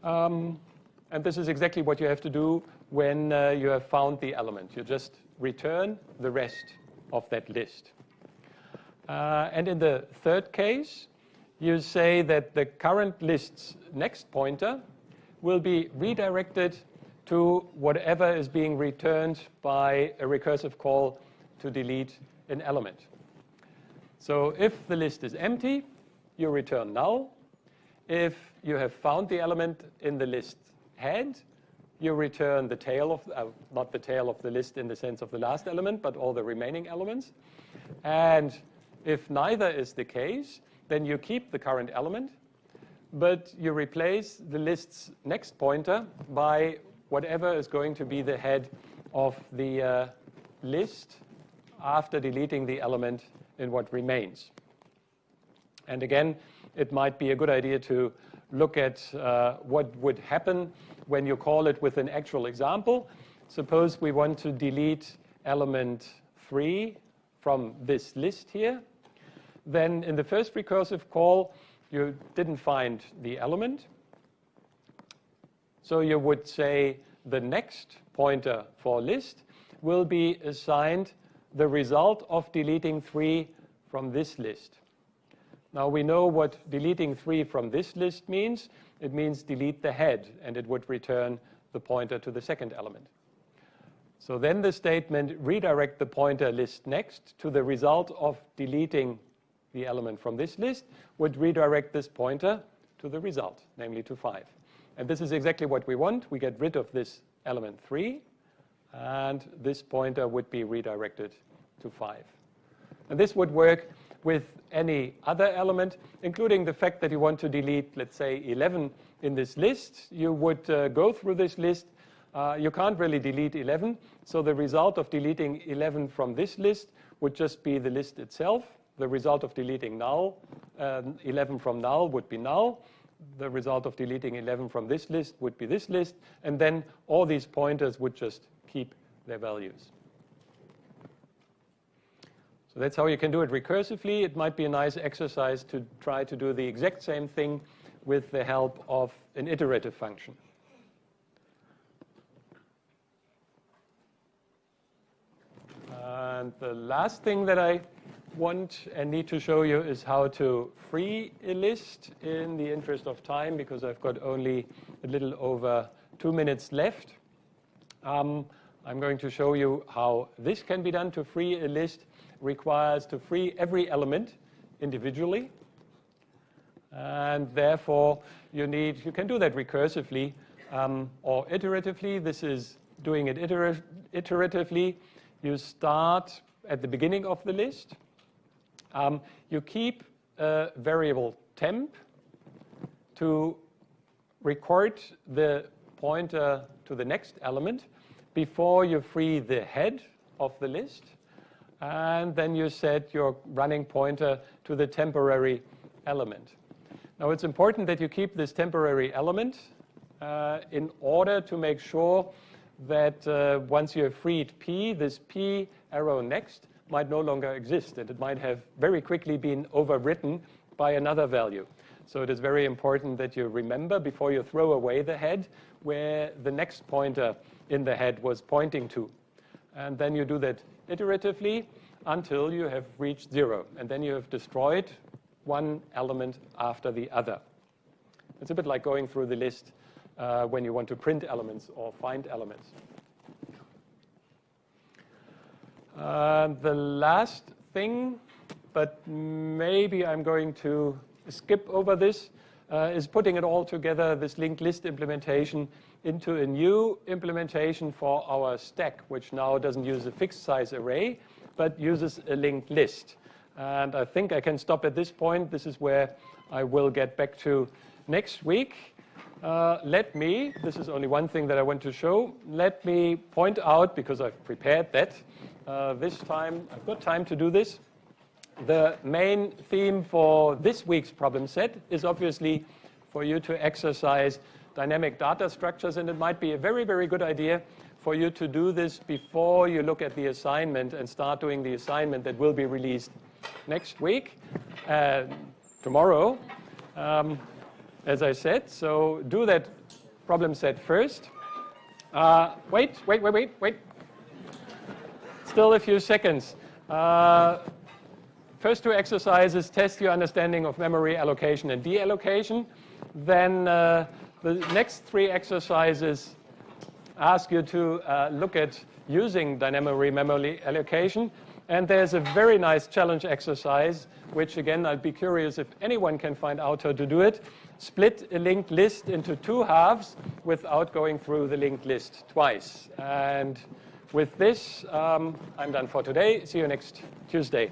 And this is exactly what you have to do when you have found the element. You just return the rest of that list. And in the third case, you say that the current list's next pointer will be redirected to whatever is being returned by a recursive call to delete an element. So if the list is empty, you return null. If you have found the element in the list head, you return the tail of, not the tail of the list in the sense of the last element, but all the remaining elements. And if neither is the case, then you keep the current element, but you replace the list's next pointer by whatever is going to be the head of the list after deleting the element in what remains. And again, it might be a good idea to look at what would happen when you call it with an actual example. Suppose we want to delete element 3 from this list here. Then in the first recursive call, you didn't find the element. So you would say the next pointer for list will be assigned the result of deleting 3 from this list. Now we know what deleting 3 from this list means. It means delete the head, and it would return the pointer to the second element. So then the statement redirect the pointer list next to the result of deleting the element from this list would redirect this pointer to the result, namely to 5. And this is exactly what we want. We get rid of this element 3, and this pointer would be redirected to 5. And this would work with any other element, including the fact that you want to delete, let's say, 11 in this list. You would go through this list. You can't really delete 11, so the result of deleting 11 from this list would just be the list itself. The result of deleting null, 11 from null would be null. The result of deleting 11 from this list would be this list. And then all these pointers would just keep their values. So that's how you can do it recursively. It might be a nice exercise to try to do the exact same thing with the help of an iterative function. And the last thing that I want and need to show you is how to free a list in the interest of time, because I've got only a little over 2 minutes left. I'm going to show you how this can be done. To free a list requires to free every element individually. And therefore, you can do that recursively or iteratively. This is doing it iteratively. You start at the beginning of the list. You keep a variable temp to record the pointer to the next element before you free the head of the list. And then you set your running pointer to the temporary element. Now it's important that you keep this temporary element in order to make sure that once you have freed P, this P arrow next might no longer exist, and it might have very quickly been overwritten by another value. So it is very important that you remember before you throw away the head where the next pointer in the head was pointing to. And then you do that iteratively until you have reached 0. And then you have destroyed one element after the other. It's a bit like going through the list when you want to print elements or find elements. The last thing, but maybe I'm going to skip over this, is putting it all together, this linked list implementation, into a new implementation for our stack, which now doesn't use a fixed size array, but uses a linked list. And I think I can stop at this point. This is where I will get back to next week. This is only one thing that I want to show. Let me point out, because I've prepared that, this time, I've got time to do this. The main theme for this week's problem set is obviously for you to exercise dynamic data structures, and it might be a very, very good idea for you to do this before you look at the assignment and start doing the assignment that will be released next week, tomorrow, as I said. So do that problem set first. Wait. Still a few seconds. First two exercises test your understanding of memory allocation and deallocation. Then the next 3 exercises ask you to look at using dynamic memory allocation And there's a very nice challenge exercise, which again, I'd be curious if anyone can find out how to do it. Split a linked list into 2 halves without going through the linked list twice. And with this, I'm done for today. See you next Tuesday.